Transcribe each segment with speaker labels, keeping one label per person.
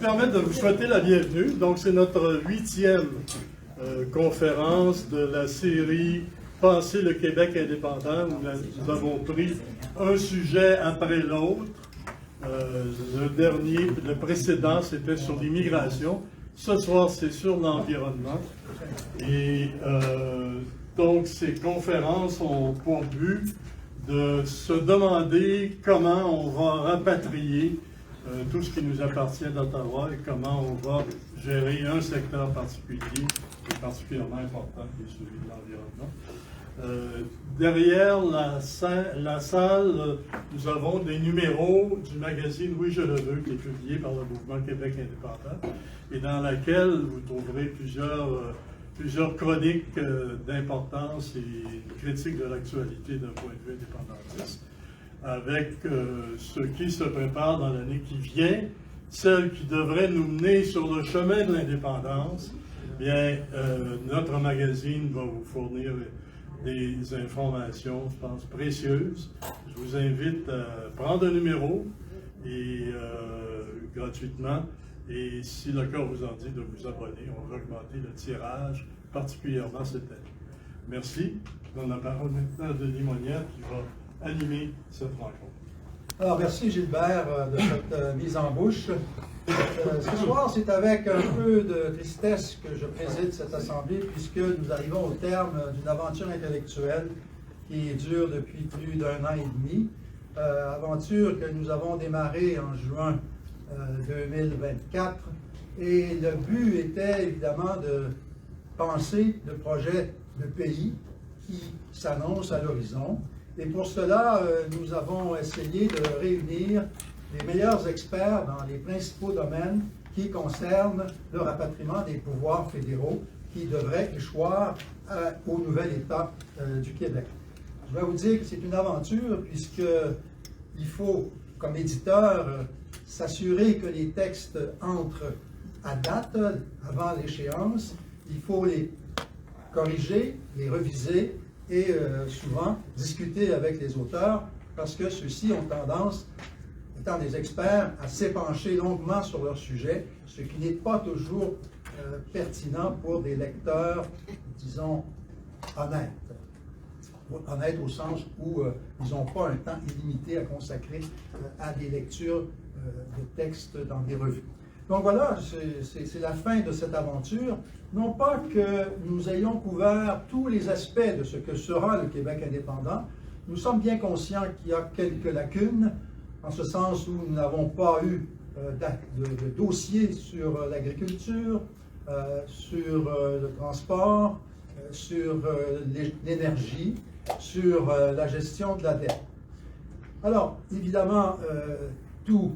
Speaker 1: permettre de vous souhaiter la bienvenue. Donc, c'est notre 8e conférence de la série Penser le Québec indépendant, où nous avons pris un sujet après l'autre. Le précédent, c'était sur l'immigration. Ce soir, c'est sur l'environnement. Et donc, ces conférences ont pour but de se demander comment on va rapatrier tout ce qui nous appartient d'Ottawa et comment on va gérer un secteur particulier, qui est particulièrement important, qui est celui de l'environnement. Derrière la salle, nous avons des numéros du magazine Oui, je le veux, qui est publié par le Mouvement Québec indépendant, et dans laquelle vous trouverez plusieurs chroniques d'importance et critiques de l'actualité d'un point de vue indépendantiste, avec ce qui se prépare dans l'année qui vient, celle qui devrait nous mener sur le chemin de l'indépendance. Bien, notre magazine va vous fournir des informations, je pense, précieuses. Je vous invite à prendre un numéro et gratuitement. Et si le cœur vous en dit de vous abonner, on va augmenter le tirage, particulièrement cette année. Merci. Je donne la parole maintenant à Denis Monnier qui va animer cette rencontre.
Speaker 2: Alors, merci Gilbert de cette mise en bouche. Ce soir, c'est avec un peu de tristesse que je préside cette assemblée, puisque nous arrivons au terme d'une aventure intellectuelle qui dure depuis plus d'1 an et demi. Aventure que nous avons démarrée en juin 2024. Et le but était évidemment de penser le projet de pays qui s'annonce à l'horizon. Et pour cela, nous avons essayé de réunir les meilleurs experts dans les principaux domaines qui concernent le rapatriement des pouvoirs fédéraux qui devraient échoir au nouvel État du Québec. Je dois vous dire que c'est une aventure puisqu'il faut, comme éditeur, s'assurer que les textes entrent à date, avant l'échéance. Il faut les corriger, les reviser et souvent discuter avec les auteurs parce que ceux-ci ont tendance, étant des experts, à s'épancher longuement sur leur sujet, ce qui n'est pas toujours pertinent pour des lecteurs, disons, honnêtes. Honnêtes au sens où ils n'ont pas un temps illimité à consacrer à des lectures de textes dans des revues. Donc voilà, c'est la fin de cette aventure. Non pas que nous ayons couvert tous les aspects de ce que sera le Québec indépendant. Nous sommes bien conscients qu'il y a quelques lacunes, en ce sens où nous n'avons pas eu de dossier sur l'agriculture, sur le transport, sur l'énergie, sur la gestion de la dette. Alors, évidemment, tout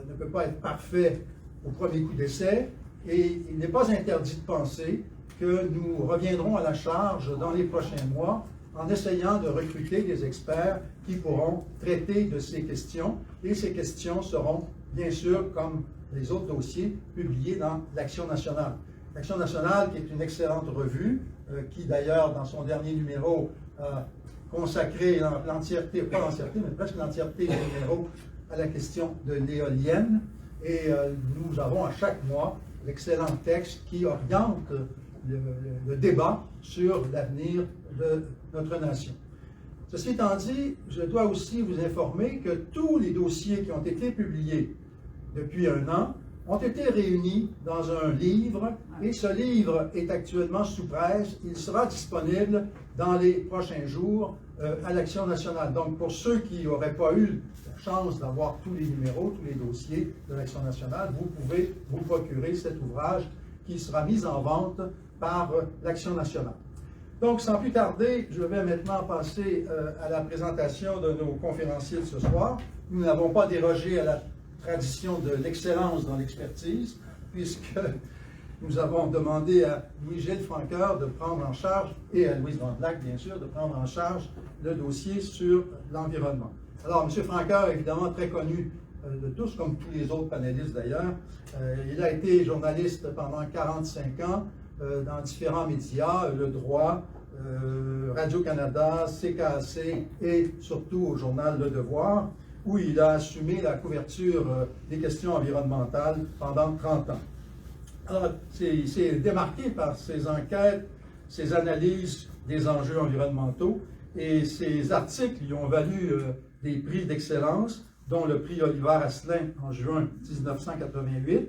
Speaker 2: ne peut pas être parfait au premier coup d'essai, et il n'est pas interdit de penser que nous reviendrons à la charge dans les prochains mois en essayant de recruter des experts qui pourront traiter de ces questions, et ces questions seront, bien sûr, comme les autres dossiers, publiés dans l'Action nationale. L'Action nationale, qui est une excellente revue, qui d'ailleurs, dans son dernier numéro, a consacré l'entièreté, pas l'entièreté, mais presque l'entièreté du numéro à la question de l'éolienne. Et nous avons à chaque mois l'excellent texte qui oriente le débat sur l'avenir de notre nation. Ceci étant dit, je dois aussi vous informer que tous les dossiers qui ont été publiés depuis 1 an ont été réunis dans un livre, et ce livre est actuellement sous presse. Il sera disponible dans les prochains jours à l'Action nationale. Donc, pour ceux qui n'auraient pas eu la chance d'avoir tous les numéros, tous les dossiers de l'Action nationale, vous pouvez vous procurer cet ouvrage qui sera mis en vente par l'Action nationale. Donc, sans plus tarder, je vais maintenant passer à la présentation de nos conférenciers de ce soir. Nous n'avons pas dérogé à la tradition de l'excellence dans l'expertise, puisque nous avons demandé à Louis-Gilles Francoeur de prendre en charge, et à Louise Vandelac, bien sûr, de prendre en charge le dossier sur l'environnement. Alors, M. Francoeur est évidemment très connu de tous, comme tous les autres panélistes d'ailleurs. Il a été journaliste pendant 45 ans dans différents médias, Le Droit, Radio-Canada, CKAC et surtout au journal Le Devoir. où il a assumé la couverture des questions environnementales pendant 30 ans. Alors, il s'est démarqué par ses enquêtes, ses analyses des enjeux environnementaux, et ses articles lui ont valu des prix d'excellence, dont le prix Oliver Asselin en juin 1988,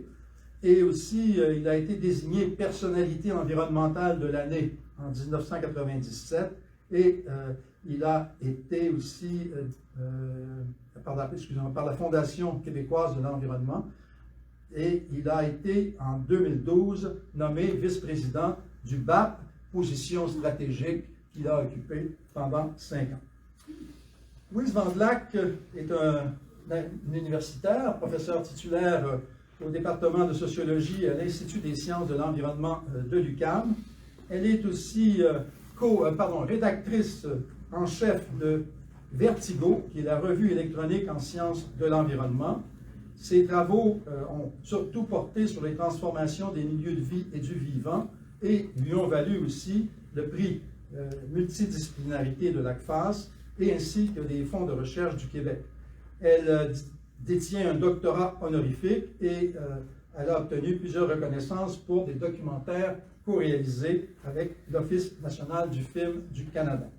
Speaker 2: et aussi il a été désigné personnalité environnementale de l'année en 1997, et il a été aussi, par la Fondation québécoise de l'environnement, et il a été en 2012 nommé vice-président du BAP, position stratégique qu'il a occupée pendant 5 ans. Louise Vandelac est un universitaire, professeur titulaire au département de sociologie à l'Institut des sciences de l'environnement de l'UQAM. Elle est aussi rédactrice en chef de Vertigo, qui est la revue électronique en sciences de l'environnement. Ses travaux ont surtout porté sur les transformations des milieux de vie et du vivant et lui ont valu aussi le prix multidisciplinarité de l'ACFAS et ainsi que des fonds de recherche du Québec. Elle détient un doctorat honorifique et elle a obtenu plusieurs reconnaissances pour des documentaires co-réalisés avec l'Office national du film du Canada.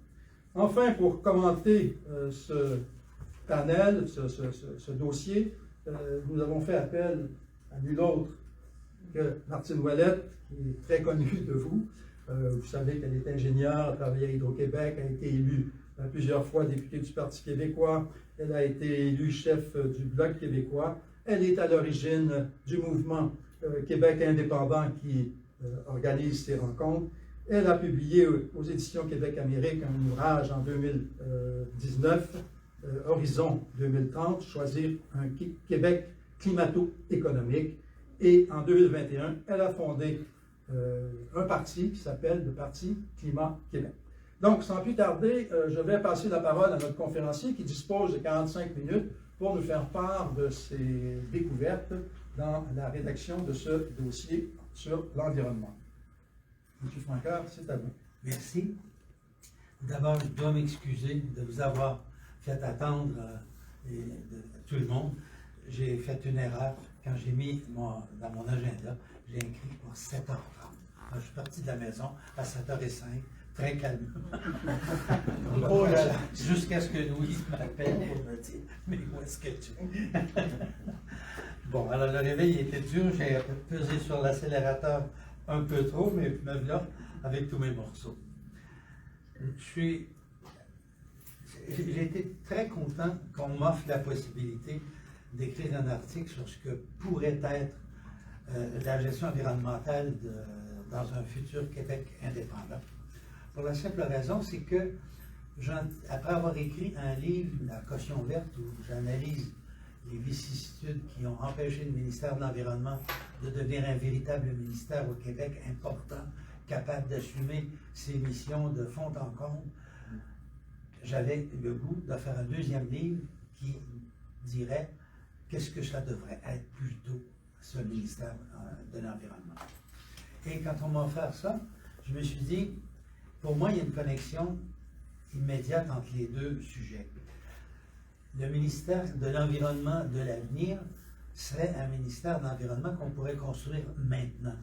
Speaker 2: Enfin, pour commenter ce panel, ce dossier, nous avons fait appel à nul autre que Martine Ouellette, qui est très connue de vous. Vous savez qu'elle est ingénieure, a travaillé à Hydro-Québec, a été élue plusieurs fois députée du Parti québécois. Elle a été élue chef du Bloc québécois. Elle est à l'origine du mouvement Québec indépendant qui organise ces rencontres. Elle a publié aux éditions Québec-Amérique un ouvrage en 2019, Horizon 2030, choisir un Québec climato-économique. Et en 2021, elle a fondé un parti qui s'appelle le Parti Climat Québec. Donc, sans plus tarder, je vais passer la parole à notre conférencier qui dispose de 45 minutes pour nous faire part de ses découvertes dans la rédaction de ce dossier sur l'environnement. M. Francoeur, c'est à vous.
Speaker 3: Merci. D'abord, je dois m'excuser de vous avoir fait attendre tout le monde. J'ai fait une erreur. Quand j'ai mis dans mon agenda, j'ai écrit pour 7h30. Alors, je suis parti de la maison à 7h05, très calme. Oh là là, jusqu'à ce que Louise m'appelle et me dise « Mais où est-ce que tu es? » Bon, alors le réveil était dur, j'ai pesé sur l'accélérateur un peu trop, mais me voilà avec tous mes morceaux. J'ai été très content qu'on m'offre la possibilité d'écrire un article sur ce que pourrait être la gestion environnementale dans un futur Québec indépendant. Pour la simple raison, c'est que, après avoir écrit un livre, La caution verte, où j'analyse les vicissitudes qui ont empêché le ministère de l'Environnement de devenir un véritable ministère au Québec important, capable d'assumer ses missions de fond en comble, j'avais le goût de faire un deuxième livre qui dirait qu'est-ce que ça devrait être plutôt ce ministère de l'Environnement. Et quand on m'a offert ça, je me suis dit, pour moi, il y a une connexion immédiate entre les deux sujets. Le ministère de l'Environnement de l'avenir serait un ministère de l'Environnement qu'on pourrait construire maintenant.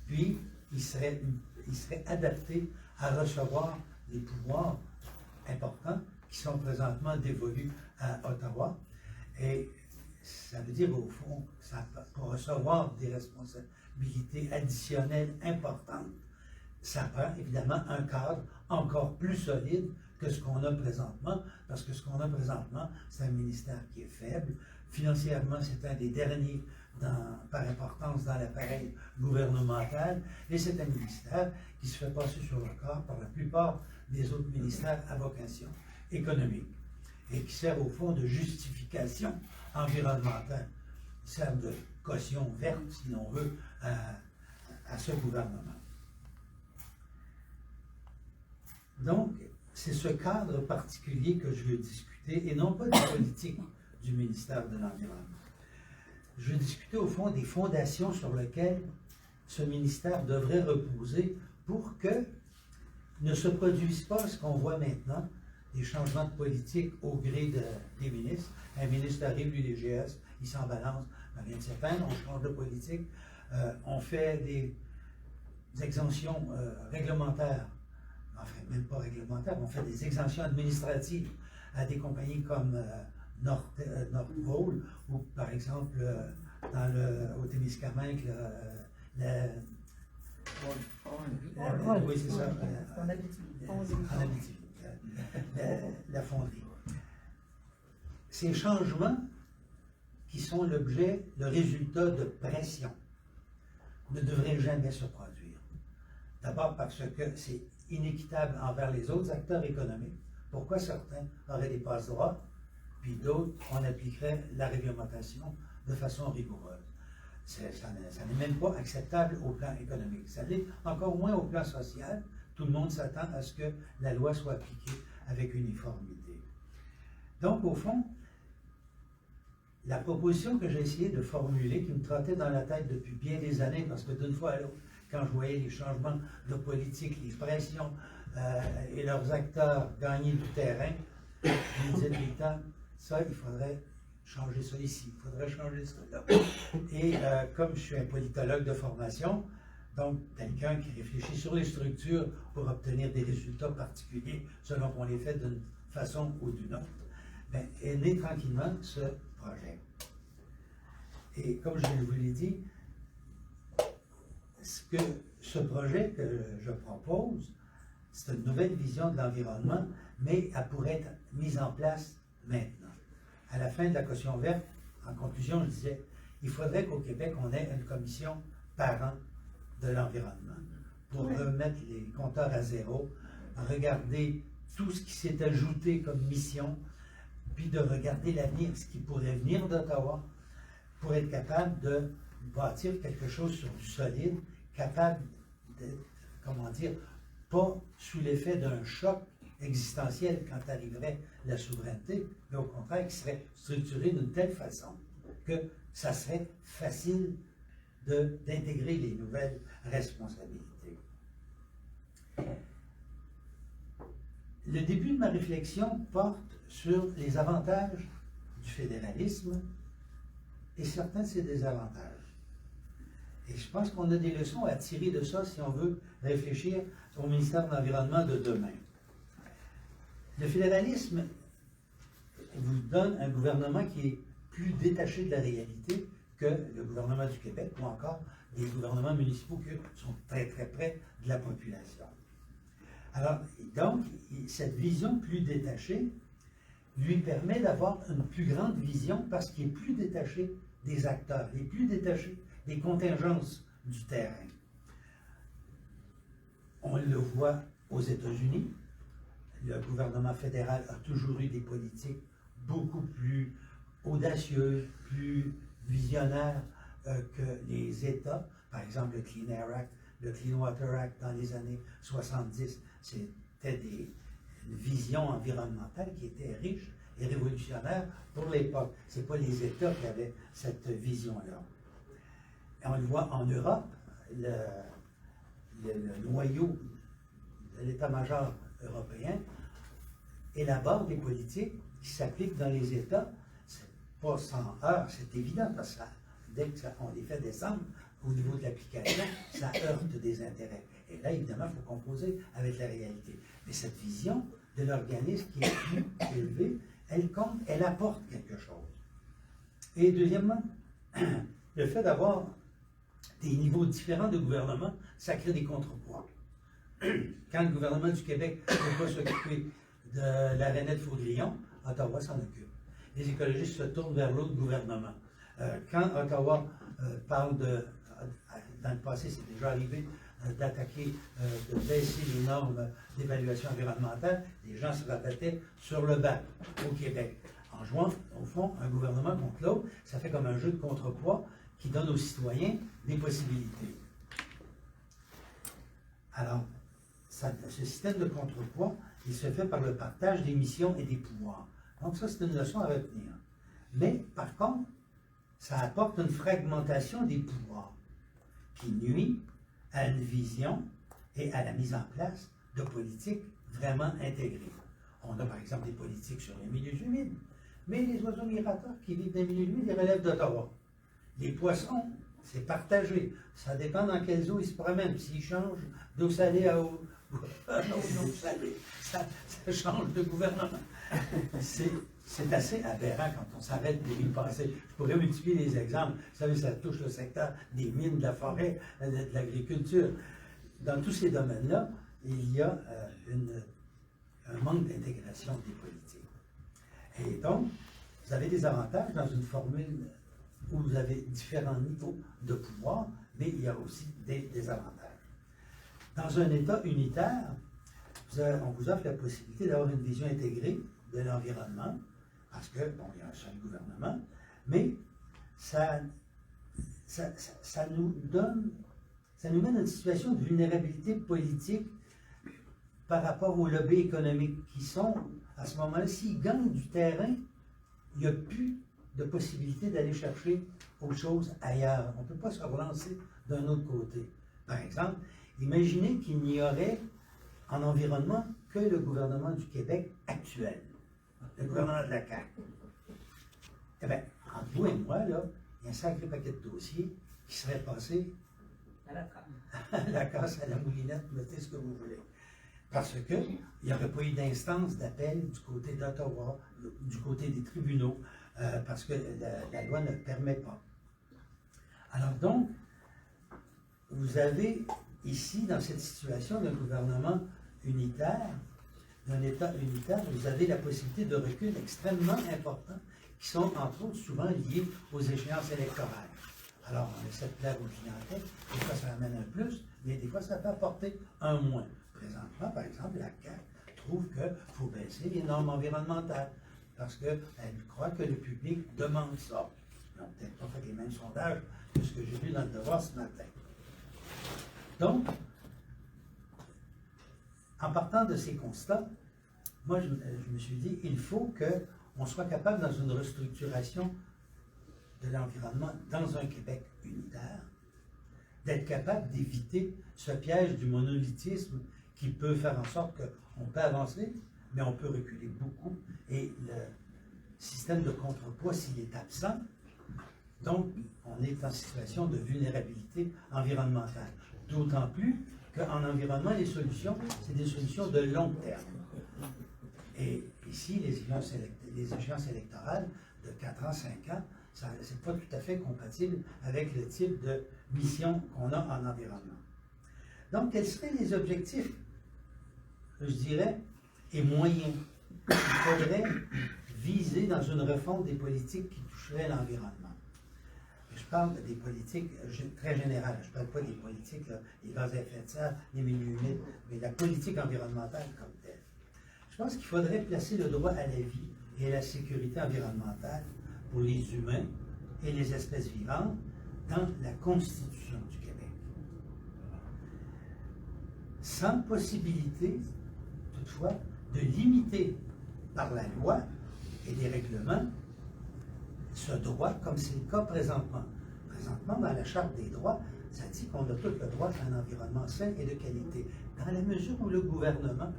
Speaker 3: Puis, il serait adapté à recevoir des pouvoirs importants qui sont présentement dévolus à Ottawa. Et ça veut dire, au fond, pour recevoir des responsabilités additionnelles importantes, ça prend évidemment un cadre encore plus solide que ce qu'on a présentement, parce que ce qu'on a présentement, c'est un ministère qui est faible. Financièrement, c'est un des derniers par importance dans l'appareil gouvernemental, et c'est un ministère qui se fait passer sur le corps par la plupart des autres ministères à vocation économique, et qui sert au fond de justification environnementale. Il sert de caution verte, si l'on veut, à ce gouvernement. Donc, c'est ce cadre particulier que je veux discuter, et non pas la politique du ministère de l'Environnement. Je veux discuter au fond des fondations sur lesquelles ce ministère devrait reposer pour que ne se produise pas ce qu'on voit maintenant, des changements de politique au gré des ministres. Un ministre arrive, lui, l'IGS, il s'en balance, ben, vient de s'éteindre, on change de politique. On fait des exemptions réglementaires, enfin, même pas réglementaires, on fait des exemptions administratives à des compagnies comme Nordpol, ou par exemple, au Témiscamingue, oui, c'est ça. En Abitibi, la fonderie. Ces changements qui sont le résultat de pression, ne devraient jamais se produire. D'abord parce que c'est inéquitable envers les autres acteurs économiques. Pourquoi certains auraient des passe-droits, puis d'autres, on appliquerait la réglementation de façon rigoureuse. Ça n'est même pas acceptable au plan économique. Ça l'est encore moins au plan social. Tout le monde s'attend à ce que la loi soit appliquée avec uniformité. Donc, au fond, la proposition que j'ai essayé de formuler, qui me trottait dans la tête depuis bien des années, parce que d'une fois à l'autre, quand je voyais les changements de politique, les pressions et leurs acteurs gagner du terrain, je me disais tout le temps, ça, il faudrait changer ça ici, il faudrait changer ça là. Et comme je suis un politologue de formation, donc quelqu'un qui réfléchit sur les structures pour obtenir des résultats particuliers selon qu'on les fait d'une façon ou d'une autre, ben, est né tranquillement ce projet. Et comme je vous l'ai dit, ce projet que je propose, c'est une nouvelle vision de l'environnement, mais elle pourrait être mise en place maintenant. À la fin de la caution verte, en conclusion, je disais, il faudrait qu'au Québec, on ait une commission par an de l'environnement pour remettre les compteurs à zéro, regarder tout ce qui s'est ajouté comme mission, puis de regarder l'avenir, ce qui pourrait venir d'Ottawa, pour être capable de bâtir quelque chose sur du solide, capable d'être, comment dire, pas sous l'effet d'un choc existentiel quand arriverait la souveraineté, mais au contraire qui serait structuré d'une telle façon que ça serait facile d'intégrer les nouvelles responsabilités. Le début de ma réflexion porte sur les avantages du fédéralisme et certains de ses désavantages. Et je pense qu'on a des leçons à tirer de ça si on veut réfléchir au ministère de l'Environnement de demain. Le fédéralisme vous donne un gouvernement qui est plus détaché de la réalité que le gouvernement du Québec ou encore les gouvernements municipaux qui sont très très près de la population. Alors, donc, cette vision plus détachée lui permet d'avoir une plus grande vision parce qu'il est plus détaché des acteurs, il est plus détaché des contingences du terrain. On le voit aux États-Unis. Le gouvernement fédéral a toujours eu des politiques beaucoup plus audacieuses, plus visionnaires que les États. Par exemple, le Clean Air Act, le Clean Water Act dans les années 70, c'était une vision environnementale qui était riche et révolutionnaire pour l'époque. Ce n'est pas les États qui avaient cette vision-là. On le voit en Europe, le noyau de l'état-major européen élabore des politiques qui s'appliquent dans les États. C'est pas sans heurts, c'est évident, parce que dès qu'on les fait descendre au niveau de l'application, ça heurte des intérêts. Et là, évidemment, il faut composer avec la réalité. Mais cette vision de l'organisme qui est plus élevée, elle compte, elle apporte quelque chose. Et deuxièmement, le fait d'avoir des niveaux différents de gouvernement, ça crée des contrepoids. Quand le gouvernement du Québec ne peut pas s'occuper de la rainette Faugrillon, Ottawa s'en occupe. Les écologistes se tournent vers l'autre gouvernement. Quand Ottawa parle dans le passé, c'est déjà arrivé, d'attaquer, de baisser les normes d'évaluation environnementale, les gens se rabattaient sur le bas au Québec. En jouant, au fond, un gouvernement contre l'autre, ça fait comme un jeu de contrepoids qui donne aux citoyens des possibilités. Alors, ce système de contrepoids, il se fait par le partage des missions et des pouvoirs. Donc ça, c'est une leçon à retenir. Mais, par contre, ça apporte une fragmentation des pouvoirs qui nuit à une vision et à la mise en place de politiques vraiment intégrées. On a par exemple des politiques sur les milieux humides, mais les oiseaux migrateurs qui vivent dans les milieux humides, ils relèvent d'Ottawa. Les poissons, c'est partagé. Ça dépend dans quelles eaux ils se promènent. S'ils changent d'eau salée à eau salée, ça change de gouvernement. C'est assez aberrant quand on s'arrête pour y penser. Je pourrais multiplier les exemples. Vous savez, ça touche le secteur des mines, de la forêt, de l'agriculture. Dans tous ces domaines-là, il y a un manque d'intégration des politiques. Et donc, vous avez des avantages dans une formule où vous avez différents niveaux de pouvoir, mais il y a aussi des désavantages. Dans un État unitaire, on vous offre la possibilité d'avoir une vision intégrée de l'environnement, parce que, bon, il y a un seul gouvernement, mais ça nous mène à une situation de vulnérabilité politique par rapport aux lobbies économiques qui sont, à ce moment-là, s'ils gagnent du terrain, il n'y a plus de possibilité d'aller chercher autre chose ailleurs. On ne peut pas se relancer d'un autre côté. Par exemple, imaginez qu'il n'y aurait en environnement que le gouvernement du Québec actuel, le gouvernement de la CAQ. Eh bien, entre vous et moi, là, il y a un sacré paquet de dossiers qui seraient passés
Speaker 4: À la trappe.
Speaker 3: à la casse, à la moulinette, mettez ce que vous voulez. Parce qu'il n'y aurait pas eu d'instance d'appel du côté d'Ottawa, du côté des tribunaux, parce que la loi ne le permet pas. Alors donc, vous avez ici, dans cette situation d'un gouvernement unitaire, d'un État unitaire, vous avez la possibilité de reculs extrêmement importants qui sont, entre autres, souvent liés aux échéances électorales. Alors, on essaie de plaire aux clientèles, des fois ça amène un plus, mais des fois ça peut apporter un moins. Présentement, par exemple, la CAQ trouve qu'il faut baisser les normes environnementales parce qu'elle croit que le public demande ça. Ils n'ont peut-être pas fait les mêmes sondages que ce que j'ai lu dans le Devoir ce matin. Donc, en partant de ces constats, moi, je me suis dit, il faut qu'on soit capable, dans une restructuration de l'environnement dans un Québec unitaire, d'être capable d'éviter ce piège du monolithisme qui peut faire en sorte qu'on peut avancer, mais on peut reculer beaucoup. Et le système de contrepoids, s'il est absent, donc on est en situation de vulnérabilité environnementale. D'autant plus qu'en environnement, les solutions, c'est des solutions de long terme. Et ici, les échéances électorales de 4 ans, 5 ans, ce n'est pas tout à fait compatible avec le type de mission qu'on a en environnement. Donc, quels seraient les objectifs, je dirais, et moyens qu'il faudrait viser dans une refonte des politiques qui toucheraient l'environnement? Je parle des politiques très générales, je ne parle pas des politiques, là, les gaz à effet de serre, les milieux humides, mais la politique environnementale comme telle. Je pense qu'il faudrait placer le droit à la vie et à la sécurité environnementale pour les humains et les espèces vivantes dans la Constitution du Québec. Sans possibilité, toutefois, de limiter par la loi et des règlements ce droit, comme c'est le cas présentement. Présentement, dans la Charte des droits, ça dit qu'on a tout le droit à un environnement sain et de qualité, dans la mesure où le gouvernement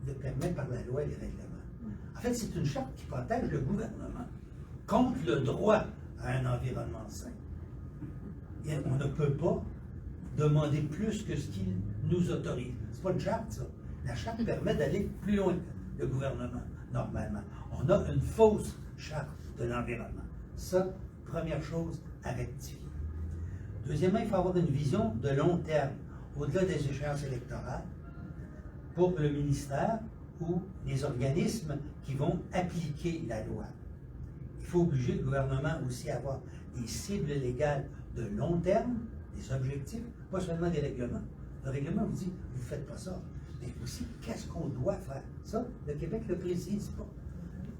Speaker 3: le permet par la loi et les règlements. En fait, c'est une charte qui protège le gouvernement contre le droit à un environnement sain. Et on ne peut pas demander plus que ce qu'il nous autorise. C'est pas une charte, ça. La charte permet d'aller plus loin que le gouvernement, normalement. On a une fausse charte de l'environnement. Ça, première chose à rectifier. Deuxièmement, il faut avoir une vision de long terme, au-delà des échéances électorales, pour le ministère ou les organismes qui vont appliquer la loi. Il faut obliger le gouvernement aussi à avoir des cibles légales de long terme, des objectifs, pas seulement des règlements. Le règlement vous dit, vous ne faites pas ça. Mais aussi, qu'est-ce qu'on doit faire? Ça, le Québec ne le précise pas.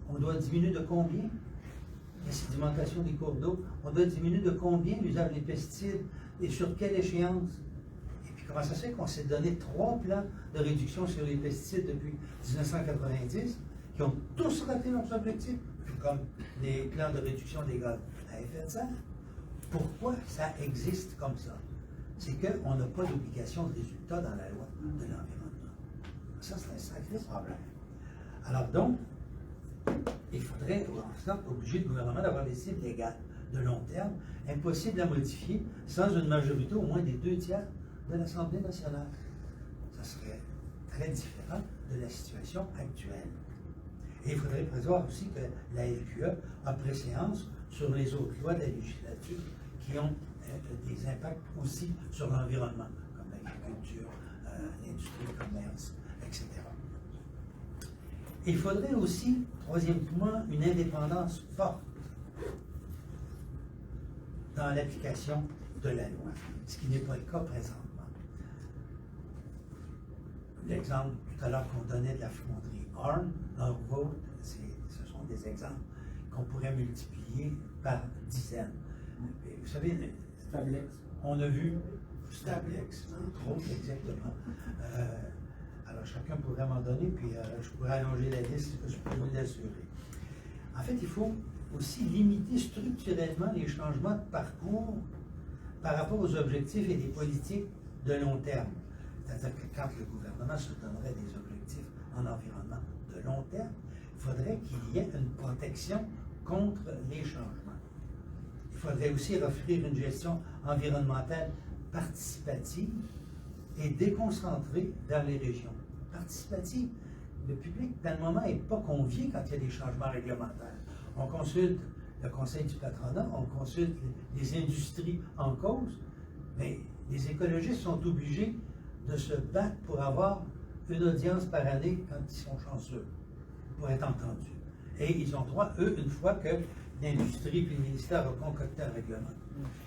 Speaker 3: On doit diminuer de combien? La sédimentation des cours d'eau. On doit diminuer de combien l'usage des pesticides et sur quelle échéance? Et puis comment ça se fait qu'on s'est donné 3 plans de réduction sur les pesticides depuis 1990 qui ont tous raté leurs objectifs, comme les plans de réduction des gaz à effet de serre? Pourquoi ça existe comme ça? C'est qu'on n'a pas d'obligation de résultat dans la loi de l'environnement. Ça, c'est un sacré problème. Alors donc, il faudrait en sorte obliger le gouvernement d'avoir des cibles légales de long terme, impossible à modifier sans une majorité au moins des 2/3 de l'Assemblée nationale. Ça serait très différent de la situation actuelle. Et il faudrait prévoir aussi que la LQE a préséance sur les autres lois de la législature qui ont des impacts aussi sur l'environnement, comme l'agriculture, l'industrie, le commerce, etc. Il faudrait aussi, troisième point, une indépendance forte dans l'application de la loi, ce qui n'est pas le cas présentement. L'exemple tout à l'heure qu'on donnait de la fonderie Horn, Norwood, ce sont des exemples qu'on pourrait multiplier par dizaines. Et vous savez, on a vu Stablex, entre autres, exactement. Alors chacun pourrait m'en donner, puis je pourrais allonger la liste, je peux vous l'assurer. En fait, il faut aussi limiter structurellement les changements de parcours par rapport aux objectifs et des politiques de long terme. C'est-à-dire que quand le gouvernement se donnerait des objectifs en environnement de long terme, il faudrait qu'il y ait une protection contre les changements. Il faudrait aussi offrir une gestion environnementale participative et déconcentrée vers les régions. Participative. Le public, dans le moment, n'est pas convié quand il y a des changements réglementaires. On consulte le conseil du patronat, on consulte les industries en cause, mais les écologistes sont obligés de se battre pour avoir une audience par année quand ils sont chanceux, pour être entendus. Et ils ont droit, eux, une fois que l'industrie et le ministère ont concocté un règlement,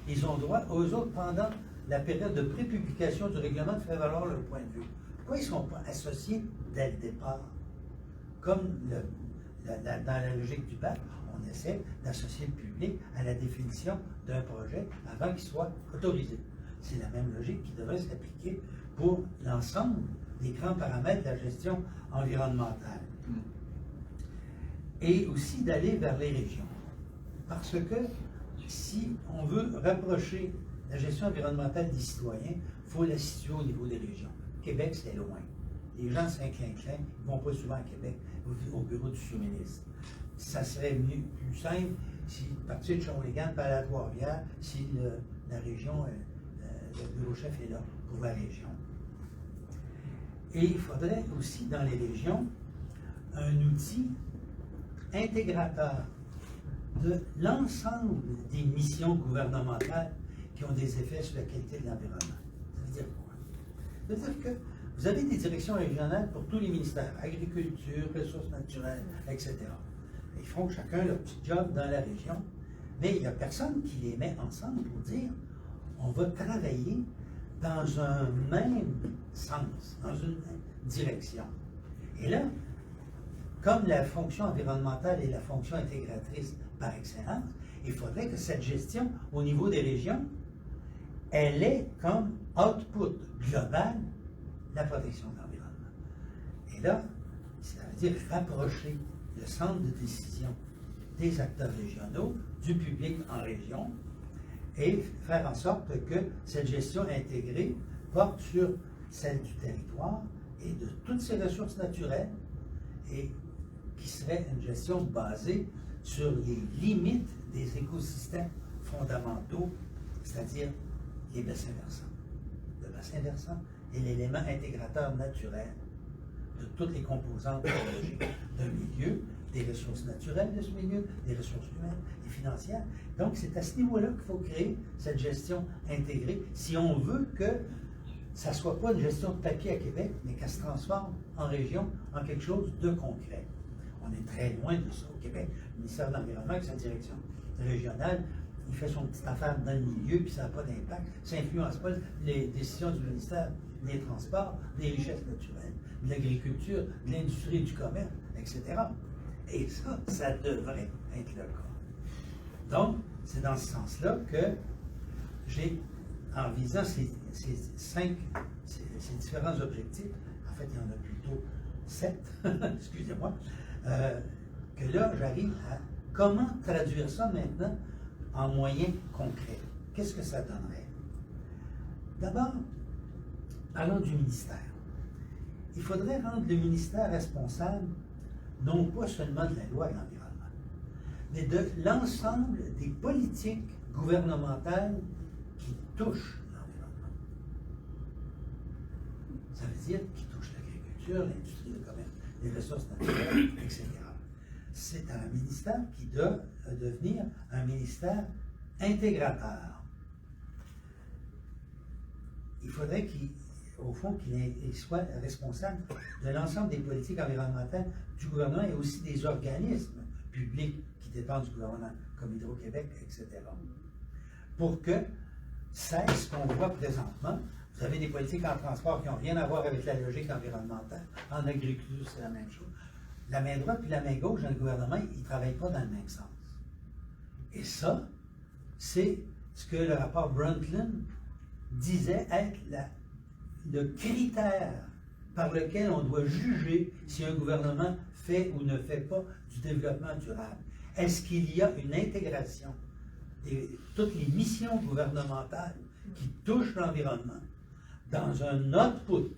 Speaker 3: ils ont droit, aux autres, pendant la période de prépublication du règlement, de faire valoir leur point de vue. Pourquoi ils ne sont pas associés dès le départ? Comme dans la logique du BAC, on essaie d'associer le public à la définition d'un projet avant qu'il soit autorisé. C'est la même logique qui devrait s'appliquer pour l'ensemble des grands paramètres de la gestion environnementale. Et aussi d'aller vers les régions. Parce que si on veut rapprocher la gestion environnementale des citoyens, il faut la situer au niveau des régions. Québec, c'est loin. Les gens de Saint-Clinclin ne vont pas souvent à Québec, au bureau du sous-ministre. Ça serait mieux, plus simple si partir de Shawinigan par la Trois-Rivières, si la région, le bureau chef est là pour la région. Et il faudrait aussi, dans les régions, un outil intégrateur de l'ensemble des missions gouvernementales qui ont des effets sur la qualité de l'environnement. Ça veut dire quoi? Ça veut dire que vous avez des directions régionales pour tous les ministères, agriculture, ressources naturelles, etc. Ils font chacun leur petit job dans la région, mais il n'y a personne qui les met ensemble pour dire on va travailler dans un même sens, dans une même direction. Et là, comme la fonction environnementale est la fonction intégratrice par excellence, il faudrait que cette gestion au niveau des régions, elle ait comme output global la protection de l'environnement. Et là, ça veut dire rapprocher le centre de décision des acteurs régionaux, du public en région, et faire en sorte que cette gestion intégrée porte sur celle du territoire et de toutes ses ressources naturelles, et qui serait une gestion basée sur les limites des écosystèmes fondamentaux, c'est-à-dire les bassins versants. Le bassin versant est l'élément intégrateur naturel de toutes les composantes biologiques d'un milieu, des ressources naturelles de ce milieu, des ressources humaines et financières. Donc, c'est à ce niveau-là qu'il faut créer cette gestion intégrée si on veut que ça ne soit pas une gestion de papier à Québec, mais qu'elle se transforme en région en quelque chose de concret. On est très loin de ça au Québec. Le ministère de l'Environnement, avec sa direction régionale, il fait son petite affaire dans le milieu, puis ça n'a pas d'impact. Ça n'influence pas les décisions du ministère des Transports, des richesses naturelles, de l'agriculture, de l'industrie et du commerce, etc. Et ça devrait être le cas. Donc, c'est dans ce sens-là que j'ai, en visant ces différents objectifs, en fait, il y en a plutôt 7, excusez-moi, que là, j'arrive à comment traduire ça maintenant en moyens concrets. Qu'est-ce que ça donnerait? D'abord, parlons du ministère. Il faudrait rendre le ministère responsable non pas seulement de la loi de l'environnement, mais de l'ensemble des politiques gouvernementales qui touchent l'environnement. Ça veut dire qui touchent l'agriculture, l'industrie, le commerce, les ressources naturelles, etc. C'est un ministère qui doit devenir un ministère intégrateur. Il faudrait au fond, qu'il soit responsable de l'ensemble des politiques environnementales du gouvernement et aussi des organismes publics qui dépendent du gouvernement, comme Hydro-Québec, etc. Pour que cesse ce qu'on voit présentement. Vous avez des politiques en transport qui n'ont rien à voir avec la logique environnementale. En agriculture, c'est la même chose. La main droite et la main gauche dans le gouvernement, ils ne travaillent pas dans le même sens. Et ça, c'est ce que le rapport Brundtland disait être le critère par lequel on doit juger si un gouvernement fait ou ne fait pas du développement durable. Est-ce qu'il y a une intégration de toutes les missions gouvernementales qui touchent l'environnement dans un output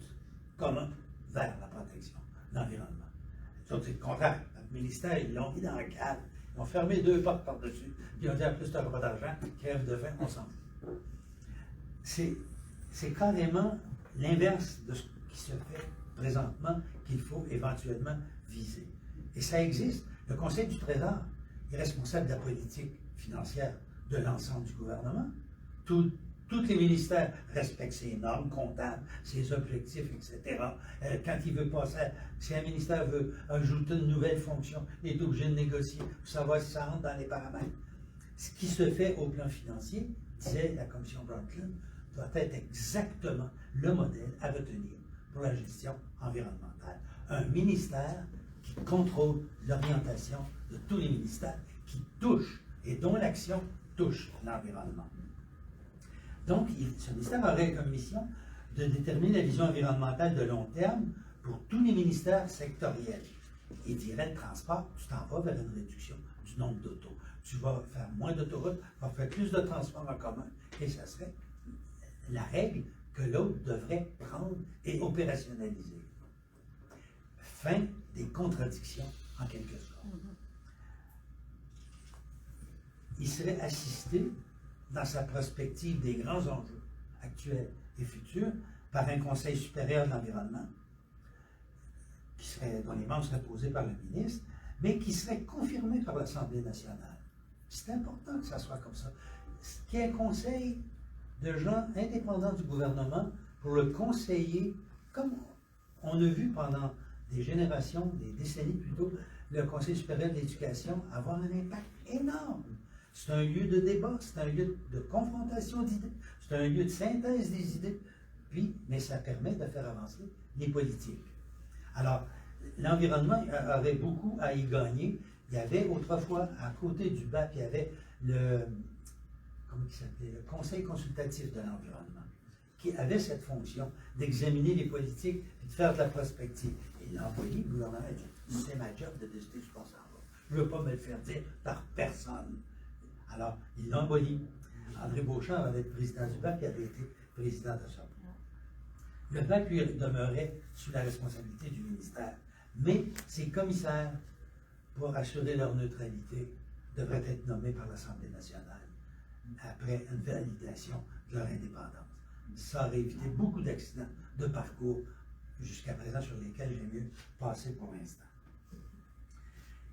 Speaker 3: commun vers la protection de l'environnement? C'est le contraire. Le ministère, ils l'ont mis dans la cave, ils ont fermé 2 portes par-dessus, puis ils ont dit, en plus, tu n'auras pas d'argent, crève de faim, on s'en fout. C'est carrément l'inverse de ce qui se fait présentement qu'il faut éventuellement viser. Et ça existe. Le Conseil du Trésor est responsable de la politique financière de l'ensemble du gouvernement. Tous les ministères respectent ses normes comptables, ses objectifs, etc. Quand il veut passer, si un ministère veut ajouter une nouvelle fonction, il est obligé de négocier pour savoir si ça rentre dans les paramètres. Ce qui se fait au plan financier, disait la commission Brundtland, doit être exactement le modèle à retenir pour la gestion environnementale. Un ministère qui contrôle l'orientation de tous les ministères, qui touche et dont l'action touche l'environnement. Donc, ce ministère aurait comme mission de déterminer la vision environnementale de long terme pour tous les ministères sectoriels. Il dirait le transport, tu t'en vas vers une réduction du nombre d'autos. Tu vas faire moins d'autoroutes, tu vas faire plus de transports en commun, et ça serait la règle que l'autre devrait prendre et opérationnaliser. Fin des contradictions, en quelque sorte. Il serait assisté dans sa prospective des grands enjeux actuels et futurs par un Conseil supérieur de l'environnement, dont les membres seraient posés par le ministre, mais qui serait confirmé par l'Assemblée nationale. C'est important que ça soit comme ça. Qu'il y ait un conseil de gens indépendants du gouvernement pour le conseiller, comme on a vu pendant des générations, des décennies plutôt, le Conseil supérieur de l'éducation avoir un impact énorme. C'est un lieu de débat, c'est un lieu de confrontation d'idées, c'est un lieu de synthèse des idées, mais ça permet de faire avancer les politiques. Alors, l'environnement aurait beaucoup à y gagner. Il y avait autrefois, à côté du BAP, il y avait le Conseil consultatif de l'environnement, qui avait cette fonction d'examiner les politiques et de faire de la prospective. Et l'employé, le gouvernement a dit, c'est ma job de décider ce qu'on s'en va. Je ne veux pas me le faire dire par personne. Alors, il l'a aboli. André Beauchamp avait été président du BAP, il avait été président de ça. Le BAP, lui, demeurait sous la responsabilité du ministère. Mais ces commissaires, pour assurer leur neutralité, devraient être nommés par l'Assemblée nationale après une validation de leur indépendance. Ça aurait évité beaucoup d'accidents de parcours jusqu'à présent sur lesquels j'ai mieux passé pour l'instant.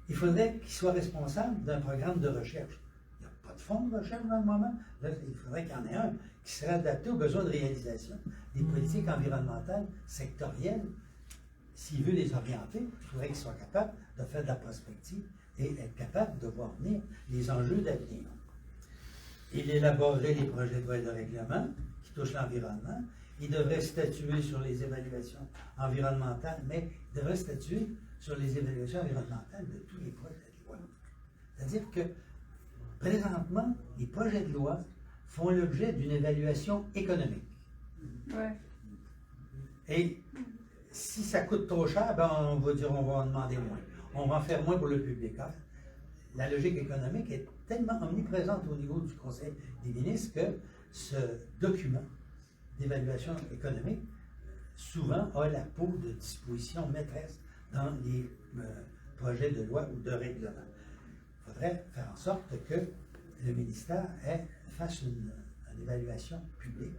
Speaker 3: Il faudrait qu'ils soient responsables d'un programme de recherche. Il n'y a pas de fonds de recherche dans le moment. Là, il faudrait qu'il y en ait un qui serait adapté aux besoins de réalisation des politiques environnementales sectorielles. S'il veut les orienter, il faudrait qu'il soit capable de faire de la prospective et être capable de voir venir les enjeux d'avenir. Il élaborerait les projets de loi et de règlement qui touchent l'environnement. Il devrait statuer sur les évaluations environnementales, mais il devrait statuer sur les évaluations environnementales de tous les projets de loi. C'est-à-dire que, présentement, les projets de loi font l'objet d'une évaluation économique.
Speaker 4: Ouais.
Speaker 3: Et si ça coûte trop cher, ben on va dire on va en demander moins. On va en faire moins pour le public. Hein? La logique économique est tellement omniprésente au niveau du Conseil des ministres que ce document d'évaluation économique, souvent, a la peau de disposition maîtresse dans les projet de loi ou de règlement. Il faudrait faire en sorte que le ministère fasse une évaluation publique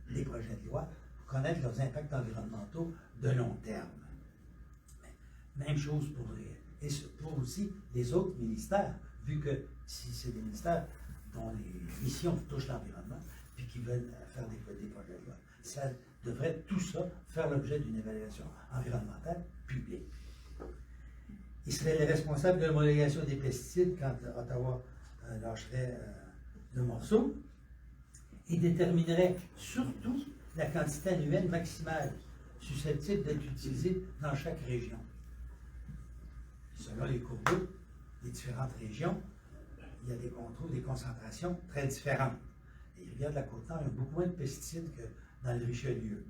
Speaker 3: des projets de loi pour connaître leurs impacts environnementaux de long terme. Même chose pour aussi les autres ministères, vu que si c'est des ministères dont les missions touchent l'environnement, puis qui veulent faire des projets de loi, ça devrait tout ça faire l'objet d'une évaluation environnementale publique. Il serait les responsables de l'homologation des pesticides quand Ottawa lâcherait le morceau et déterminerait surtout la quantité annuelle maximale susceptible d'être utilisée dans chaque région. Selon les cours d'eau des différentes régions, il y a on trouve des concentrations très différentes. Les rivières de la Côte-Nord ont beaucoup moins de pesticides que dans le Richelieu.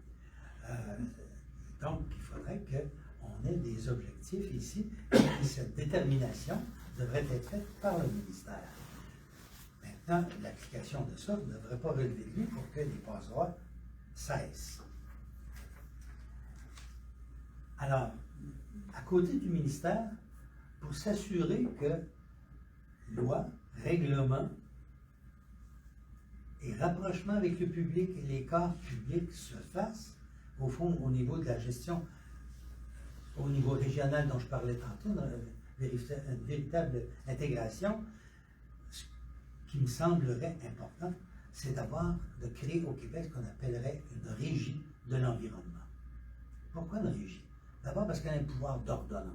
Speaker 3: Donc, il faudrait qu'on ait des objectifs ici, et cette détermination devrait être faite par le ministère. Maintenant, l'application de ça ne devrait pas relever de lui pour que les passe-droits cessent. Alors, à côté du ministère, pour s'assurer que loi, règlement et rapprochement avec le public et les corps publics se fassent, au fond, au niveau de la gestion, au niveau régional dont je parlais tantôt, dans une véritable intégration, ce qui me semblerait important, c'est d'abord de créer au Québec ce qu'on appellerait une régie de l'environnement. Pourquoi une régie? D'abord parce qu'elle a un pouvoir d'ordonnance.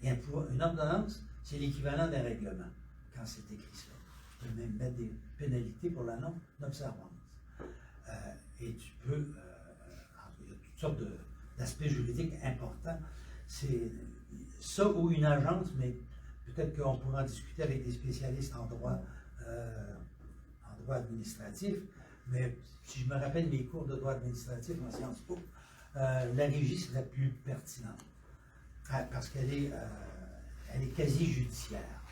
Speaker 3: Et une ordonnance, c'est l'équivalent d'un règlement, quand c'est écrit ça. Tu peux même mettre des pénalités pour la non-observance. Et tu peux... il y a toutes sortes d'aspects juridiques importants. C'est ça ou une agence, mais peut-être qu'on pourra en discuter avec des spécialistes en droit administratif. Mais si je me rappelle mes cours de droit administratif en Sciences Po, la régie serait plus pertinente. Parce qu'elle est quasi judiciaire.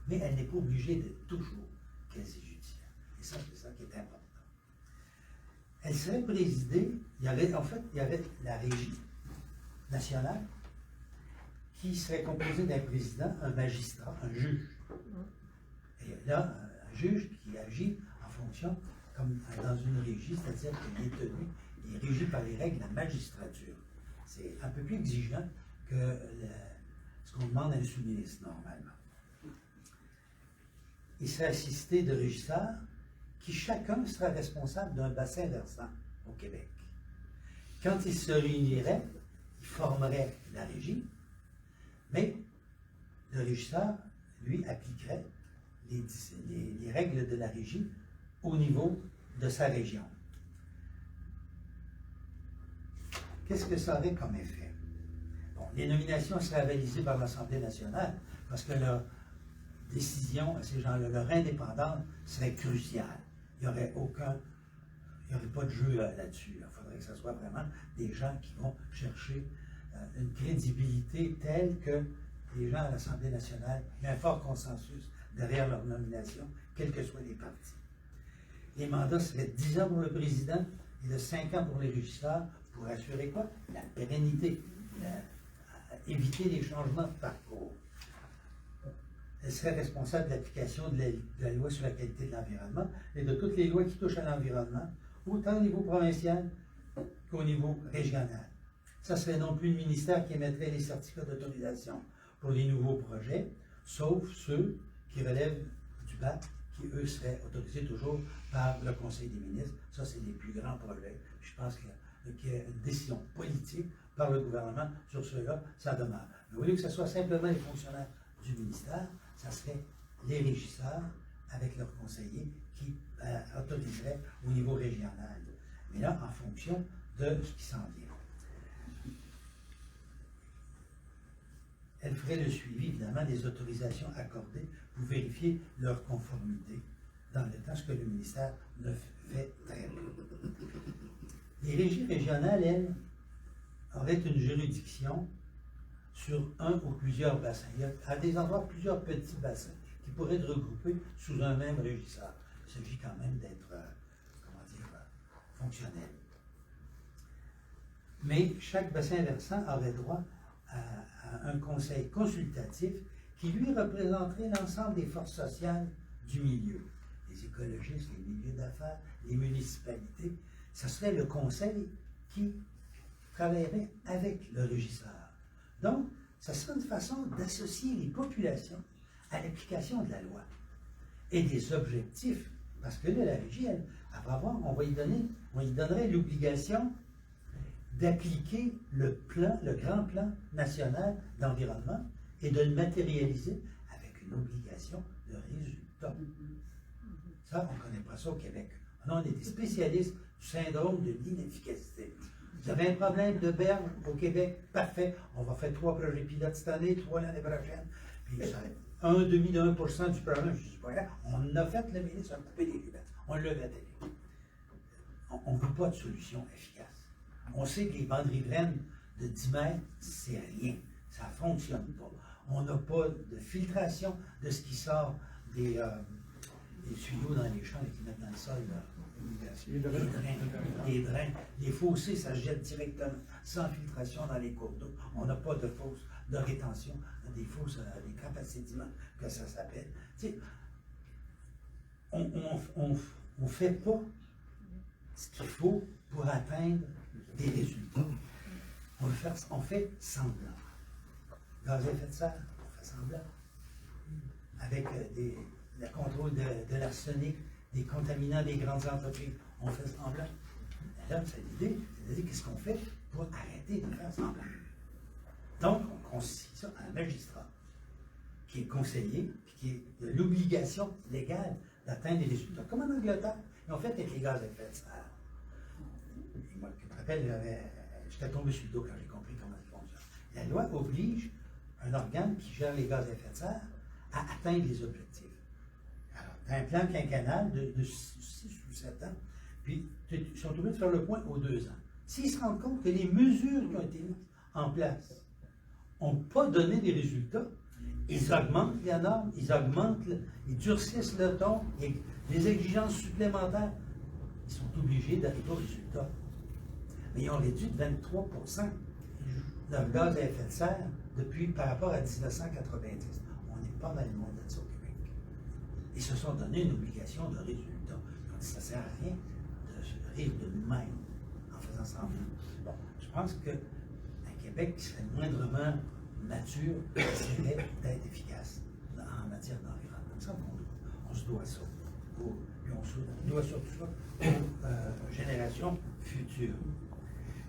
Speaker 3: Mais elle n'est pas obligée d'être toujours quasi judiciaire. Et ça, c'est ça qui est important. Elle serait présidée, il y aurait la régie nationale qui serait composée d'un président, un magistrat, un juge. Et là, un juge qui agit en fonction, comme dans une régie, c'est-à-dire qu'il est tenu, il est régi par les règles de la magistrature. C'est un peu plus exigeant que ce qu'on demande à un sous-ministre normalement. Il serait assisté de régisseurs qui chacun sera responsable d'un bassin versant au Québec. Quand ils se réuniraient, ils formeraient la régie, mais le régisseur, lui, appliquerait les règles de la régie au niveau de sa région. Qu'est-ce que ça aurait comme effet? Bon, les nominations seraient avalisées par l'Assemblée nationale parce que leur décision à ces gens-là, leur indépendance serait cruciale. Il n'y aurait pas de jeu là-dessus. Il faudrait que ce soit vraiment des gens qui vont chercher une crédibilité telle que les gens à l'Assemblée nationale aient un fort consensus derrière leur nomination, quels que soient les partis. Les mandats seraient de 10 ans pour le président et de 5 ans pour les régisseurs pour assurer quoi? La pérennité, éviter les changements de parcours. Elle serait responsable de l'application de la loi sur la qualité de l'environnement et de toutes les lois qui touchent à l'environnement, autant au niveau provincial qu'au niveau régional. Ça serait non plus le ministère qui émettrait les certificats d'autorisation pour les nouveaux projets, sauf ceux qui relèvent du BAC, qui eux seraient autorisés toujours par le Conseil des ministres. Ça, c'est les plus grands projets. Je pense qu'il y a une décision politique par le gouvernement sur ceux-là, ça demeure. Mais au lieu que ce soit simplement les fonctionnaires du ministère, ça serait les régisseurs avec leurs conseillers qui autoriseraient au niveau régional. Mais là, en fonction de ce qui s'en vient. Elle ferait le suivi, évidemment, des autorisations accordées pour vérifier leur conformité dans le temps, ce que le ministère ne fait très peu. Les régies régionales, elles, auraient une juridiction sur un ou plusieurs bassins. Il y a à des endroits plusieurs petits bassins qui pourraient être regroupés sous un même régisseur. Il s'agit quand même d'être, fonctionnel. Mais chaque bassin versant aurait droit à un conseil consultatif qui, lui, représenterait l'ensemble des forces sociales du milieu. Les écologistes, les milieux d'affaires, les municipalités. Ce serait le conseil qui travaillerait avec le régisseur. Donc, ce serait une façon d'associer les populations à l'application de la loi et des objectifs. Parce que là, la régie, elle va avoir, on lui donnerait l'obligation d'appliquer le grand plan national d'environnement et de le matérialiser avec une obligation de résultat. Ça, on ne connaît pas ça au Québec. Non, on est des spécialistes du syndrome de l'inefficacité. Vous avez un problème de berge au Québec? Parfait. On va faire 3 projets pilotes cette année, 3 l'année prochaine. Puis ça va être 1,1% du problème. Je dis pas grave. On a fait, le ministre a coupé les lunettes. On l'a à télé. On ne veut pas de solution efficace. On sait que les bandes riveraines de 10 mètres, c'est rien. Ça ne fonctionne pas. On n'a pas de filtration de ce qui sort des tuyaux dans les champs et qui mettent dans le sol. Les drains. Les fossés, ça se jette directement, sans filtration dans les cours d'eau. On n'a pas de fosses de rétention, des fosses, des trappes à sédiments, que ça s'appelle. Tu sais, on ne fait pas ce qu'il faut pour atteindre des résultats. On fait semblant. Gaz à effet de serre, on fait semblant. Avec le contrôle de l'arsenic, des contaminants des grandes entreprises, on fait semblant. Et là, c'est l'idée, c'est-à-dire qu'est-ce qu'on fait pour arrêter de faire semblant. Donc, on constitue ça à un magistrat qui est conseiller, puis qui a l'obligation légale d'atteindre des résultats. Comme en Angleterre, ils ont fait avec les gaz à effet de serre. Et moi, je me rappelle, j'étais tombé sur le dos quand j'ai compris comment ça fonctionne. La loi oblige un organe qui gère les gaz à effet de serre à atteindre les objectifs. Alors, tu as un plan quinquennal de 6 ou 7 ans, puis ils sont obligés de faire le point aux 2 ans. S'ils se rendent compte que les mesures qui ont été mises en place n'ont pas donné des résultats, ils augmentent les normes, ils durcissent le ton, les exigences supplémentaires, ils sont obligés d'arriver au résultat. Mais ils ont réduit de 23% leur gaz à effet de serre par rapport à 1990. On n'est pas mal loin de ça au Québec. Ils se sont donné une obligation de résultat. Ils ont dit, ça ne sert à rien de se rire de nous-mêmes en faisant semblant. Bon, je pense qu'un Québec qui serait moindrement mature serait d'être efficace en matière d'environnement. Ça, on se doit ça. On se doit surtout ça aux générations futures.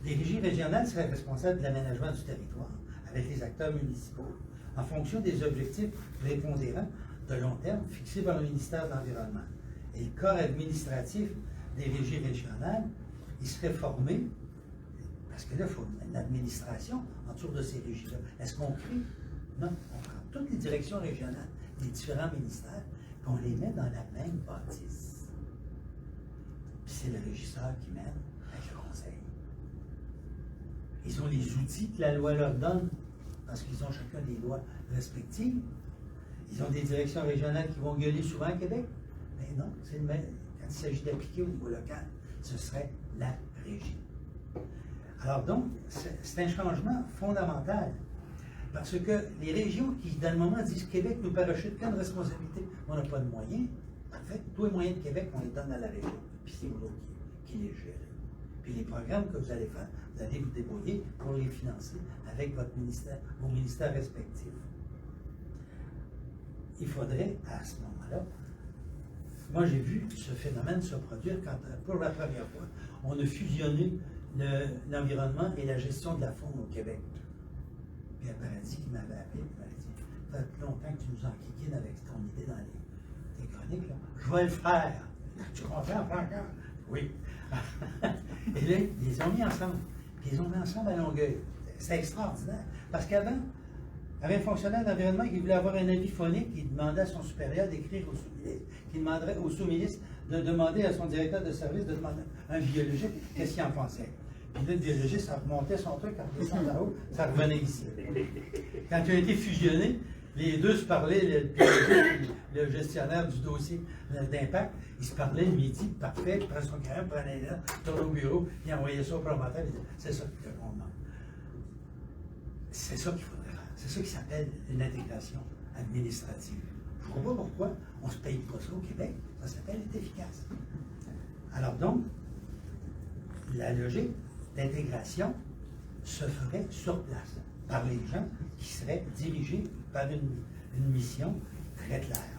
Speaker 3: Les régies régionales seraient responsables de l'aménagement du territoire avec les acteurs municipaux en fonction des objectifs prépondérants de long terme fixés par le ministère de l'Environnement. Et le corps administratif des régies régionales, il serait formé, parce que là, il faut une administration autour de ces régies-là. Est-ce qu'on crée? Non, on prend toutes les directions régionales, les différents ministères, puis on les met dans la même bâtisse. Puis c'est le régisseur qui mène avec le conseil. Ils ont les outils que la loi leur donne, parce qu'ils ont chacun des lois respectives. Ils ont des directions régionales qui vont gueuler souvent à Québec. Mais non, c'est le même. Quand il s'agit d'appliquer au niveau local, ce serait la régie. Alors donc, c'est un changement fondamental. Parce que les régions qui, dans le moment, disent Québec nous parachute plein de responsabilités, on n'a pas de moyens. En fait, tous les moyens de Québec, on les donne à la région. Puis c'est vous qui les gérez. Puis les programmes que vous allez faire, vous allez vous débrouiller pour les financer avec votre ministère, vos ministères respectifs. Il faudrait, à ce moment-là, moi j'ai vu ce phénomène se produire quand, pour la première fois, on a fusionné l'environnement et la gestion de la faune au Québec. Pierre Paradis qui m'avait appelé, il m'avait dit, ça fait longtemps que tu nous enquiquines avec ton idée dans tes chroniques, là. Je vais le faire. Tu comprends, Franck? Oui. Et là, ils les ont mis ensemble. Puis ils les ont mis ensemble à Longueuil. C'est extraordinaire. Parce qu'avant, il y avait un fonctionnaire d'environnement qui voulait avoir un avis phonique, qui demandait à son supérieur d'écrire au sous-ministre, qui demanderait au sous-ministre de demander à son directeur de service de demander à un biologiste qu'est-ce qu'il en pensait. Puis là, le biologiste, ça remontait son truc, quand il descendait en haut, ça revenait ici. Quand ils ont été fusionnés, les deux se parlaient, le gestionnaire du dossier d'impact, il se parlait le midi, parfait, il prend son crayon, prenait là, tourne au bureau, il envoyait ça au promoteur, il disait, c'est ça qu'on demande. C'est ça qu'il faudrait faire. C'est ça qui s'appelle une intégration administrative. Je ne vois pas pourquoi on ne se paye pas ça au Québec. Ça s'appelle être efficace. Alors donc, la logique d'intégration se ferait sur place, par les gens qui seraient dirigés par une mission très claire.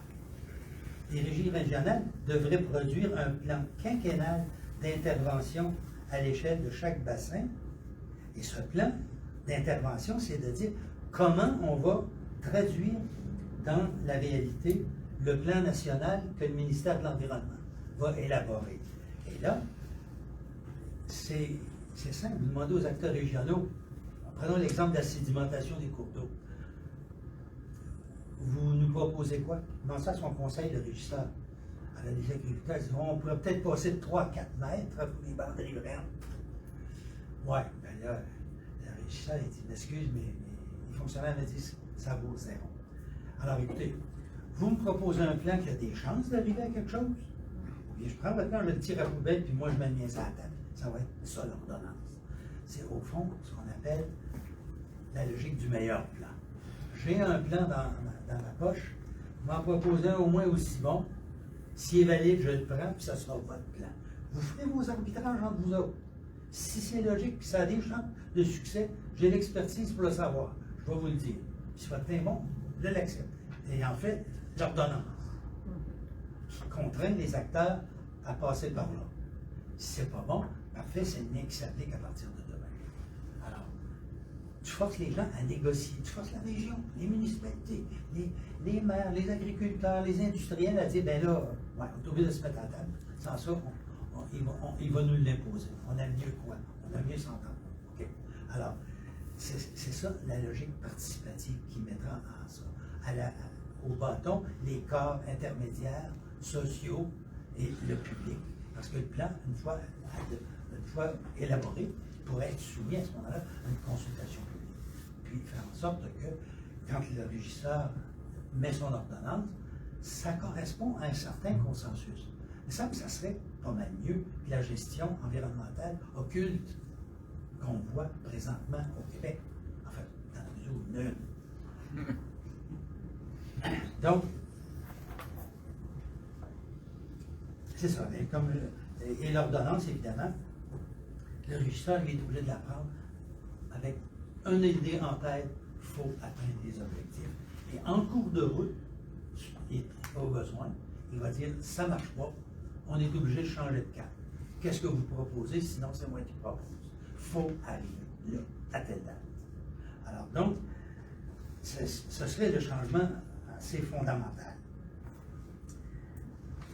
Speaker 3: Les régies régionales devraient produire un plan quinquennal d'intervention à l'échelle de chaque bassin. Et ce plan d'intervention, c'est de dire comment on va traduire dans la réalité le plan national que le ministère de l'Environnement va élaborer. Et là, c'est simple, vous demandez aux acteurs régionaux, prenons l'exemple de la sédimentation des cours d'eau. Vous nous proposez quoi? Dans ça, son conseil, le régisseur. Alors, les agriculteurs disent, on pourrait peut-être passer de 3 à 4 mètres pour les bandes riveraines. Ouais, ben là, le régisseur, il dit, excuse, mais les fonctionnaires me disent, ça vaut 0. Alors, écoutez, vous me proposez un plan qui a des chances d'arriver à quelque chose? Ou bien je prends votre plan, je le tire à la poubelle, puis moi, je mets le mien sur la table. Ça va être ça, l'ordonnance. C'est au fond ce qu'on appelle la logique du meilleur plan. J'ai un plan dans ma poche, m'en proposer un au moins aussi bon. S'il est valide, je le prends, puis ça sera votre plan. Vous ferez vos arbitrages entre vous autres. Si c'est logique, puis ça a des chances de succès, j'ai l'expertise pour le savoir. Je vais vous le dire. Si votre plan est bon, je l'accepte. Et en fait, l'ordonnance qui contraint les acteurs à passer par là. Si c'est pas bon, parfait, c'est le lien qui s'applique à partir de demain. Alors, tu forces les gens à négocier, tu forces la région, les municipalités, les maires, les agriculteurs, les industriels à dire, ben là, ouais, on est obligé de se mettre à table. Sans ça, il va nous l'imposer. On a mieux quoi? On a mieux s'entendre. OK? Alors, c'est ça la logique participative qui mettra en ça. Au bâton, les corps intermédiaires, sociaux et le public. Parce que le plan, une fois élaboré, pourrait être soumis à ce moment-là à une consultation publique. Puis faire en sorte que, quand le régisseur met son ordonnance, ça correspond à un certain consensus. Il me semble que ça serait pas mal mieux que la gestion environnementale occulte qu'on voit présentement au Québec. Enfin, dans la mesure où nulle. Donc, c'est ça. Et l'ordonnance, évidemment, le régisseur lui est obligé de la prendre avec une idée en tête, il faut atteindre les objectifs. Et en cours de route, au besoin, il va dire, ça ne marche pas, on est obligé de changer de cap. Qu'est-ce que vous proposez, sinon c'est moi qui propose. Il faut arriver là, à telle date. Alors donc, ce serait le changement assez fondamental.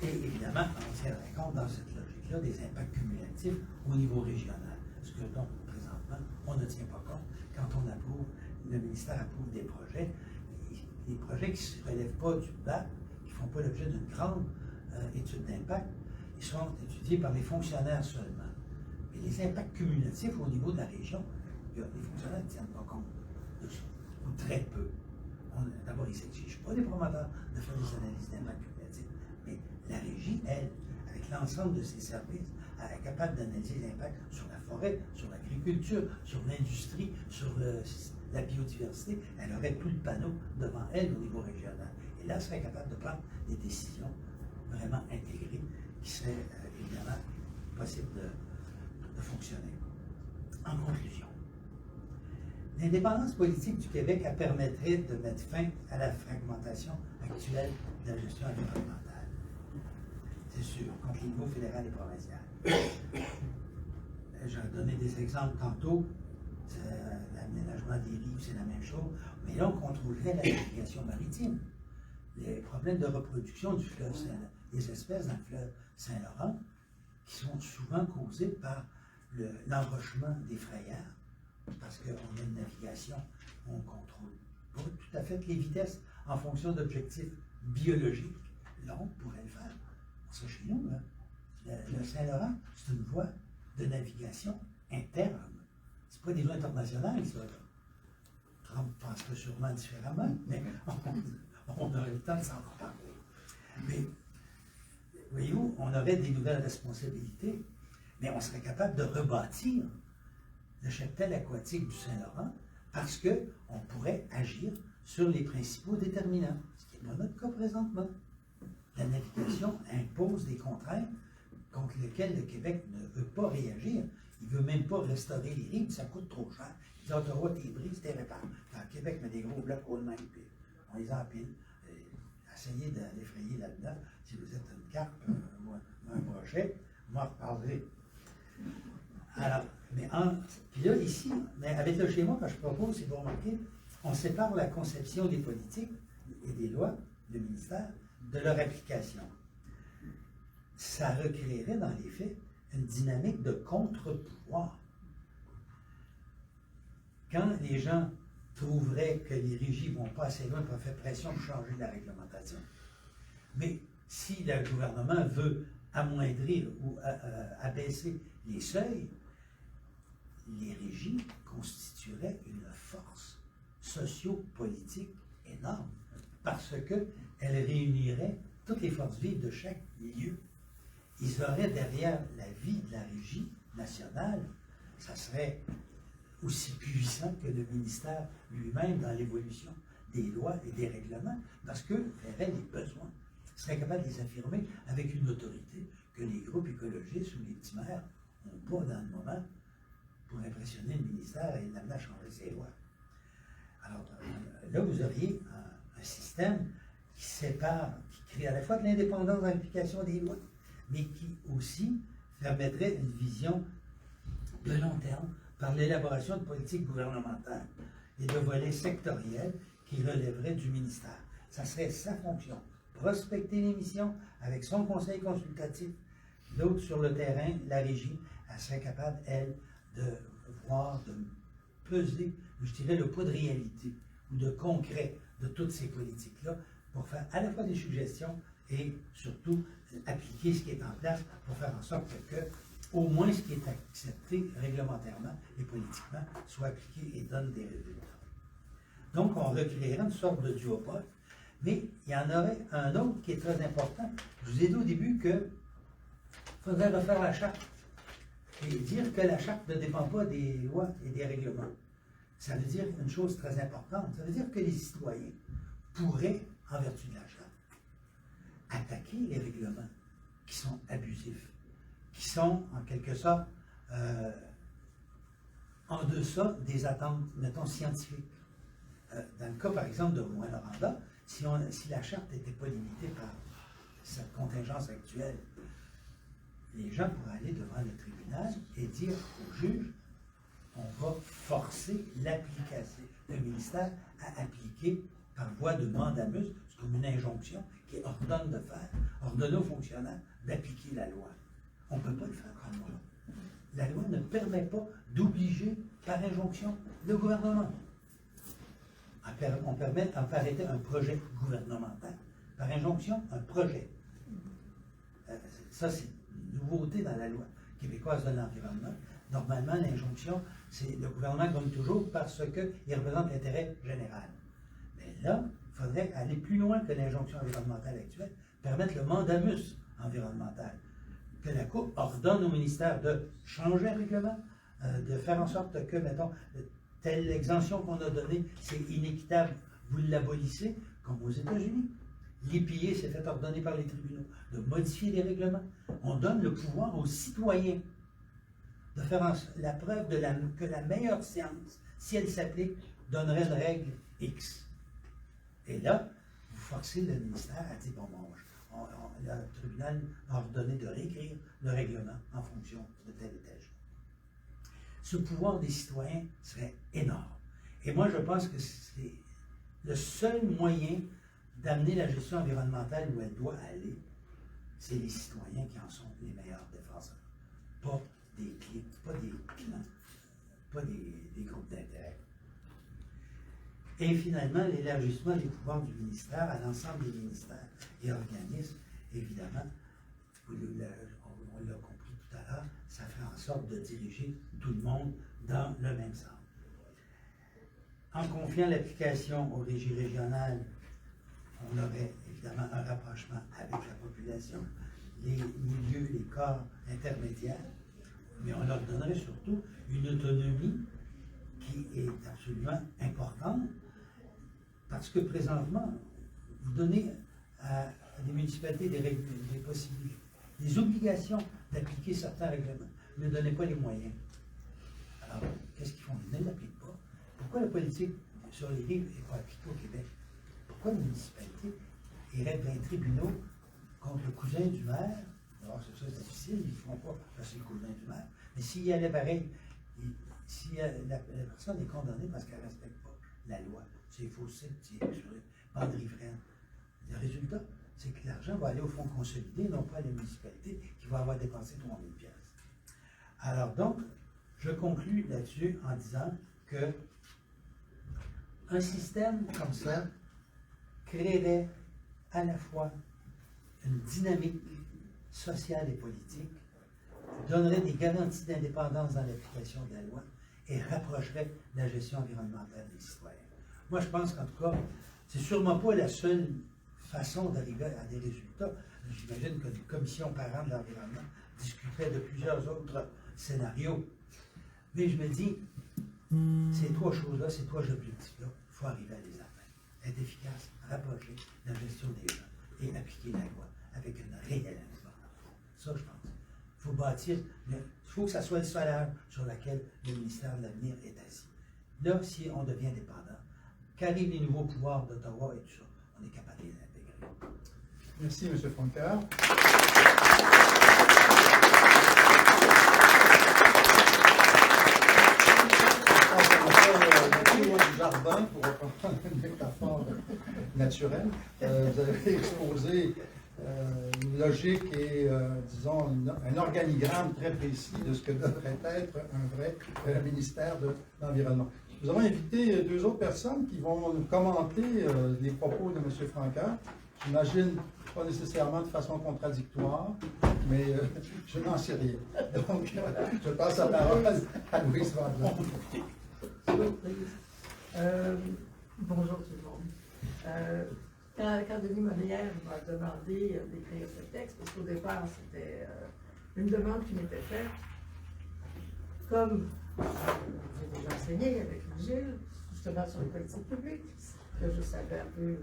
Speaker 3: Et évidemment, on tiendrait compte dans cette logique-là des impacts cumulatifs au niveau régional. Ce que donc, présentement, on ne tient pas compte quand on approuve, le ministère approuve des projets qui ne se relèvent pas du bas, qui ne font pas l'objet d'une grande étude d'impact, ils sont étudiés par les fonctionnaires seulement. Mais les impacts cumulatifs au niveau de la région, les fonctionnaires ne tiennent pas compte de ça, ou très peu. D'abord, ils n'exigent pas des promoteurs de faire des analyses d'impact cumulatifs, mais la régie, elle, avec l'ensemble de ses services, elle est capable d'analyser l'impact sur la forêt, sur l'agriculture, sur l'industrie, sur la biodiversité. Elle aurait tout le panneau devant elle au niveau régional. Et là, elle serait capable de prendre des décisions vraiment intégrées qui seraient évidemment possibles de fonctionner. En conclusion, l'indépendance politique du Québec permettrait de mettre fin à la fragmentation actuelle de la gestion environnementale. C'est sûr, contre les niveaux fédéral et provincial. J'ai donné des exemples tantôt. L'aménagement des rives, c'est la même chose. Mais là, on contrôlerait la navigation maritime. Les problèmes de reproduction du fleuve Saint-Laurent, des espèces dans le fleuve Saint-Laurent, qui sont souvent causées par l'enrochement des frayères, parce qu'on a une navigation, on contrôle pas tout à fait les vitesses en fonction d'objectifs biologiques. Là, on pourrait le faire. Ça, chez nous, là, le Saint-Laurent, c'est une voie de navigation interne. C'est pas des voies internationales, ça. Trump penserait sûrement différemment, mais on aurait le temps de s'en reparler. Mais, voyez-vous, on aurait des nouvelles responsabilités, mais on serait capable de rebâtir le cheptel aquatique du Saint-Laurent parce qu'on pourrait agir sur les principaux déterminants, ce qui n'est pas notre cas présentement. La navigation impose des contraintes contre lesquelles le Québec ne veut pas réagir. Il ne veut même pas restaurer les rives, ça coûte trop cher. Il dit Ottawa, t'es brises, t'es répares. Quand le Québec met des gros blocs au même, puis on les empile. Essayez d'effrayer là-dedans. Si vous êtes une carpe ou un brochet, moi, reparlerai. Alors, puis là, ici, mais avec le schéma que je propose, si vous remarquez, on sépare la conception des politiques et des lois, du ministère, de leur application. Ça recréerait, dans les faits, une dynamique de contre-pouvoir. Quand les gens trouveraient que les régies ne vont pas assez loin pour faire pression pour changer la réglementation, mais si le gouvernement veut amoindrir ou abaisser les seuils, les régies constitueraient une force socio-politique énorme parce qu'elles réuniraient toutes les forces vives de chaque milieu. Ils auraient derrière la vie de la régie nationale, ça serait aussi puissant que le ministère lui-même dans l'évolution des lois et des règlements, parce que verrait les besoins, serait capable de les affirmer avec une autorité que les groupes écologistes ou les petits maires n'ont pas dans le moment pour impressionner le ministère et l'amener à changer ses lois. Alors là, vous auriez un système qui sépare, qui crée à la fois de l'indépendance dans l'application des lois, mais qui aussi permettrait une vision de long terme par l'élaboration de politiques gouvernementales et de volets sectoriels qui relèveraient du ministère. Ça serait sa fonction. Prospecter les missions avec son conseil consultatif, l'autre sur le terrain, la régie, elle serait capable, elle, de voir, de peser, je dirais, le poids de réalité ou de concret de toutes ces politiques-là pour faire à la fois des suggestions et surtout appliquer ce qui est en place pour faire en sorte que au moins ce qui est accepté réglementairement et politiquement soit appliqué et donne des résultats. Donc, on recréerait une sorte de duopole, mais il y en aurait un autre qui est très important. Je vous ai dit au début qu'il faudrait refaire la charte et dire que la charte ne dépend pas des lois et des règlements. Ça veut dire une chose très importante. Ça veut dire que les citoyens pourraient, en vertu de la charte, attaquer les règlements qui sont abusifs, qui sont, en quelque sorte, en deçà des attentes, mettons, scientifiques. Dans le cas, par exemple, de Rouyn-Noranda, si la charte n'était pas limitée par cette contingence actuelle, les gens pourraient aller devant le tribunal et dire au juge, on va forcer l'application, le ministère à appliquer par voie de mandamus, c'est comme une injonction qui ordonne de faire, ordonner aux fonctionnaires d'appliquer la loi. On ne peut pas le faire comme loi. La loi ne permet pas d'obliger par injonction le gouvernement. On permet d'en faire arrêter un projet gouvernemental. Par injonction, un projet. Ça, c'est une nouveauté dans la loi québécoise de l'environnement. Normalement, l'injonction, c'est le gouvernement comme toujours parce qu'il représente l'intérêt général. Mais là, il faudrait aller plus loin que l'injonction environnementale actuelle, permettre le mandamus environnemental. Que la Cour ordonne au ministère de changer un règlement, de faire en sorte que, mettons, telle exemption qu'on a donnée, c'est inéquitable, vous l'abolissez, comme aux États-Unis. L'IPA s'est fait ordonner par les tribunaux de modifier les règlements. On donne le pouvoir aux citoyens de faire la preuve que la meilleure science, si elle s'applique, donnerait une règle X. Et là, vous forcez le ministère à dire, bon, le tribunal a ordonné de réécrire le règlement en fonction de tel et tel chose. Ce pouvoir des citoyens serait énorme. Et moi, je pense que c'est le seul moyen d'amener la gestion environnementale où elle doit aller, c'est les citoyens qui en sont les meilleurs défenseurs. Pas des clans, pas des groupes d'intérêt. Et finalement, l'élargissement des pouvoirs du ministère à l'ensemble des ministères et organismes, évidemment, on l'a compris tout à l'heure, ça fait en sorte de diriger tout le monde dans le même sens. En confiant l'application aux régies régionales, on aurait évidemment un rapprochement avec la population, les milieux, les corps intermédiaires, mais on leur donnerait surtout une autonomie qui est absolument importante, parce que présentement, vous donnez à des municipalités des possibilités, des obligations d'appliquer certains règlements. Vous ne donnez pas les moyens. Alors, qu'est-ce qu'ils font? Ils ne l'appliquent pas. Pourquoi la politique sur les rives n'est pas appliquée au Québec? Pourquoi les municipalités iraient devant les tribunaux contre le cousin du maire? Alors, c'est difficile, ils ne font pas parce que c'est le cousin du maire. Mais s'il y allait pareil, si la personne est condamnée parce qu'elle ne respecte pas la loi, c'est faussé, c'est sur les bandes riveraines. Le résultat, c'est que l'argent va aller au fonds consolidé, non pas à la municipalité qui va avoir dépensé 3 000 $. Alors donc, je conclus là-dessus en disant que un système comme ça créerait à la fois une dynamique sociale et politique, donnerait des garanties d'indépendance dans l'application de la loi et rapprocherait la gestion environnementale des citoyens. Moi, je pense qu'en tout cas, c'est sûrement pas la seule façon d'arriver à des résultats. J'imagine que les commissions parents de l'environnement discuteraient de plusieurs autres scénarios. Mais je me dis, ces trois choses-là, ces trois objectifs-là, il faut arriver à les atteindre. Être efficace, rapprocher la gestion des gens et appliquer la loi avec une réelle indépendance. Ça, je pense. Il faut bâtir, il faut que ça soit le solage sur lequel le ministère de l'Avenir est assis. Là, si on devient dépendant, qu'arrivent les nouveaux pouvoirs d'Ottawa et tout ça, on est capable de les intégrer.
Speaker 2: Merci, M. Francaire. Du jardin, pour reprendre une métaphore naturelle. Vous avez exposé une logique et, disons, un organigramme très précis de ce que devrait être un vrai ministère de l'Environnement. Nous avons invité deux autres personnes qui vont nous commenter les propos de M. Francaire. J'imagine pas nécessairement de façon contradictoire, mais je n'en sais rien. Donc, je passe la parole à Louise Vandler.
Speaker 4: Bonjour tout le monde. Quand Denis Molière m'a demandé d'écrire ce texte, parce qu'au départ, c'était une demande qui m'était faite, comme j'ai déjà enseigné avec Gilles, justement sur les politiques publiques, que je savais un peu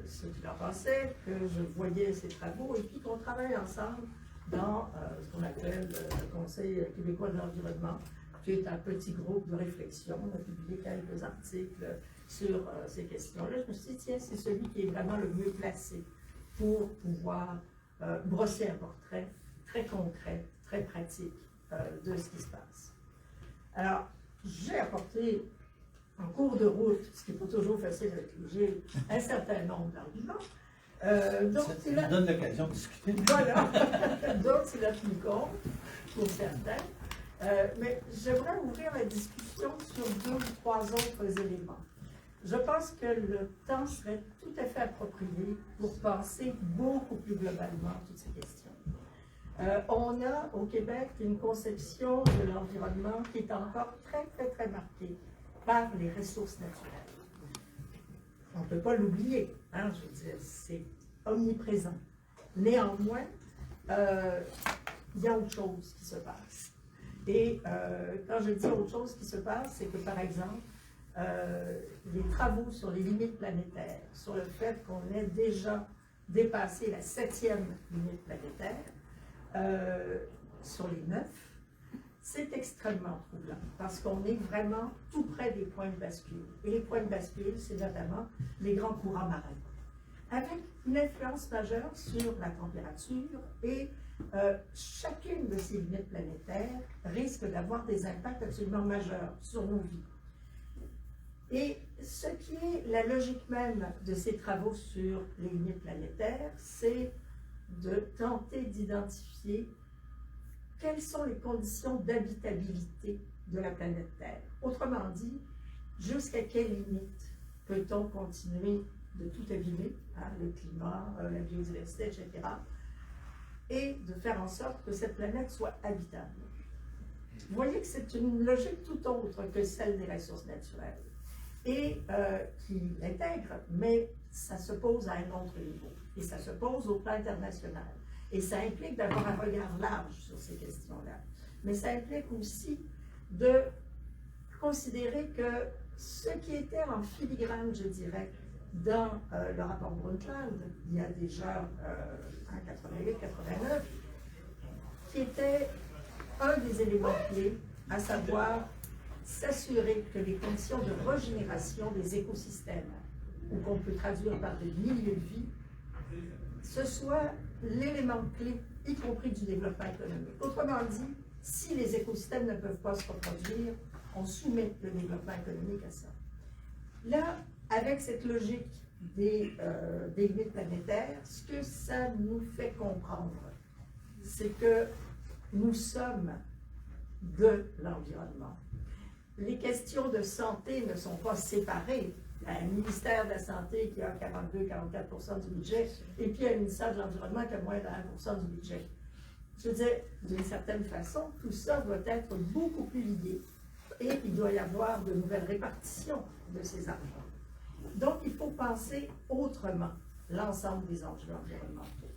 Speaker 4: ce qu'il en pensait, que je voyais ses travaux, et puis qu'on travaille ensemble dans ce qu'on appelle le Conseil québécois de l'environnement, qui est un petit groupe de réflexion. On a publié quelques articles sur ces questions-là. Je me suis dit, tiens, c'est celui qui est vraiment le mieux placé pour pouvoir brosser un portrait très concret, très pratique de ce qui se passe. Alors, j'ai apporté en cours de route, ce qui n'est pas toujours facile avec les Gilles, un certain nombre d'arguments. Donc,
Speaker 3: Ça nous donne l'occasion de discuter.
Speaker 4: Voilà. Donc, c'est la plus compte pour certains. Mais j'aimerais ouvrir la discussion sur 2 ou 3 autres éléments. Je pense que le temps serait tout à fait approprié pour penser beaucoup plus globalement à toutes ces questions. On a au Québec une conception de l'environnement qui est encore très, très, très marquée par les ressources naturelles. On ne peut pas l'oublier, hein, je veux dire, c'est omniprésent. Néanmoins, il y a autre chose qui se passe. Et quand je dis autre chose qui se passe, c'est que, par exemple, les travaux sur les limites planétaires, sur le fait qu'on ait déjà dépassé la 7e limite planétaire, sur les 9, c'est extrêmement troublant, parce qu'on est vraiment tout près des points de bascule. Et les points de bascule, c'est notamment les grands courants marins, avec une influence majeure sur la température et chacune de ces limites planétaires risque d'avoir des impacts absolument majeurs sur nos vies. Et ce qui est la logique même de ces travaux sur les limites planétaires, c'est de tenter d'identifier quelles sont les conditions d'habitabilité de la planète Terre. Autrement dit, jusqu'à quelle limite peut-on continuer de tout abîmer, hein, le climat, la biodiversité, etc., et de faire en sorte que cette planète soit habitable. Vous voyez que c'est une logique tout autre que celle des ressources naturelles, et qui l'intègre, mais ça se pose à un autre niveau, et ça se pose au plan international. Et ça implique d'avoir un regard large sur ces questions-là. Mais ça implique aussi de considérer que ce qui était en filigrane, je dirais, dans le rapport Brundtland, il y a déjà en 88-89, qui était un des éléments clés, à savoir s'assurer que les conditions de régénération des écosystèmes, ou qu'on peut traduire par des milieux de vie, ce soit l'élément clé, y compris du développement économique. Autrement dit, si les écosystèmes ne peuvent pas se reproduire, on soumet le développement économique à ça. Là, avec cette logique des limites planétaires, ce que ça nous fait comprendre, c'est que nous sommes de l'environnement. Les questions de santé ne sont pas séparées. Il y a un ministère de la Santé qui a 42-44% du budget, et puis il y a un ministère de l'Environnement qui a moins de 1% du budget. Je veux dire, d'une certaine façon, tout ça doit être beaucoup plus lié, et il doit y avoir de nouvelles répartitions de ces argents. Donc, il faut penser autrement l'ensemble des enjeux environnementaux.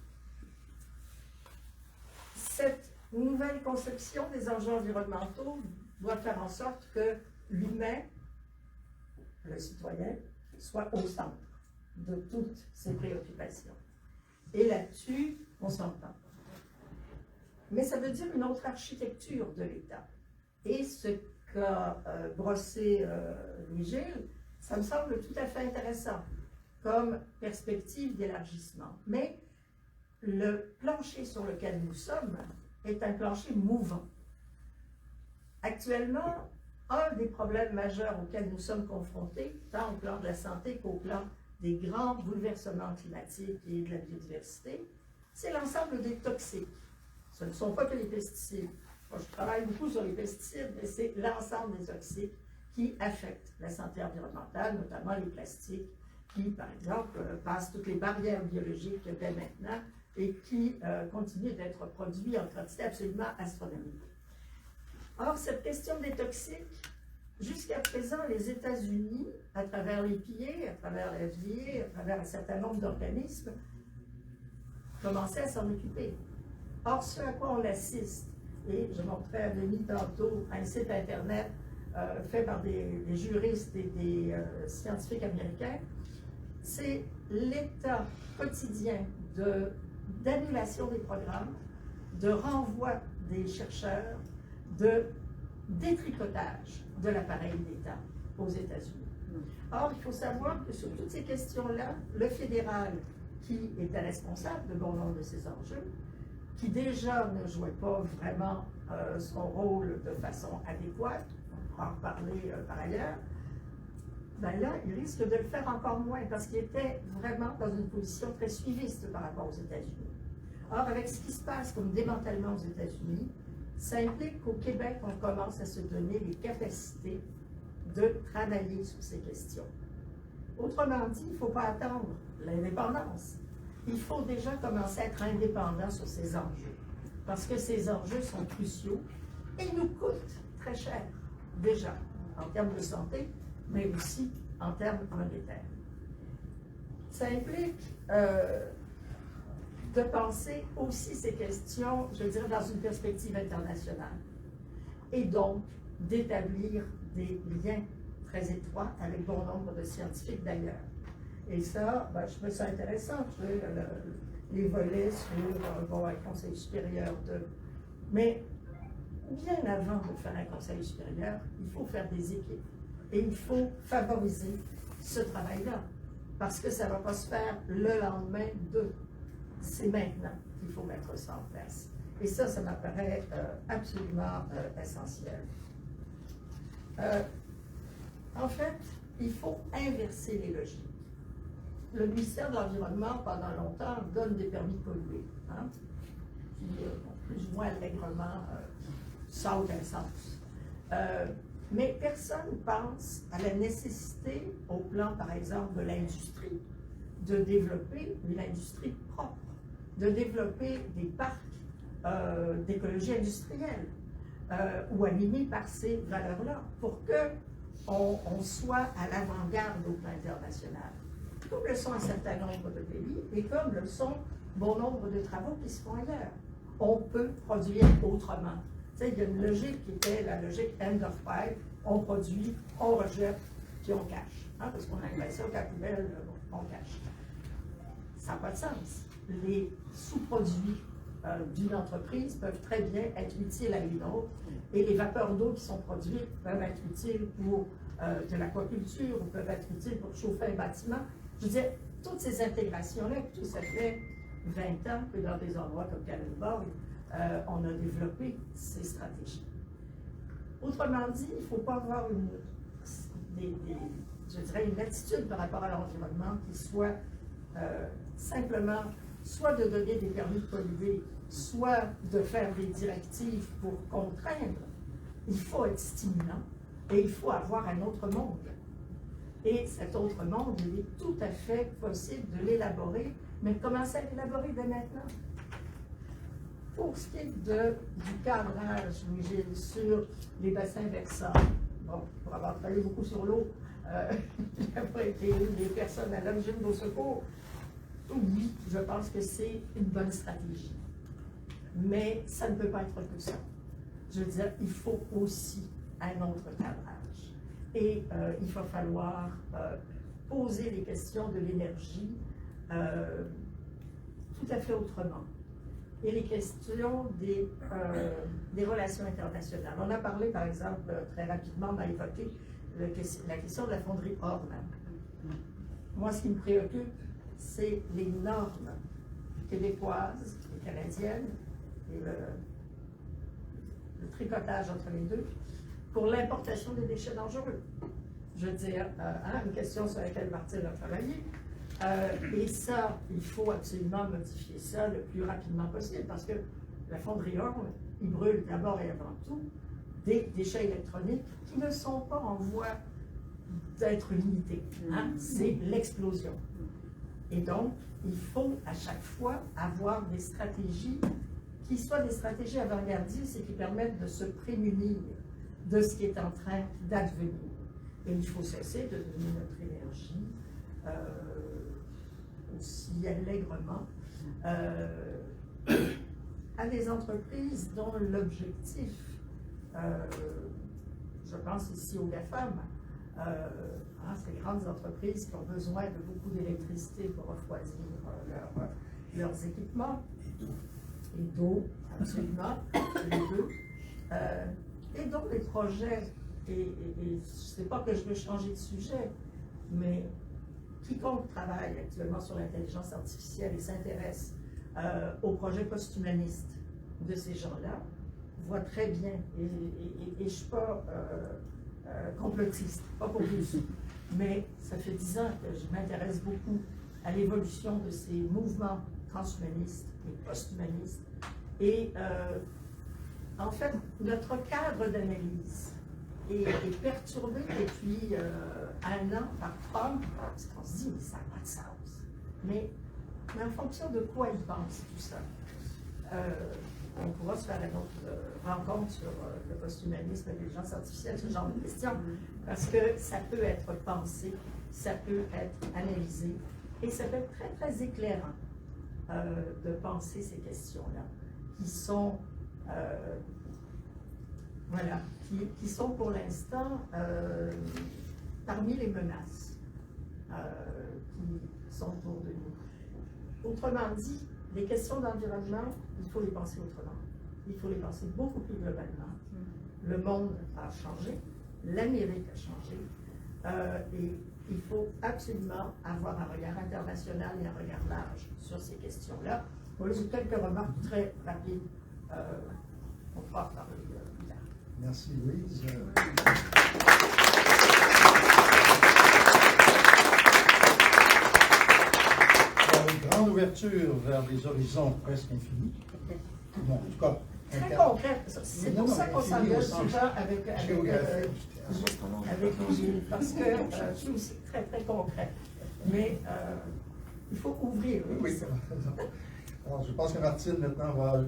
Speaker 4: Cette nouvelle conception des enjeux environnementaux doit faire en sorte que l'humain, le citoyen, soit au centre de toutes ces préoccupations. Et là-dessus, on s'entend. Mais ça veut dire une autre architecture de l'État. Et ce qu'a brossé Louis-Gilles, ça me semble tout à fait intéressant comme perspective d'élargissement. Mais le plancher sur lequel nous sommes est un plancher mouvant. Actuellement, un des problèmes majeurs auxquels nous sommes confrontés, tant au plan de la santé qu'au plan des grands bouleversements climatiques et de la biodiversité, c'est l'ensemble des toxiques. Ce ne sont pas que les pesticides. Moi, je travaille beaucoup sur les pesticides, mais c'est l'ensemble des toxiques qui affectent la santé environnementale, notamment les plastiques, qui, par exemple, passent toutes les barrières biologiques dès maintenant et qui continuent d'être produits en quantité absolument astronomique. Or, cette question des toxiques, jusqu'à présent, les États-Unis, à travers l'EPA, à travers la FDA, à travers un certain nombre d'organismes, commençaient à s'en occuper. Or, ce à quoi on assiste, et je montrais à Denis tantôt un site Internet fait par des juristes et des scientifiques américains, c'est l'état quotidien d'annulation des programmes, de renvoi des chercheurs, de détricotage de l'appareil d'État aux États-Unis. Or, il faut savoir que sur toutes ces questions-là, le fédéral, qui était responsable de bon nombre de ces enjeux, qui déjà ne jouait pas vraiment son rôle de façon adéquate, on pourra en reparler par ailleurs, ben là, il risque de le faire encore moins parce qu'il était vraiment dans une position très suiviste par rapport aux États-Unis. Or, avec ce qui se passe comme démantèlement aux États-Unis, ça implique qu'au Québec, on commence à se donner les capacités de travailler sur ces questions. Autrement dit, il ne faut pas attendre l'indépendance. Il faut déjà commencer à être indépendant sur ces enjeux, parce que ces enjeux sont cruciaux et nous coûtent très cher, déjà, en termes de santé, mais aussi en termes monétaires. Ça implique de penser aussi ces questions, je dirais, dans une perspective internationale, et donc d'établir des liens très étroits avec bon nombre de scientifiques d'ailleurs. Et ça, ben, je trouve ça intéressant, tu sais, les volets sur un conseil supérieur de... Mais bien avant de faire un conseil supérieur, il faut faire des équipes. Et il faut favoriser ce travail-là, parce que ça ne va pas se faire le lendemain de... C'est maintenant qu'il faut mettre ça en place. Et ça m'apparaît absolument essentiel. En fait, il faut inverser les logiques. Le ministère de l'Environnement, pendant longtemps, donne des permis de polluer, hein, qui, plus ou moins allègrement, ça n'a aucun sens. Mais personne ne pense à la nécessité, au plan, par exemple, de l'industrie, de développer une industrie propre, de développer des parcs d'écologie industrielle ou animés par ces valeurs-là, pour qu'on soit à l'avant-garde au plan international, comme le sont un certain nombre de pays et comme le sont bon nombre de travaux qui se font ailleurs. On peut produire autrement. sais, il y a une logique qui était la logique end of pipe, on produit, on rejette, puis on cache. Hein, parce qu'on a l'impression qu'à la poubelle, on cache. Ça n'a pas de sens. Les sous-produits d'une entreprise peuvent très bien être utiles à une autre, et les vapeurs d'eau qui sont produites peuvent être utiles pour de l'aquaculture, ou peuvent être utiles pour chauffer un bâtiment. Je veux dire, toutes ces intégrations-là, tout ça fait 20 ans que dans des endroits comme Kalundborg, on a développé ces stratégies. Autrement dit, il ne faut pas avoir je dirais une attitude par rapport à l'environnement qui soit simplement soit de donner des permis de polluer, soit de faire des directives pour contraindre. Il faut être stimulant et il faut avoir un autre monde. Et cet autre monde, il est tout à fait possible de l'élaborer, mais commencer à l'élaborer dès maintenant. Pour ce qui est du cadrage, Louis-Gilles, sur les bassins versants, bon, pour avoir travaillé beaucoup sur l'eau, j'ai pas été une des personnes à l'origine de nos secours. Oui, je pense que c'est une bonne stratégie. Mais ça ne peut pas être que ça. Je veux dire, il faut aussi un autre cadrage. Et il va falloir poser les questions de l'énergie tout à fait autrement. Et les questions des relations internationales. On a parlé, par exemple, très rapidement, on a évoqué la question de la fonderie Horn. Moi, ce qui me préoccupe, c'est les normes québécoises et canadiennes et le tricotage entre les deux pour l'importation des déchets dangereux. Je veux dire, une question sur laquelle Martine a travaillé. Et ça, il faut absolument modifier ça le plus rapidement possible parce que la fonderie Horn, il brûle d'abord et avant tout des déchets électroniques qui ne sont pas en voie d'être limités. Hein? C'est l'explosion. Et donc, il faut à chaque fois avoir des stratégies qui soient des stratégies avant-gardistes et qui permettent de se prémunir de ce qui est en train d'advenir. Et il faut cesser de donner notre énergie aussi allègrement à des entreprises dont l'objectif, je pense ici aux GAFAM, ces grandes entreprises qui ont besoin de beaucoup d'électricité pour refroidir leurs équipements, et d'eau, absolument, les deux. Et donc les projets, et je ne sais pas que je veux changer de sujet, mais quiconque travaille actuellement sur l'intelligence artificielle et s'intéresse aux projets post-humanistes de ces gens-là, voit très bien, et je ne suis pas complotiste, pas pour plus, mais ça fait 10 ans que je m'intéresse beaucoup à l'évolution de ces mouvements transhumanistes et post-humanistes. Et en fait, notre cadre d'analyse est perturbé depuis 1 an par Trump, parce qu'on se dit, mais ça n'a pas de sens. Mais en fonction de quoi il pense tout ça? On pourra se faire une autre rencontre sur le post-humanisme, l'intelligence artificielle, ce genre de questions, parce que ça peut être pensé, ça peut être analysé, et ça peut être très, très éclairant de penser ces questions-là, qui sont, qui sont pour l'instant parmi les menaces qui sont autour de nous. Autrement dit, les questions d'environnement, il faut les penser autrement. Il faut les penser beaucoup plus globalement. Le monde a changé, l'Amérique a changé, et il faut absolument avoir un regard international et un regard large sur ces questions-là. Voilà, j'ai quelques remarques très rapides. On pourra en parler plus tard.
Speaker 2: Merci, Louise. Une grande ouverture vers des horizons presque infinis. Bon, en tout cas,
Speaker 4: très concrète. C'est pour ça qu'on s'engage souvent avec Louis, parce que je suis aussi très, très concret. Mais il faut ouvrir.
Speaker 2: Oui. Alors, je pense que Martine, maintenant, va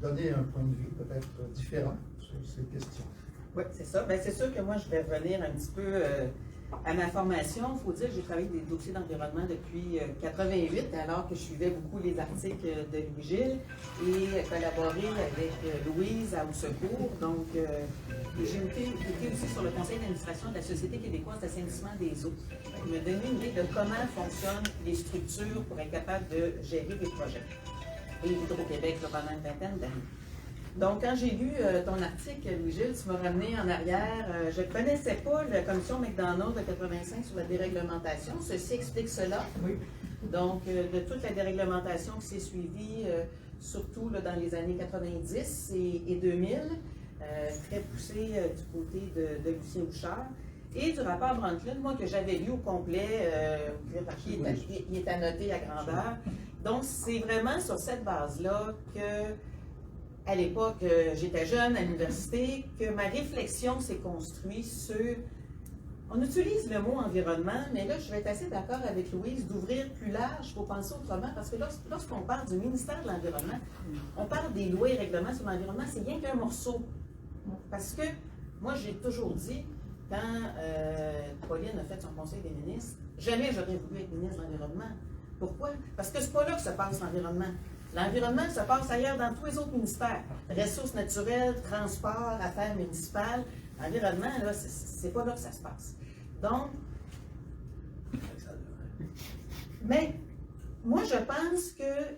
Speaker 2: donner un point de vue peut-être différent sur ces questions.
Speaker 5: Oui, c'est ça. Bien, c'est sûr que moi, je vais revenir un petit peu À ma formation, il faut dire que j'ai travaillé des dossiers d'environnement depuis 88, alors que je suivais beaucoup les articles de Louis-Gilles et collaboré avec Louise à Au Secours. Donc, j'ai été aussi sur le conseil d'administration de la Société québécoise d'assainissement des eaux. Il m'a donné une idée de comment fonctionnent les structures pour être capable de gérer des projets. Et Hydro-Québec, pendant une vingtaine d'années. Donc, quand j'ai lu ton article, Louis-Gilles, tu m'as ramené en arrière. Je ne connaissais pas la commission McDonald de 85 sur la déréglementation. Ceci explique cela.
Speaker 2: Oui.
Speaker 5: Donc, de toute la déréglementation qui s'est suivie, surtout là, dans les années 90 et 2000, très poussée du côté de Lucien Bouchard. Et du rapport Brundtland, moi, que j'avais lu au complet, il est annoté à grandeur. Donc, c'est vraiment sur cette base-là que, à l'époque, j'étais jeune à l'université, que ma réflexion s'est construite sur... On utilise le mot environnement, mais là, je vais être assez d'accord avec Louise d'ouvrir plus large, il faut penser autrement, parce que lorsqu'on parle du ministère de l'Environnement, on parle des lois et règlements sur l'environnement, c'est rien qu'un morceau. Parce que, moi, j'ai toujours dit, quand Pauline a fait son conseil des ministres, jamais j'aurais voulu être ministre de l'Environnement. Pourquoi? Parce que c'est pas là que se passe l'environnement. L'environnement, ça passe ailleurs dans tous les autres ministères. Ressources naturelles, transport, affaires municipales. L'environnement, là, c'est pas là que ça se passe. Donc, mais moi, je pense que,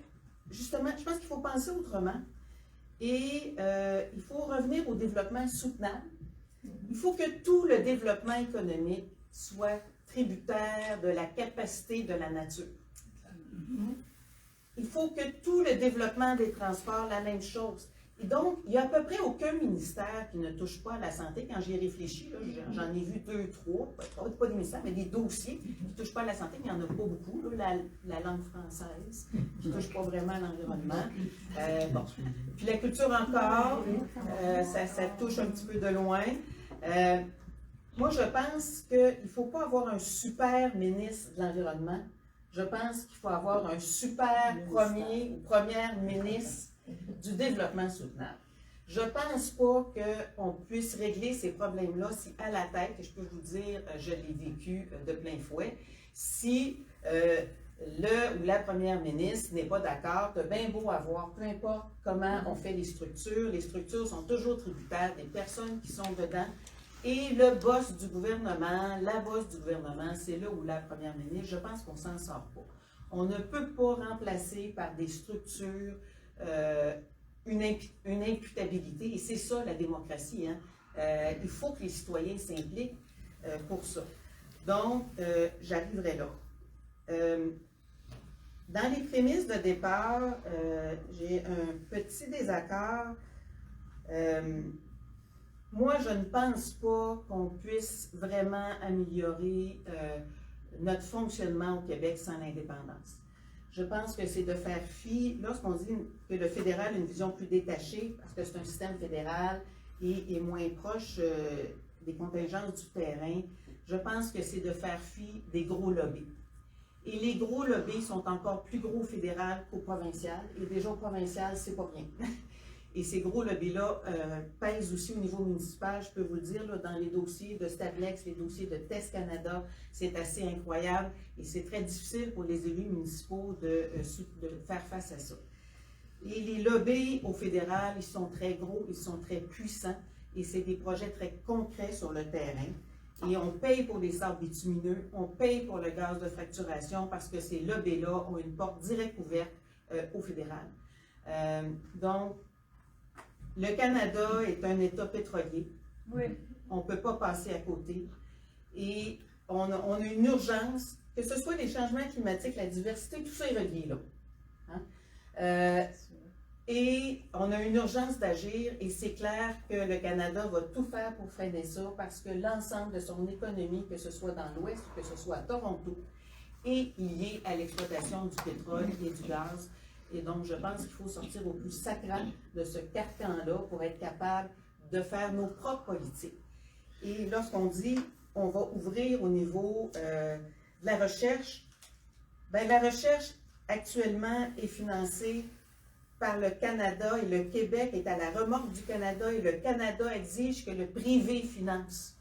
Speaker 5: justement, je pense qu'il faut penser autrement. Et il faut revenir au développement soutenable. Il faut que tout le développement économique soit tributaire de la capacité de la nature. Il faut que tout le développement des transports, la même chose. Et donc, il n'y a à peu près aucun ministère qui ne touche pas à la santé. Quand j'y ai réfléchi, j'en ai vu 2, 3, pas des ministères, mais des dossiers qui ne touchent pas à la santé, mais il n'y en a pas beaucoup. Là, la langue française, qui ne touche pas vraiment à l'environnement. Bon. Puis la culture encore, ça touche un petit peu de loin. Moi, je pense qu'il ne faut pas avoir un super ministre de l'Environnement. Je pense qu'il faut avoir un super premier ou première ministre du développement soutenable. Je ne pense pas qu'on puisse régler ces problèmes-là si à la tête, et je peux vous dire, je l'ai vécu de plein fouet, si le ou la première ministre n'est pas d'accord, tu as bien beau avoir, peu importe comment on fait les structures sont toujours tributaires des personnes qui sont dedans. Et le boss du gouvernement, la boss du gouvernement, c'est là où la première ministre, je pense qu'on ne s'en sort pas. On ne peut pas remplacer par des structures une imputabilité, et c'est ça la démocratie. Hein? Il faut que les citoyens s'impliquent pour ça. Donc, j'arriverai là. Dans les prémices de départ, j'ai un petit désaccord. Moi, je ne pense pas qu'on puisse vraiment améliorer notre fonctionnement au Québec sans l'indépendance. Je pense que c'est de faire fi, lorsqu'on dit que le fédéral a une vision plus détachée, parce que c'est un système fédéral et moins proche des contingences du terrain, je pense que c'est de faire fi des gros lobbies. Et les gros lobbies sont encore plus gros au fédéral qu'au provincial, et déjà au provincial, c'est pas bien. Et ces gros lobbies-là pèsent aussi au niveau municipal, je peux vous le dire, là, dans les dossiers de Stablex, les dossiers de Test Canada, c'est assez incroyable et c'est très difficile pour les élus municipaux de faire face à ça. Et les lobbies au fédéral, ils sont très gros, ils sont très puissants et c'est des projets très concrets sur le terrain. Et on paye pour les sables bitumineux, on paye pour le gaz de fracturation parce que ces lobbies-là ont une porte directe ouverte au fédéral. Donc, le Canada est un État pétrolier.
Speaker 4: Oui.
Speaker 5: On ne peut pas passer à côté. Et on a une urgence, que ce soit les changements climatiques, la diversité, tout ça est relié là. Hein? Et on a une urgence d'agir et c'est clair que le Canada va tout faire pour freiner ça parce que l'ensemble de son économie, que ce soit dans l'Ouest ou que ce soit à Toronto, est lié à l'exploitation du pétrole et du gaz. Et donc, je pense qu'il faut sortir au plus sacrant de ce carcan-là pour être capable de faire nos propres politiques. Et lorsqu'on dit on va ouvrir au niveau de la recherche, bien, la recherche actuellement est financée par le Canada et le Québec est à la remorque du Canada et le Canada exige que le privé finance.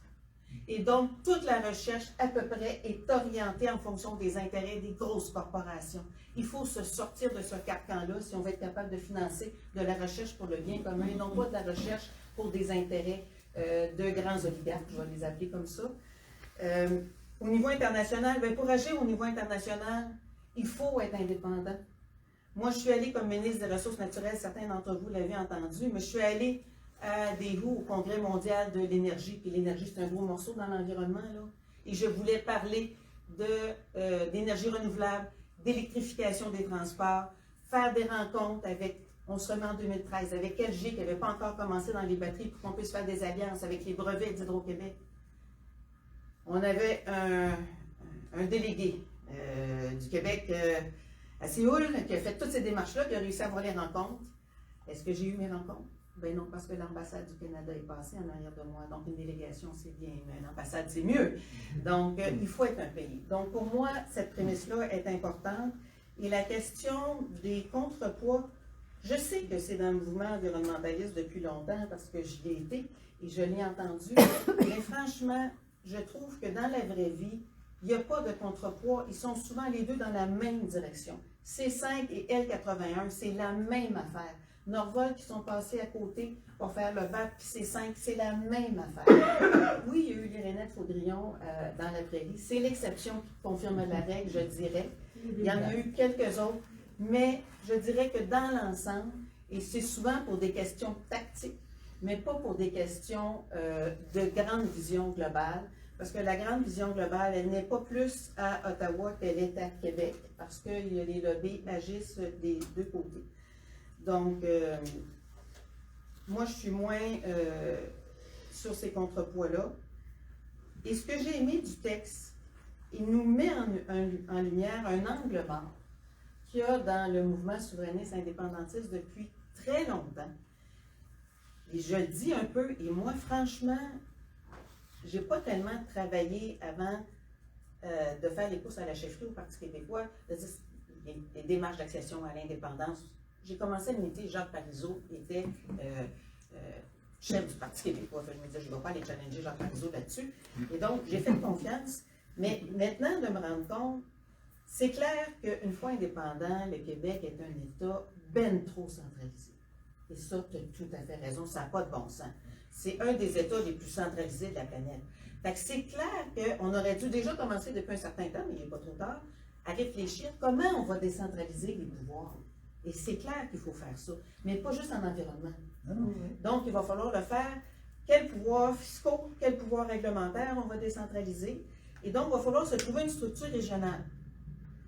Speaker 5: Et donc, toute la recherche, à peu près, est orientée en fonction des intérêts des grosses corporations. Il faut se sortir de ce carcan-là si on veut être capable de financer de la recherche pour le bien commun, et non pas de la recherche pour des intérêts de grands oligarques, je vais les appeler comme ça. Au niveau international, bien, pour agir au niveau international, il faut être indépendant. Moi, je suis allée comme ministre des Ressources naturelles, certains d'entre vous l'avaient entendu, mais je suis allée à des au Congrès mondial de l'énergie, puis l'énergie, c'est un gros morceau dans l'environnement, là. Et je voulais parler d'énergie renouvelable, d'électrification des transports, faire des rencontres avec, on se remet en 2013, avec LG qui n'avait pas encore commencé dans les batteries pour qu'on puisse faire des alliances avec les brevets d'Hydro-Québec. On avait un délégué du Québec à Séoul qui a fait toutes ces démarches-là, qui a réussi à avoir les rencontres. Est-ce que j'ai eu mes rencontres? Ben non, parce que l'ambassade du Canada est passée en arrière de moi. Donc, une délégation, c'est bien, mais une ambassade, c'est mieux. Donc, il faut être un pays. Donc, pour moi, cette prémisse-là est importante. Et la question des contrepoids, je sais que c'est dans le mouvement environnementaliste depuis longtemps, parce que j'y ai été et je l'ai entendu. Mais franchement, je trouve que dans la vraie vie, il n'y a pas de contrepoids. Ils sont souvent les deux dans la même direction. C5 et L81, c'est la même affaire. Norvol qui sont passés à côté pour faire le VAP, puis C5, c'est la même affaire. Oui, il y a eu l'Irénette Faudrillon dans la prairie. C'est l'exception qui confirme la règle, je dirais. Il y en a eu quelques autres, mais je dirais que dans l'ensemble, et c'est souvent pour des questions tactiques, mais pas pour des questions de grande vision globale, parce que la grande vision globale, elle n'est pas plus à Ottawa qu'elle est à Québec, parce que les lobbies agissent des deux côtés. Donc, moi, je suis moins sur ces contrepoids-là. Et ce que j'ai aimé du texte, il nous met en lumière un angle mort qu'il y a dans le mouvement souverainiste indépendantiste depuis très longtemps. Et je le dis un peu, et moi, franchement, j'ai pas tellement travaillé avant de faire les courses à la chefferie au Parti québécois, les démarches d'accession à l'indépendance. J'ai commencé à l'unité, Jacques Parizeau était chef du Parti québécois. Je me disais, je ne vais pas aller challenger Jacques Parizeau là-dessus. Et donc, j'ai fait confiance. Mais maintenant, de me rendre compte, c'est clair qu'une fois indépendant, le Québec est un État ben trop centralisé. Et ça, tu as tout à fait raison, ça n'a pas de bon sens. C'est un des États les plus centralisés de la planète. Fait que c'est clair qu'on aurait dû déjà commencer depuis un certain temps, mais il n'est pas trop tard, à réfléchir comment on va décentraliser les pouvoirs. Et c'est clair qu'il faut faire ça, mais pas juste en environnement. Donc, il va falloir le faire. Quels pouvoirs fiscaux, quels pouvoirs réglementaires on va décentraliser? Et donc, il va falloir se trouver une structure régionale.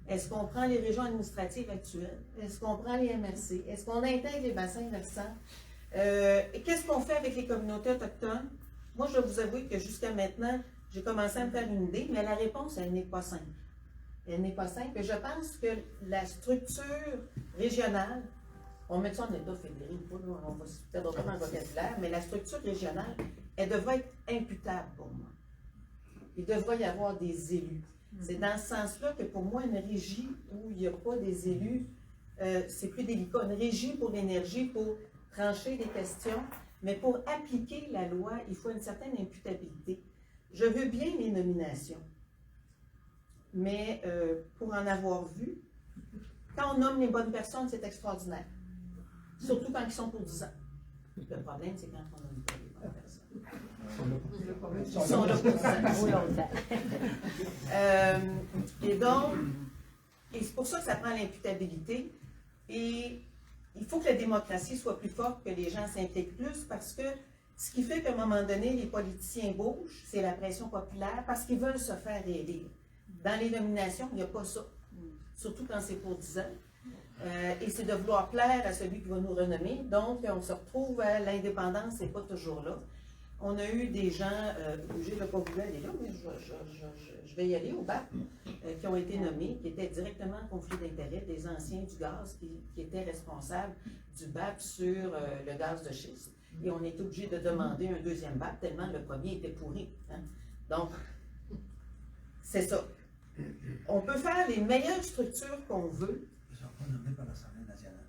Speaker 5: Est-ce qu'on prend les régions administratives actuelles? Est-ce qu'on prend les MRC? Est-ce qu'on intègre les bassins versants? Qu'est-ce qu'on fait avec les communautés autochtones? Moi, je dois vous avouer que jusqu'à maintenant, j'ai commencé à me faire une idée, mais la réponse, elle n'est pas simple. Elle n'est pas simple. Et je pense que la structure régionale, on met ça en État fédéré, on va se perdre pas dans le vocabulaire, mais la structure régionale, elle devrait être imputable pour moi. Il devrait y avoir des élus. C'est dans ce sens-là que pour moi, une régie où il n'y a pas des élus, c'est plus délicat. Une régie pour l'énergie, pour trancher des questions, mais pour appliquer la loi, il faut une certaine imputabilité. Je veux bien les nominations, mais pour en avoir vu, quand on nomme les bonnes personnes, c'est extraordinaire. Surtout quand ils sont pour 10 ans. Le problème, c'est quand on nomme pas les bonnes personnes. Ils sont là pour 10 ans. Et donc, c'est pour ça que ça prend l'imputabilité. Et il faut que la démocratie soit plus forte, que les gens s'impliquent plus, parce que ce qui fait qu'à un moment donné, les politiciens bougent, c'est la pression populaire, parce qu'ils veulent se faire réélire. Dans les nominations, il n'y a pas ça. Surtout quand c'est pour 10 ans. Et c'est de vouloir plaire à celui qui va nous renommer. Donc, on se retrouve à l'indépendance, c'est pas toujours là. On a eu des gens, j'ai pas voulu aller là, mais je vais y aller au BAP, qui ont été nommés, qui étaient directement en conflit d'intérêts, des anciens du gaz qui étaient responsables du BAP sur le gaz de schiste. Et on était obligé de demander un deuxième BAP tellement le premier était pourri. Hein? Donc, c'est ça. On peut faire les meilleures structures qu'on veut.
Speaker 3: Ils ne sont pas nommés par l'Assemblée nationale.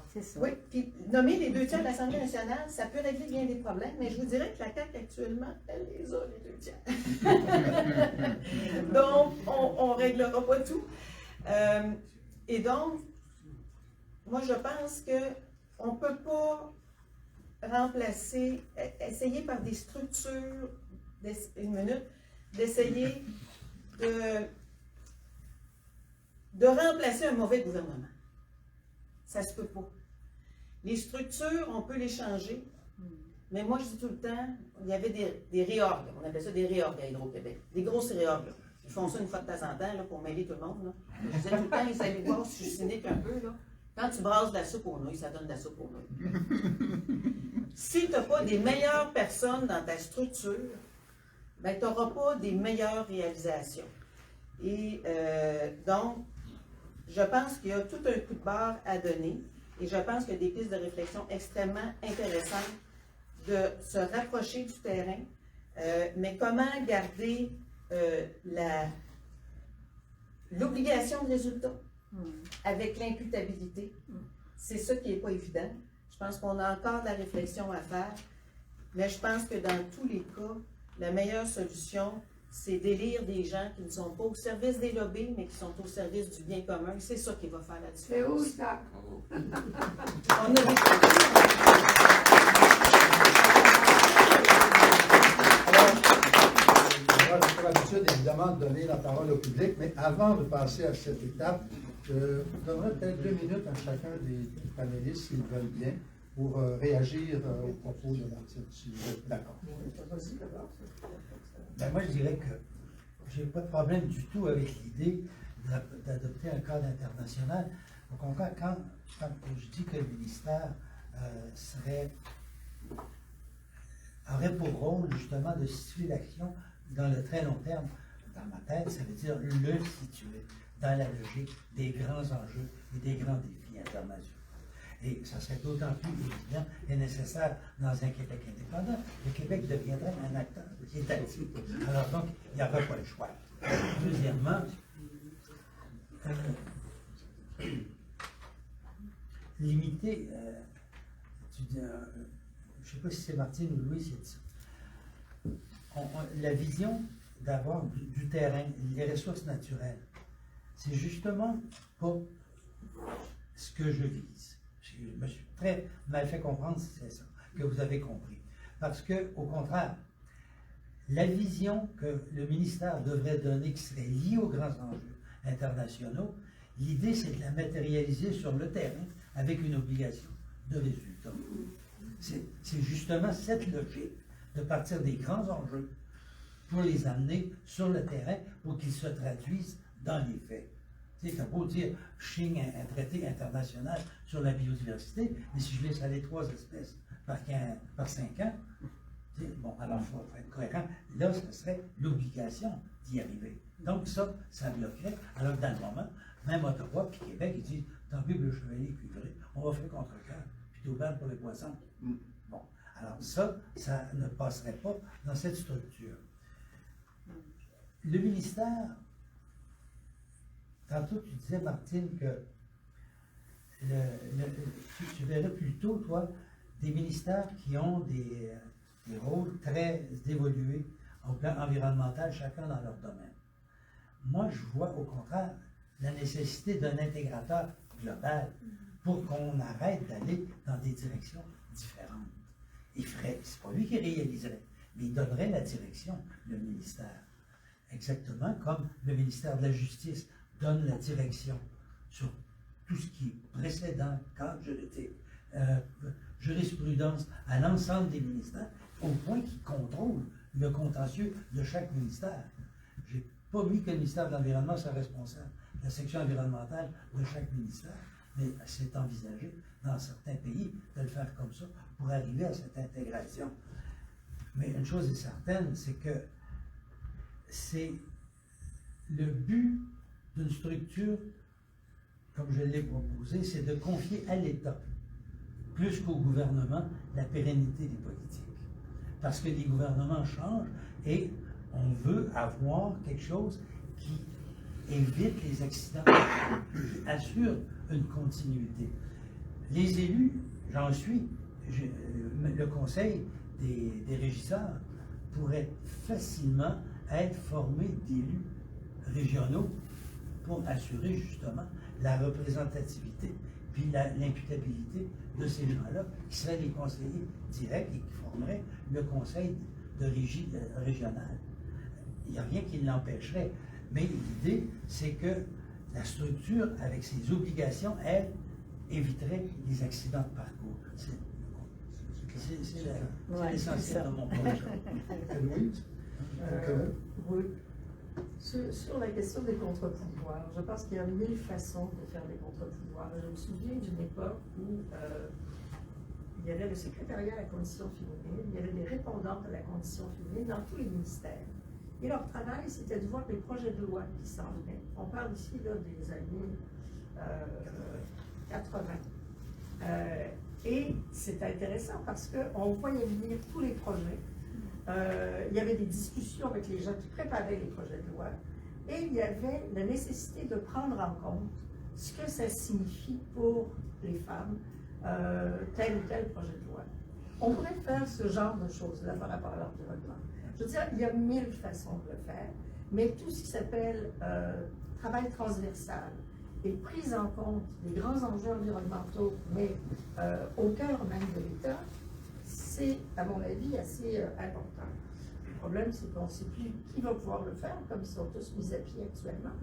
Speaker 6: C'est ça.
Speaker 5: Oui, puis nommer les 2 tiers de l'Assemblée nationale, ça peut régler bien des problèmes, mais je vous dirais que la CAQ actuellement, elle les a, les 2 tiers. Donc, on ne réglera pas tout. Et donc, moi, je pense qu'on ne peut pas remplacer, essayer par des structures, une minute, d'essayer de remplacer un mauvais gouvernement. Ça se peut pas. Les structures, on peut les changer, mais moi, je dis tout le temps, il y avait des réorgs, on appelle ça des réorgs à Hydro-Québec, des grosses réorgs. Là. Ils font ça une fois de temps en temps là, pour mêler tout le monde. Là. Je disais tout le temps, ils allaient voir si je suis cynique un peu. Là. Quand tu brasses de la soupe aux nouilles, ça donne de la soupe aux nouilles. Si tu n'as pas des meilleures personnes dans ta structure, ben, tu n'auras pas des meilleures réalisations. Et donc, je pense qu'il y a tout un coup de barre à donner et je pense qu'il y a des pistes de réflexion extrêmement intéressantes de se rapprocher du terrain, mais comment garder l'obligation de résultat avec l'imputabilité. C'est ça qui n'est pas évident. Je pense qu'on a encore de la réflexion à faire, mais je pense que dans tous les cas, la meilleure solution, c'est d'élire des gens qui ne sont pas au service des lobbies, mais qui sont au service du bien commun. C'est ça qui va faire la
Speaker 4: C'est où
Speaker 5: différence.
Speaker 4: ça?
Speaker 5: On a
Speaker 2: Alors, j'ai pour l'habitude, évidemment, de donner la parole au public, mais avant de passer à cette étape, je donnerai peut-être 2 minutes à chacun des panélistes, s'ils veulent bien, pour réagir aux propos de Martine, si vous êtes d'accord.
Speaker 3: Ben moi, je dirais que j'ai pas de problème du tout avec l'idée d'adopter un cadre international. Au contraire, quand je dis que le ministère aurait pour rôle justement de situer l'action dans le très long terme, dans ma tête, ça veut dire le situer dans la logique des grands enjeux et des grands défis internationaux. Et ça serait d'autant plus évident et nécessaire dans un Québec indépendant. Le Québec deviendrait un acteur étatique. Alors donc, il n'y aurait pas le choix. Deuxièmement, limiter, je ne sais pas si c'est Martine ou Louis qui a dit ça. La vision d'avoir du terrain, les ressources naturelles, c'est justement pas ce que je vise. Je me suis très mal fait comprendre si c'est ça que vous avez compris. Parce que, au contraire, la vision que le ministère devrait donner, qui serait liée aux grands enjeux internationaux, l'idée, c'est de la matérialiser sur le terrain avec une obligation de résultat. C'est justement cette logique de partir des grands enjeux pour les amener sur le terrain pour qu'ils se traduisent dans les faits. Tu sais, t'as beau dire, je signe un traité international sur la biodiversité, mais si je laisse aller 3 espèces par 5 ans, tu sais, bon, alors il faut être cohérent. Là, ce serait l'obligation d'y arriver. Donc ça bloquerait. Alors que dans le moment, même Ottawa puis Québec, ils disent, tant pis pour le chevalier cuivré, on va faire contre-cœur, puis tout bas pour les poissons. Bon, alors ça ne passerait pas dans cette structure. Le ministère, tantôt tu disais, Martine, que tu verrais plutôt, toi, des ministères qui ont des rôles très évolués au plan environnemental, chacun dans leur domaine. Moi, je vois au contraire la nécessité d'un intégrateur global pour qu'on arrête d'aller dans des directions différentes. C'est pas lui qui réaliserait, mais il donnerait la direction, le ministère. Exactement comme le ministère de la Justice donne la direction sur tout ce qui est précédent, cadre juridique, jurisprudence à l'ensemble des ministères, au point qu'ils contrôlent le contentieux de chaque ministère. Je n'ai pas mis que le ministère de l'Environnement soit responsable de la section environnementale de chaque ministère, mais c'est envisagé dans certains pays de le faire comme ça pour arriver à cette intégration. Mais une chose est certaine, c'est que c'est le but d'une structure, comme je l'ai proposé, c'est de confier à l'État, plus qu'au gouvernement, la pérennité des politiques. Parce que les gouvernements changent et on veut avoir quelque chose qui évite les accidents, qui assure une continuité. Les élus, j'en suis, le conseil des régisseurs pourrait facilement être formé d'élus régionaux pour assurer justement la représentativité puis l'imputabilité de ces gens-là, qui seraient les conseillers directs et qui formeraient le conseil de régie régional. Il n'y a rien qui l'empêcherait. Mais l'idée, c'est que la structure, avec ses obligations, elle, éviterait les accidents de parcours. C'est l'essentiel de mon projet.
Speaker 2: Louise?
Speaker 4: Oui. Sur la question des contre-pouvoirs, je pense qu'il y a 1000 façons de faire des contre-pouvoirs. Je me souviens d'une époque où il y avait le secrétariat à la condition féminine, il y avait des répondantes à la condition féminine dans tous les ministères. Et leur travail, c'était de voir les projets de loi qui s'en venaient. On parle ici là, des années 80. Et c'était intéressant parce qu'on voyait venir tous les projets. Il y avait des discussions avec les gens qui préparaient les projets de loi. Et il y avait la nécessité de prendre en compte ce que ça signifie pour les femmes, tel ou tel projet de loi. On pourrait faire ce genre de choses-là par rapport à l'environnement. Je veux dire, il y a 1000 façons de le faire, mais tout ce qui s'appelle travail transversal et prise en compte des grands enjeux environnementaux, mais au cœur même de l'État, c'est, à mon avis, assez important. Le problème, c'est qu'on ne sait plus qui va pouvoir le faire, comme ils sont tous mis à pied actuellement.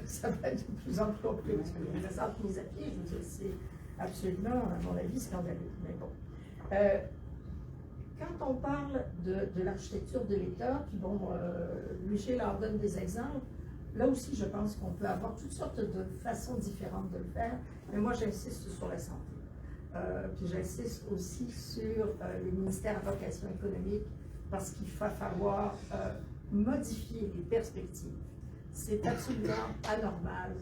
Speaker 4: Ça va être de plus en plus compliqué. Les récentes mises à pied, je veux dire, c'est absolument, à mon avis, scandaleux. Mais bon. Quand on parle de l'architecture de l'État, puis bon, Michel en donne des exemples, là aussi, je pense qu'on peut avoir toutes sortes de façons différentes de le faire, mais moi, j'insiste sur la santé. Puis j'insiste aussi sur les ministères à vocation économique, parce qu'il va falloir modifier les perspectives. C'est absolument anormal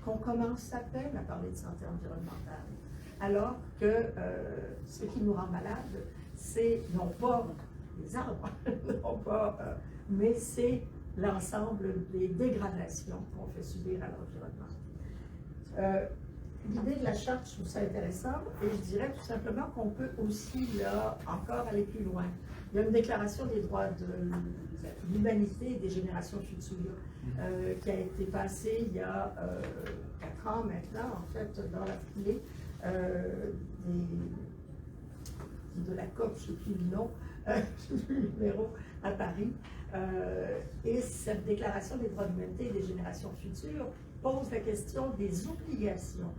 Speaker 4: qu'on commence à peine à parler de santé environnementale, alors que ce qui nous rend malades, c'est non pas les arbres, non pas, mais c'est l'ensemble des dégradations qu'on fait subir à l'environnement. L'idée de la charte, je trouve ça intéressant, et je dirais tout simplement qu'on peut aussi, là, encore aller plus loin. Il y a une déclaration des droits de l'humanité et des générations futures qui a été passée il y a 4 ans maintenant, en fait, dans la foulée de la COP, je ne sais plus le nom, je ne sais plus le numéro, à Paris. Et cette déclaration des droits de l'humanité et des générations futures pose la question des obligations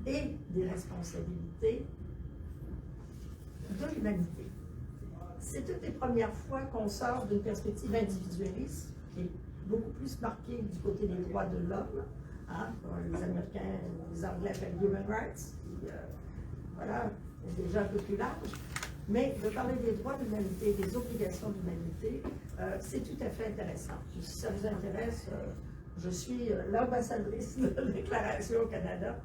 Speaker 4: et des responsabilités de l'humanité. C'est une des premières fois qu'on sort d'une perspective individualiste, qui est beaucoup plus marquée du côté des droits de l'homme, hein, les Américains, les Anglais appellent Human Rights, qui, voilà, est déjà un peu plus large. Mais de parler des droits de l'humanité, des obligations de l'humanité, c'est tout à fait intéressant. Puis, si ça vous intéresse, je suis l'ambassadrice de la Déclaration au Canada.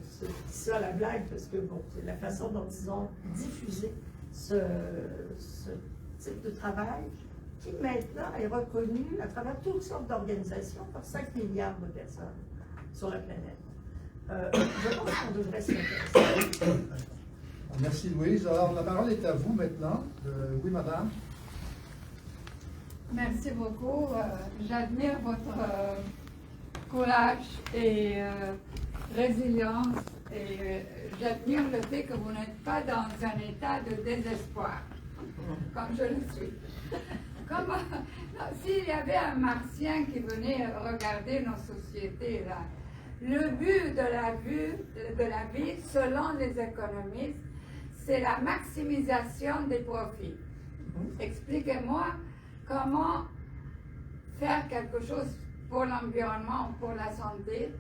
Speaker 4: C'est ça la blague, parce que bon, c'est la façon dont ils ont diffusé ce type de travail qui maintenant est reconnu à travers toutes sortes d'organisations par 5 milliards de personnes sur la planète. Je pense qu'on devrait s'y intéresser.
Speaker 2: Merci Louise. Alors la parole est à vous maintenant. Oui, madame.
Speaker 6: Merci beaucoup. J'admire votre courage et résilience et j'admire le fait que vous n'êtes pas dans un état de désespoir, comme je le suis. S'il y avait un martien qui venait regarder nos sociétés, là, le but de la vie, selon les économistes, c'est la maximisation des profits. Expliquez-moi comment faire quelque chose pour l'environnement ou pour la santé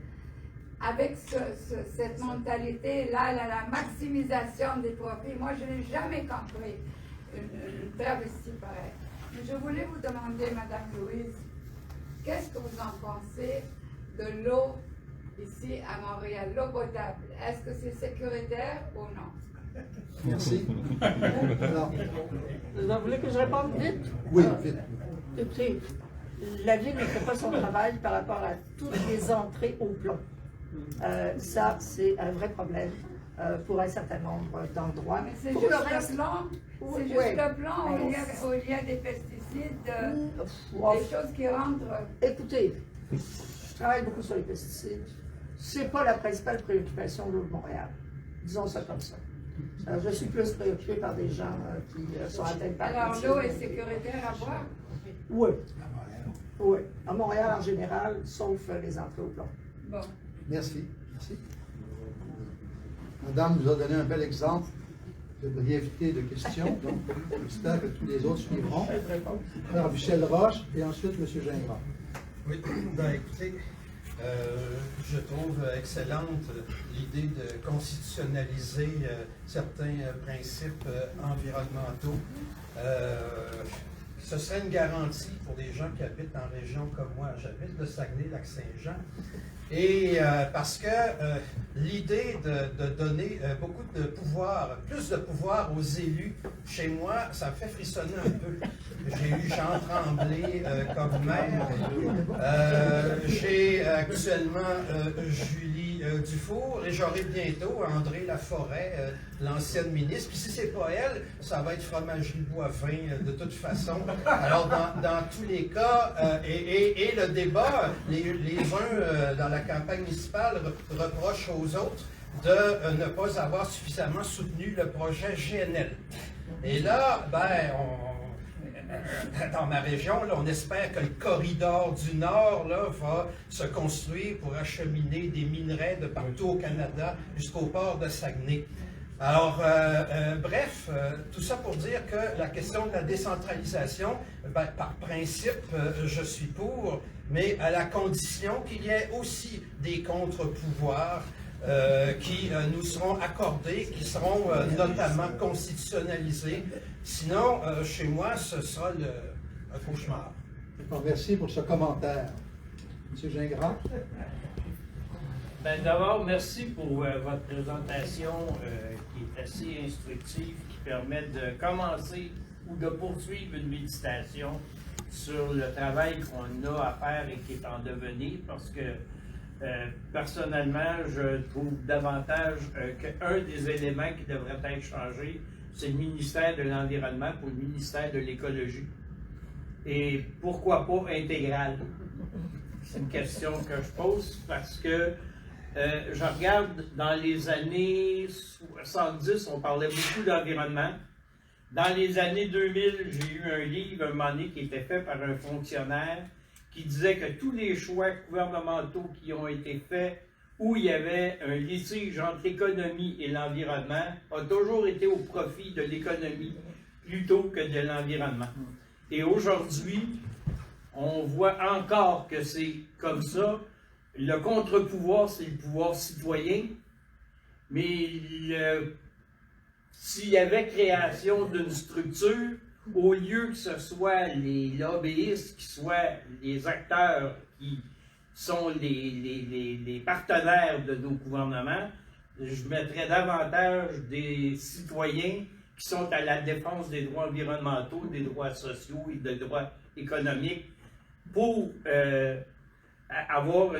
Speaker 6: avec cette mentalité-là, la maximisation des profits. Moi, je n'ai jamais compris une travestie pareille. Mais je voulais vous demander, Madame Louise, qu'est-ce que vous en pensez de l'eau ici à Montréal, l'eau potable? Est-ce que c'est sécuritaire ou non?
Speaker 2: Merci. Alors,
Speaker 4: Vous voulez que je réponde vite?
Speaker 2: oui, vite.
Speaker 4: Écoutez, la Ville ne fait pas son travail par rapport à toutes les entrées au plomb. Ça, c'est un vrai problème. pour un certain nombre d'endroits.
Speaker 6: Mais c'est
Speaker 4: Pour
Speaker 6: juste
Speaker 4: le reste,
Speaker 6: le plan, c'est juste
Speaker 4: ouais.
Speaker 6: le plan où il y a des pesticides,
Speaker 4: Wow.
Speaker 6: des choses qui rentrent.
Speaker 4: Écoutez, je travaille beaucoup sur les pesticides. C'est pas la principale préoccupation de l'eau de Montréal. Disons ça comme ça. Je suis plus préoccupée par des gens qui sont atteints par
Speaker 6: Alors
Speaker 4: le
Speaker 6: l'eau est sécuritaire à boire.
Speaker 4: Oui. Oui. À Montréal en général, sauf les entrées au plomb.
Speaker 6: Bon.
Speaker 2: Merci. Merci. Madame nous a donné un bel exemple de brièveté de questions, donc j'espère que tous les autres suivront. Alors, Michel Roche et ensuite M. Gingras.
Speaker 7: Oui, ben écoutez, je trouve excellente l'idée de constitutionnaliser certains principes environnementaux. Ce serait une garantie pour des gens qui habitent en région comme moi. J'habite le Saguenay-Lac-Saint-Jean. Et parce que l'idée de donner beaucoup de pouvoir, plus de pouvoir aux élus, chez moi, ça me fait frissonner un peu. J'ai eu Jean Tremblay comme maire. J'ai actuellement Julie Dufour et j'aurai bientôt André Laforêt, l'ancienne ministre. Puis si c'est pas elle, ça va être Fromagerie Boivin de toute façon. Alors dans tous les cas, et le débat, les uns dans la campagne municipale reprochent aux autres de ne pas avoir suffisamment soutenu le projet GNL. Et là, ben, dans ma région, là, on espère que le corridor du Nord là, va se construire pour acheminer des minerais de partout au Canada jusqu'au port de Saguenay. Alors, bref, tout ça pour dire que la question de la décentralisation, ben, par principe, je suis pour, mais à la condition qu'il y ait aussi des contre-pouvoirs qui nous seront accordés, qui seront notamment constitutionnalisés. Sinon, chez moi, ce sera un cauchemar.
Speaker 2: Bon, merci pour ce commentaire. M. Gingras.
Speaker 8: Ben, d'abord, merci pour votre présentation qui est assez instructive, qui permet de commencer ou de poursuivre une méditation sur le travail qu'on a à faire et qui est en devenir, parce que personnellement, je trouve davantage qu'un des éléments qui devrait être changé, c'est le ministère de l'Environnement pour le ministère de l'Écologie. Et pourquoi pas intégral? C'est une question que je pose parce que je regarde dans les années 70, on parlait beaucoup d'environnement. Dans les années 2000, j'ai eu un livre, un moment donné, qui était fait par un fonctionnaire qui disait que tous les choix gouvernementaux qui ont été faits où il y avait un litige entre l'économie et l'environnement ont toujours été au profit de l'économie plutôt que de l'environnement. Et aujourd'hui, on voit encore que c'est comme ça. Le contre-pouvoir, c'est le pouvoir citoyen, mais s'il y avait création d'une structure, au lieu que ce soit les lobbyistes qui soient les acteurs qui sont les partenaires de nos gouvernements, je mettrais davantage des citoyens qui sont à la défense des droits environnementaux, des droits sociaux et des droits économiques pour avoir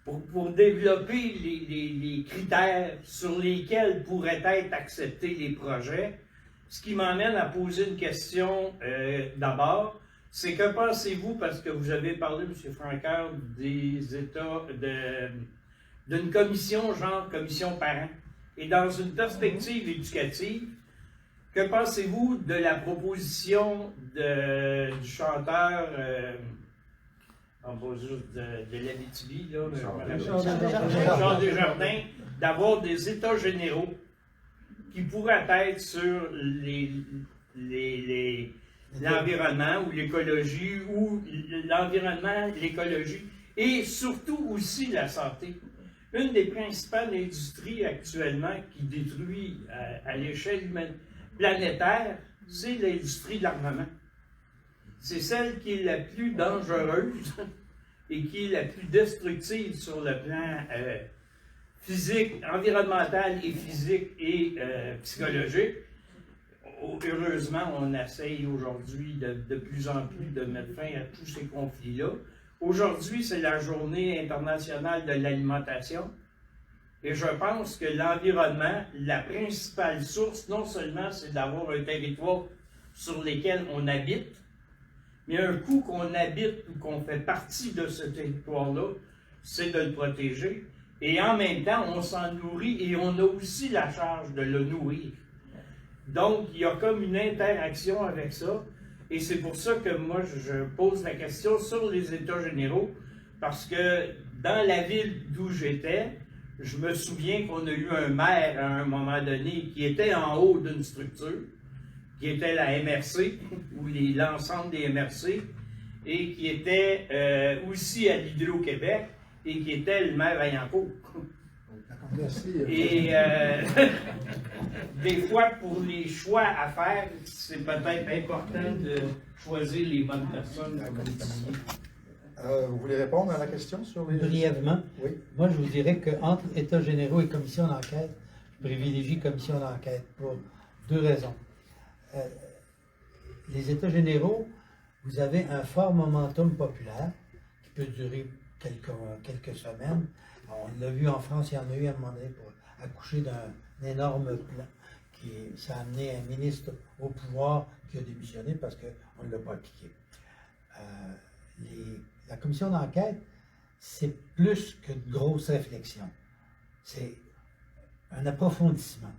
Speaker 8: pour développer les critères sur lesquels pourraient être acceptés les projets. Ce qui m'amène à poser une question d'abord, c'est que pensez-vous, parce que vous avez parlé, M. Francoeur, des États d'une commission, genre commission parents, et dans une perspective éducative, que pensez-vous de la proposition du chanteur, on va juste de l'Abitibi, là, Jean Desjardins, d'avoir des états généraux qui pourraient être sur l'environnement ou l'écologie, ou l'environnement, l'écologie, et surtout aussi la santé. Une des principales industries actuellement qui détruit à l'échelle planétaire, c'est l'industrie de l'armement. C'est celle qui est la plus dangereuse et qui est la plus destructive sur le plan physique, environnemental et physique et psychologique. Heureusement, on essaye aujourd'hui de plus en plus de mettre fin à tous ces conflits-là. Aujourd'hui, c'est la journée internationale de l'alimentation. Et je pense que l'environnement, la principale source, non seulement c'est d'avoir un territoire sur lequel on habite, mais un coup qu'on habite ou qu'on fait partie de ce territoire-là, c'est de le protéger. Et en même temps, on s'en nourrit et on a aussi la charge de le nourrir. Donc, il y a comme une interaction avec ça. Et c'est pour ça que moi, je pose la question sur les États généraux, parce que dans la ville d'où j'étais, je me souviens qu'on a eu un maire à un moment donné qui était en haut d'une structure, qui était la MRC, ou l'ensemble des MRC, et qui était aussi à l'Hydro-Québec, et qui était le maire Vaillancourt.
Speaker 2: Merci.
Speaker 8: Et des fois, pour les choix à faire, c'est peut-être important de choisir les bonnes personnes, comme vous disiez.
Speaker 2: Vous voulez répondre à la question sur les...
Speaker 3: Brièvement,
Speaker 2: Oui.
Speaker 3: moi je vous dirais qu'entre États généraux et commission d'enquête, je privilégie commission d'enquête pour deux raisons. Les États généraux, vous avez un fort momentum populaire qui peut durer quelques semaines. On l'a vu en France, il y en a eu à un moment donné pour accoucher d'un énorme plan ça a amené un ministre au pouvoir qui a démissionné parce qu'on ne l'a pas appliqué. La commission d'enquête, c'est plus qu'une grosse réflexion. C'est un approfondissement.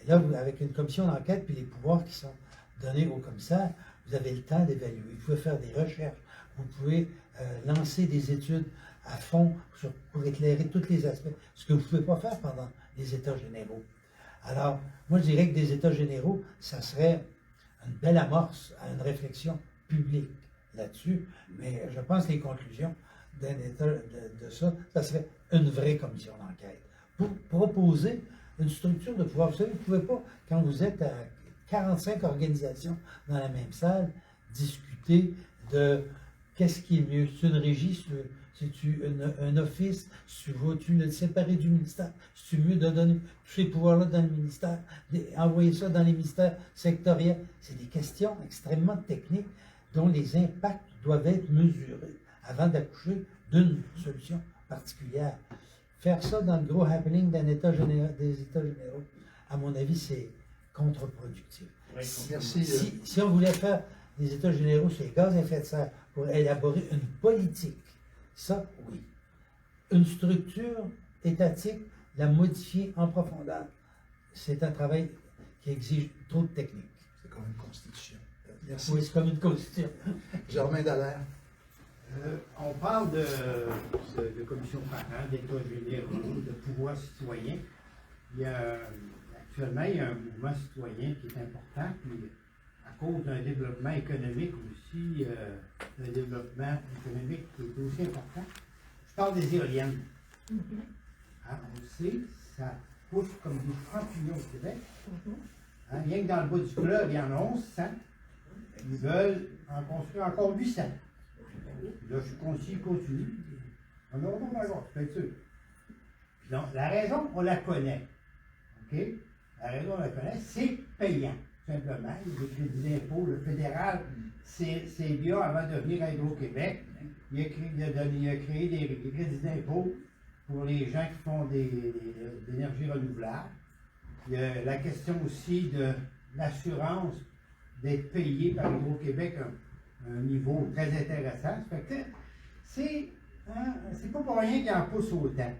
Speaker 3: Et là, avec une commission d'enquête, puis les pouvoirs qui sont donnés au commissaire, vous avez le temps d'évaluer. Vous pouvez faire des recherches, vous pouvez lancer des études à fond pour éclairer tous les aspects, ce que vous ne pouvez pas faire pendant les États généraux. Alors, moi, je dirais que des États généraux, ça serait une belle amorce à une réflexion publique là-dessus, mais je pense que les conclusions d'un État de ça, ça serait une vraie commission d'enquête. Pour proposer une structure de pouvoir. Vous savez, vous ne pouvez pas, quand vous êtes à 45 organisations dans la même salle, discuter de qu'est-ce qui est mieux. C'est une régie, c'est-tu un office, veux-tu le séparer du ministère, c'est mieux de donner tous ces pouvoirs-là dans le ministère, envoyer ça dans les ministères sectoriels. C'est des questions extrêmement techniques dont les impacts doivent être mesurés avant d'accoucher d'une solution particulière. Faire ça dans le gros happening des États généraux, à mon avis, c'est contre-productif.
Speaker 2: Merci.
Speaker 3: Si on voulait faire des États généraux sur les gaz à effet de serre pour élaborer une politique, ça, oui. Une structure étatique, la modifier en profondeur, c'est un travail qui exige trop de technique.
Speaker 2: C'est comme une constitution. Merci.
Speaker 3: Oui, c'est comme une constitution.
Speaker 2: Germain Dallaire.
Speaker 9: On parle de commission parentale, d'État généraux, de pouvoir citoyen. Actuellement, il y a un mouvement citoyen qui est important, puis à cause d'un développement économique aussi, un développement économique qui est aussi important. Je parle des éoliennes. Hein, on le sait, ça pousse comme des champignons au Québec. Hein, rien que dans le bas du fleuve, il y en a 1100. Ils veulent en construire encore 800. Là, je continue. On a encore d'accord, c'est sûr. Puis donc, la raison, on la connaît. OK? La raison, on la connaît, c'est payant. Simplement, il y a des crédits d'impôt. Le fédéral, c'est bien avant de venir à Hydro-Québec. Il a créé des crédits d'impôt pour les gens qui font d'énergie renouvelable. Il y a la question aussi de l'assurance d'être payé par Hydro-Québec un niveau très intéressant. Ça fait que c'est pas pour rien qu'il en pousse autant.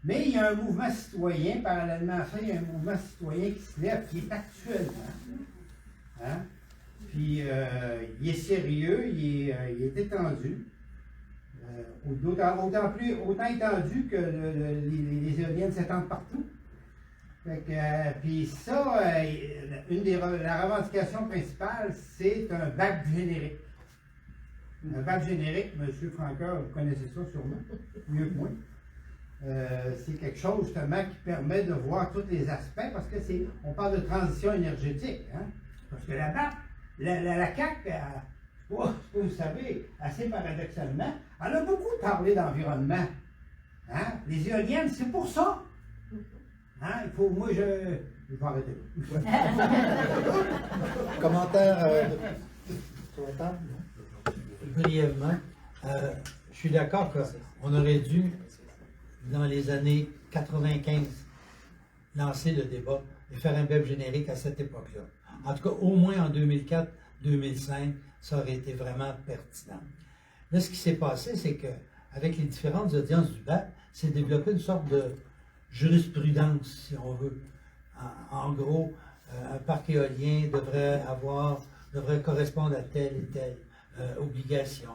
Speaker 9: Mais il y a un mouvement citoyen, parallèlement à ça, il y a un mouvement citoyen qui se lève, qui est actuellement. Hein? Puis il est sérieux, il est étendu. Autant étendu que les éoliennes s'étendent partout. Puis ça, la revendication principale, c'est un bac générique. Un bac générique, M. Francoeur, vous connaissez ça sûrement, mieux que moi. C'est quelque chose justement qui permet de voir tous les aspects, parce que on parle de transition énergétique. Hein? Parce que la BAC, la CAQ, je ne sais pas si vous savez, assez paradoxalement, elle a beaucoup parlé d'environnement. Hein? Les éoliennes, c'est pour ça. Hein? Moi, je vais arrêter.
Speaker 2: Commentaire sur la table?
Speaker 3: Brièvement, je suis d'accord qu'on aurait dû dans les années 95, lancer le débat et faire un web générique à cette époque-là. En tout cas, au moins en 2004-2005, ça aurait été vraiment pertinent. Là, ce qui s'est passé, c'est qu'avec les différentes audiences du BAP, s'est développé une sorte de jurisprudence, si on veut. En gros, un parc éolien devrait correspondre à telle et telle obligation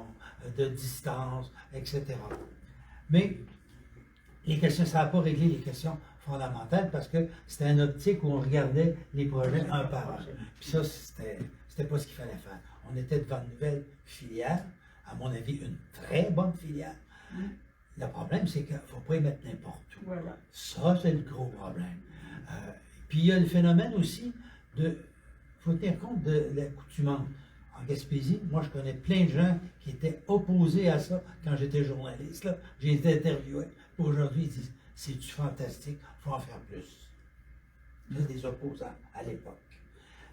Speaker 3: de distance, etc. Mais les questions, ça n'a pas réglé les questions fondamentales parce que c'était une optique où on regardait les projets un par un. Puis ça, c'était pas ce qu'il fallait faire. On était devant une nouvelle filière, à mon avis, une très bonne filière. Le problème, c'est qu'il ne faut pas y mettre n'importe où.
Speaker 4: Voilà.
Speaker 3: Ça, c'est le gros problème. Puis il y a le phénomène aussi il faut tenir compte de l'accoutumance. En Gaspésie, moi, je connais plein de gens qui étaient opposés à ça quand j'étais journaliste. Là. J'ai été interviewé. Aujourd'hui, ils disent, c'est-tu fantastique, il faut en faire plus. Il y a des opposants à l'époque.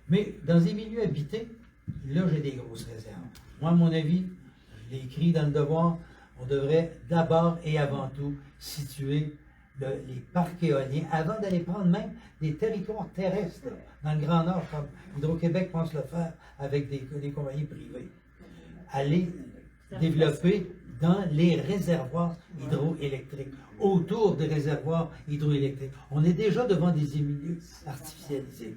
Speaker 3: Mais dans les milieux habités, là, j'ai des grosses réserves. Moi, à mon avis, je l'ai écrit dans le devoir, on devrait d'abord et avant tout situer les parcs éoliens avant d'aller prendre même des territoires terrestres dans le Grand Nord, comme Hydro-Québec pense le faire avec des compagnies privées. Aller développer dans les réservoirs hydroélectriques, autour des réservoirs hydroélectriques. On est déjà devant des milieux artificialisés.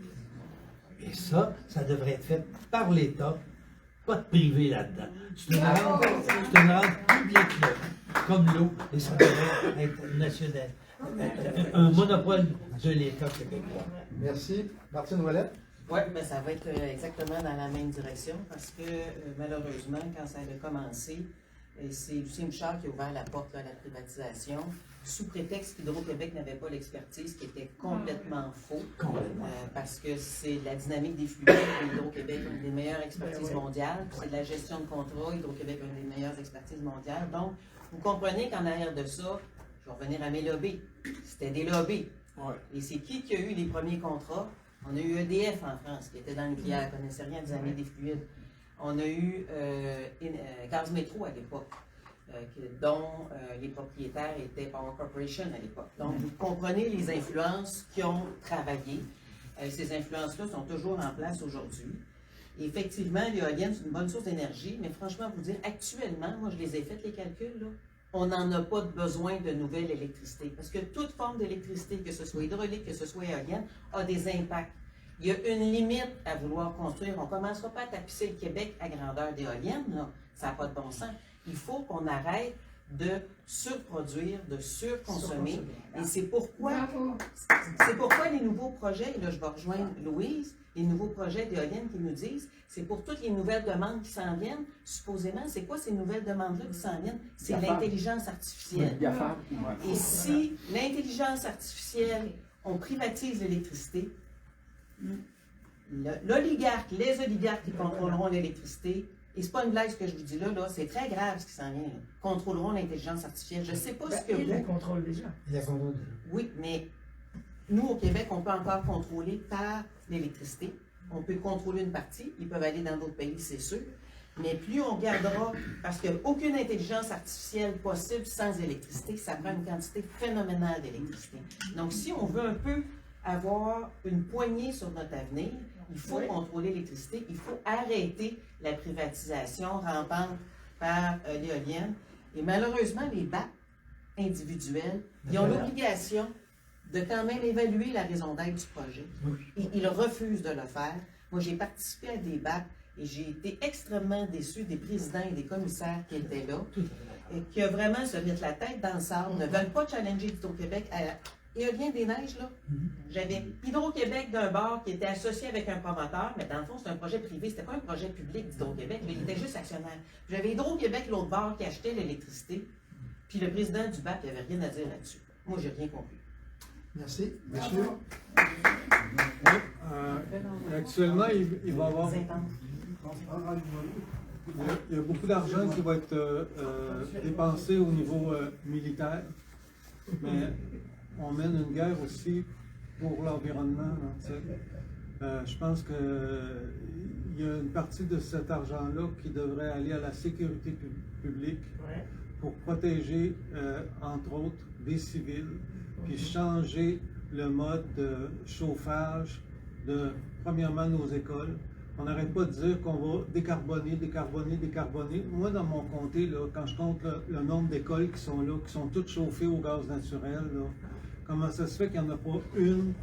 Speaker 3: Et ça devrait être fait par l'État, pas de privé là-dedans. C'est une rente publique, là, comme l'eau, et ça devrait être national. Un monopole de l'État québécois.
Speaker 2: Merci. Martine Ouellette?
Speaker 5: Oui, mais ça va être exactement dans la même direction parce que malheureusement, quand ça a commencé, c'est Lucien Bouchard qui a ouvert la porte à la privatisation sous prétexte qu'Hydro-Québec n'avait pas l'expertise, qui était complètement faux. Parce que c'est la dynamique des fluides. Hydro-Québec a une des meilleures expertises mondiales. C'est de la gestion de contrat. Hydro-Québec a une des meilleures expertises mondiales. Donc, vous comprenez qu'en arrière de ça, je vais revenir à mes lobbies. C'était des lobbies.
Speaker 1: Ouais.
Speaker 5: Et c'est qui a eu les premiers contrats? On a eu EDF en France, qui était dans le nucléaire, ne connaissait rien des années des fluides. On a eu Gaz Métro à l'époque, dont les propriétaires étaient Power Corporation à l'époque. Donc, vous comprenez les influences qui ont travaillé. Ces influences-là sont toujours en place aujourd'hui. Et effectivement, l'éolienne, c'est une bonne source d'énergie, mais franchement, vous dire, actuellement, moi, je les ai fait les calculs, là, on n'en a pas besoin de nouvelle électricité. Parce que toute forme d'électricité, que ce soit hydraulique, que ce soit éolienne, a des impacts. Il y a une limite à vouloir construire. On ne commencera pas à tapisser le Québec à grandeur d'éolienne, là. Ça n'a pas de bon sens. Il faut qu'on arrête de surproduire, de surconsommer. Et c'est pourquoi les nouveaux projets, et là je vais rejoindre Louise, les nouveaux projets d'éoliennes qui nous disent, c'est pour toutes les nouvelles demandes qui s'en viennent. Supposément, c'est quoi ces nouvelles demandes-là qui s'en viennent? C'est l'intelligence artificielle. Et si l'intelligence artificielle, on privatise l'électricité, l'oligarque, les oligarques qui contrôleront l'électricité, et c'est pas une blague ce que je vous dis là, c'est très grave ce qui s'en vient, là, contrôleront l'intelligence artificielle. Je sais pas ce que
Speaker 4: ils
Speaker 5: vous...
Speaker 4: la contrôlent déjà.
Speaker 5: Oui, mais nous, au Québec, on peut encore contrôler par l'électricité. On peut contrôler une partie. Ils peuvent aller dans d'autres pays, c'est sûr. Mais plus on gardera, parce qu'il n'y a aucune intelligence artificielle possible sans électricité, ça prend une quantité phénoménale d'électricité. Donc, si on veut un peu avoir une poignée sur notre avenir, il faut contrôler l'électricité, il faut arrêter la privatisation rampante par l'éolienne. Et malheureusement, les BAP individuels, ils ont l'obligation de quand même évaluer la raison d'être du projet. Et ils refusent de le faire. Moi, j'ai participé à des BAP et j'ai été extrêmement déçue des présidents et des commissaires qui étaient là, et qui vraiment se mettent la tête dans le sable, ne veulent pas challenger Hydro-Québec à Éolien des Neiges, là. J'avais Hydro-Québec d'un bord qui était associé avec un promoteur, mais dans le fond, c'est un projet privé, c'était pas un projet public d'Hydro-Québec, il était juste actionnaire. J'avais Hydro-Québec, l'autre bord, qui achetait l'électricité, puis le président du BAP, il n'avait rien à dire là-dessus. Moi, j'ai rien compris.
Speaker 2: Merci. Monsieur?
Speaker 10: Actuellement, il va y avoir... Il y a beaucoup d'argent qui va être dépensé au niveau militaire, mais on mène une guerre aussi pour l'environnement. Je pense qu'il y a une partie de cet argent-là qui devrait aller à la sécurité publique pour protéger, entre autres, des civils, puis changer le mode de chauffage de, premièrement, nos écoles. On n'arrête pas de dire qu'on va décarboner. Moi, dans mon comté, là, quand je compte le nombre d'écoles qui sont là, qui sont toutes chauffées au gaz naturel, là, comment ça se fait qu'il n'y en a pas une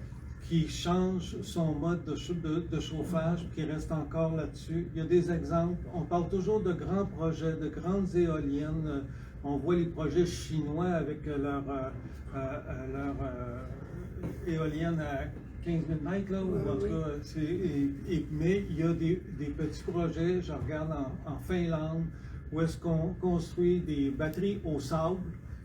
Speaker 10: qui change son mode de chauffage, qui reste encore là-dessus? Il y a des exemples. On parle toujours de grands projets, de grandes éoliennes. On voit les projets chinois avec leur éolienne à 15 000 mètres, là, ou en tout cas, mais il y a des petits projets, je regarde en Finlande, où est-ce qu'on construit des batteries au sable,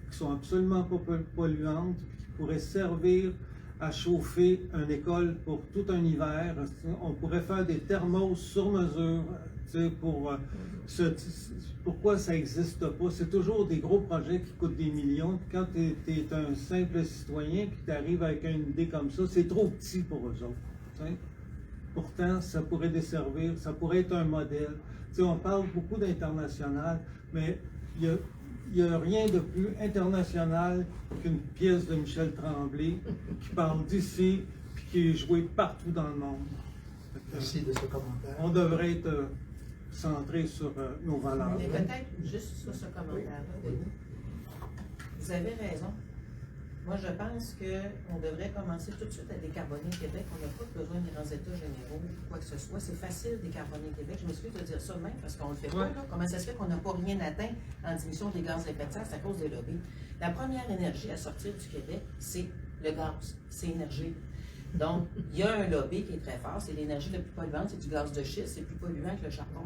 Speaker 10: qui sont absolument pas polluantes, qui pourraient servir à chauffer une école pour tout un hiver. On pourrait faire des thermos sur mesure, pour pourquoi ça n'existe pas? C'est toujours des gros projets qui coûtent des millions. Quand tu es un simple citoyen qui t'arrive avec une idée comme ça, c'est trop petit pour eux autres. T'sais. Pourtant, ça pourrait desservir, ça pourrait être un modèle. T'sais, on parle beaucoup d'international, mais il n'y a rien de plus international qu'une pièce de Michel Tremblay qui parle d'ici et qui est jouée partout dans le monde.
Speaker 2: Merci de ce commentaire.
Speaker 10: On devrait être centré sur nos valeurs.
Speaker 5: Mais peut-être juste sur ce commentaire-là, Denis. Vous avez raison. Moi, je pense qu'on devrait commencer tout de suite à décarboner Québec. On n'a pas besoin des grands états généraux ou quoi que ce soit. C'est facile de décarboner Québec. Je m'excuse de dire ça même parce qu'on ne le fait pas. Là. Comment ça se fait qu'on n'a pas rien atteint en diminution des gaz à effet de serre? C'est à cause des lobbies. La première énergie à sortir du Québec, c'est le gaz. C'est énergie. Donc, il y a un lobby qui est très fort. C'est l'énergie la plus polluante, c'est du gaz de schiste. C'est plus polluant que le charbon.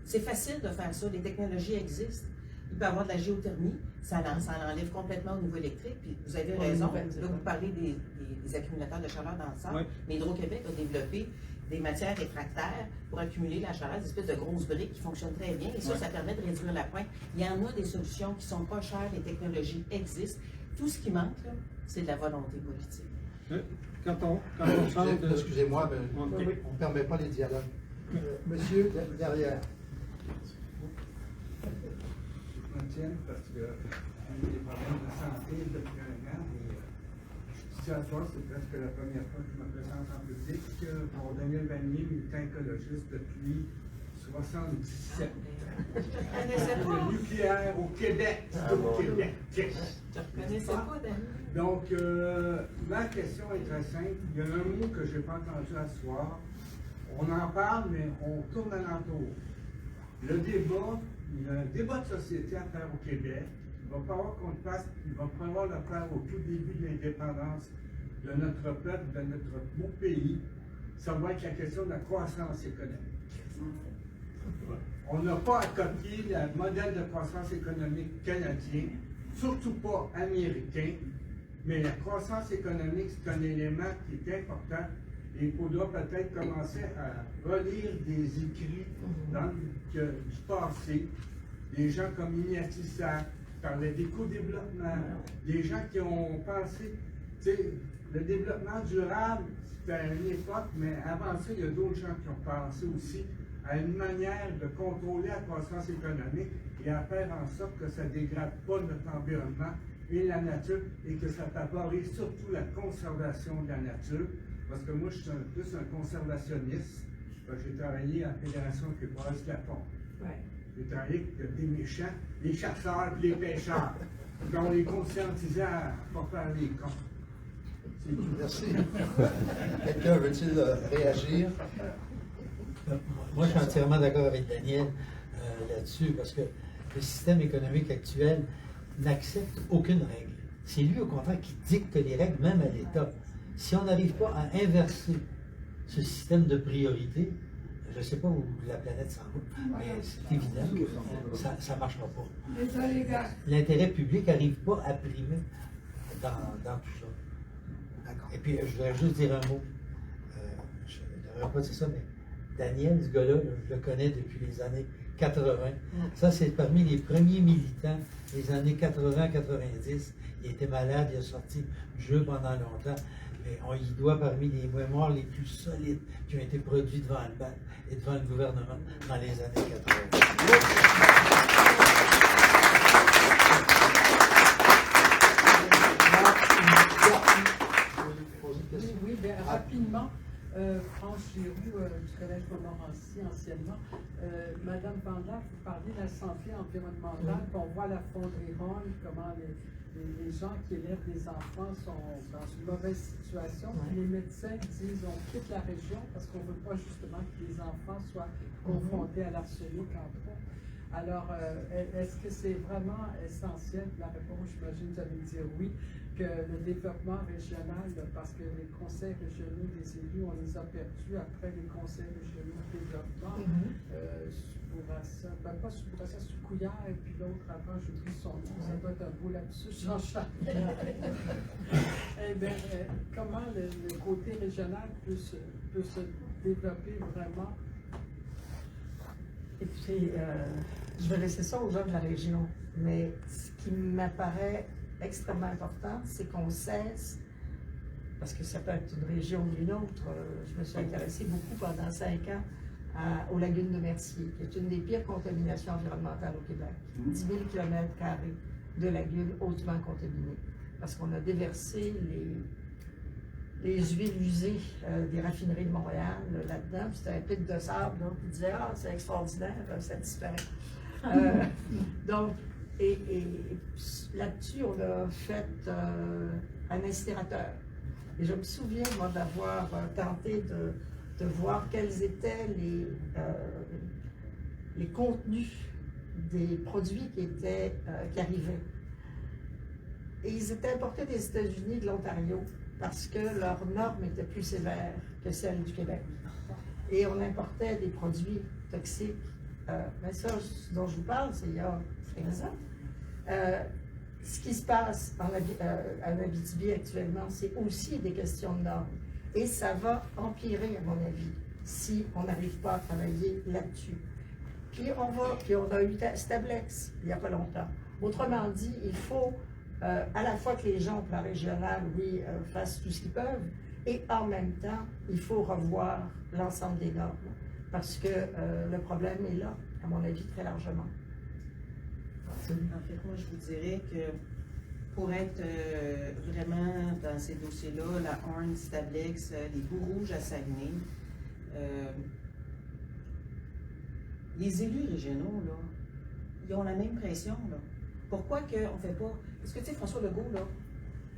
Speaker 5: C'est facile de faire ça. Les technologies existent. Il peut y avoir de la géothermie, ça l'enlève complètement au niveau électrique. Puis vous avez raison, là vous parlez des accumulateurs de chaleur dans le sol, mais Hydro-Québec a développé des matières réfractaires pour accumuler la chaleur, des espèces de grosses briques qui fonctionnent très bien. Et ça, ça permet de réduire la pointe. Il y en a des solutions qui sont pas chères, les technologies existent. Tout ce qui manque, c'est de la volonté politique.
Speaker 10: Quand on parle de...
Speaker 2: Excusez-moi, mais on ne permet pas les dialogues. Monsieur, derrière.
Speaker 11: Parce que j'ai des problèmes de santé depuis un an et je suis à toi, c'est presque la première fois que je me présente en public pour Daniel Vanier, militant écologiste depuis 1977. Le nucléaire au Québec, au Québec.
Speaker 5: Tu ne reconnaissais pas, Daniel?
Speaker 11: Donc, ma question est très simple. Il y a un mot que je n'ai pas entendu à ce soir. On en parle, mais on tourne alentour. Le débat de société à faire au Québec, il va falloir qu'on le fasse, il va falloir le faire au tout début de l'indépendance de notre peuple, de notre beau pays. Ça va être la question de la croissance économique. On n'a pas à copier le modèle de croissance économique canadien, surtout pas américain, mais la croissance économique, c'est un élément qui est important. Et il faudra peut-être commencer à relire des écrits du passé, des gens comme Ignacy Sack, qui parlaient d'éco-développement, des gens qui ont pensé, tu sais, le développement durable, c'était à une époque, mais avant ça, il y a d'autres gens qui ont pensé aussi à une manière de contrôler la croissance économique et à faire en sorte que ça ne dégrade pas notre environnement et la nature et que ça favorise surtout la conservation de la nature. Parce que moi, je suis plus un conservationniste. J'ai travaillé à la Fédération québécoise de la Pompe. J'ai travaillé avec des méchants, les chasseurs et les pêcheurs. Donc, on les conscientisait à ne pas faire les cons. C'est tout.
Speaker 2: Merci. Quelqu'un veut-il réagir?
Speaker 3: Moi, je suis entièrement d'accord avec Daniel là-dessus, parce que le système économique actuel n'accepte aucune règle. C'est lui, au contraire, qui dicte les règles, même à l'État. Si on n'arrive pas à inverser ce système de priorité, je ne sais pas où la planète s'en va, mais c'est évident que ça ne marchera pas. L'intérêt public n'arrive pas à primer dans tout ça. Et puis, je voudrais juste dire un mot. Je ne devrais pas dire ça, mais Daniel, ce gars-là, je le connais depuis les années 80. Ça, c'est parmi les premiers militants des années 80-90. Il était malade, il a sorti du jeu pendant longtemps. Mais on y doit parmi les mémoires les plus solides qui ont été produits devant le BAC et devant le gouvernement dans les années 80.
Speaker 12: rapidement, France Giroux du Collège Montmorency anciennement, Madame Vandal, vous parlez de la santé environnementale, puis on voit la fonderie Ronde, comment les gens qui élèvent des enfants sont dans une mauvaise situation. Puis les médecins disent on quitte la région parce qu'on ne veut pas justement que les enfants soient confrontés à l'arsenic entre eux. Alors, est-ce que c'est vraiment essentiel? La réponse, j'imagine, vous allez me dire oui, que le développement régional, parce que les conseils régionaux des élus, on les a perdus après les conseils régionaux de développement. Bourassa, pas sous Bourassa, sous Couillard, et puis l'autre avant, j'oublie son nom, ça doit être un beau lapsus, Jean-Charles. Eh bien, comment le côté régional peut se développer vraiment?
Speaker 4: Écoutez, je vais laisser ça aux gens de la région, mais ce qui m'apparaît extrêmement important, c'est qu'on cesse, parce que ça peut être une région ou une autre, je me suis intéressée beaucoup pendant 5 ans aux lagunes de Mercier, qui est une des pires contaminations environnementales au Québec. 10 000 km² de lagunes hautement contaminées, parce qu'on a déversé les huiles usées des raffineries de Montréal là-dedans, puis c'était un pit de sable, donc ils disaient « Ah, c'est extraordinaire, ça disparaît. » Donc, et là-dessus, on a fait un incinérateur. Et je me souviens, moi, d'avoir tenté de voir quels étaient les contenus des produits qui arrivaient. Et ils étaient importés des États-Unis et de l'Ontario parce que leurs normes étaient plus sévères que celles du Québec. Et on importait des produits toxiques. Mais ça, ce dont je vous parle, c'est il y a 15 ans. Ce qui se passe en Abitibi actuellement, c'est aussi des questions de normes. Et ça va empirer, à mon avis, si on n'arrive pas à travailler là-dessus. Puis on a eu Stablex il n'y a pas longtemps. Autrement dit, il faut à la fois que les gens au plan régional, oui, fassent tout ce qu'ils peuvent, et en même temps, il faut revoir l'ensemble des normes. Parce que le problème est là, à mon avis, très largement.
Speaker 5: En fait, moi, je vous dirais que pour être vraiment dans ces dossiers-là, la Horn, Stablex, les Boues Rouges à Saguenay, les élus régionaux, là, ils ont la même pression, là. Pourquoi qu'on ne fait pas... Parce que, tu sais, François Legault, là,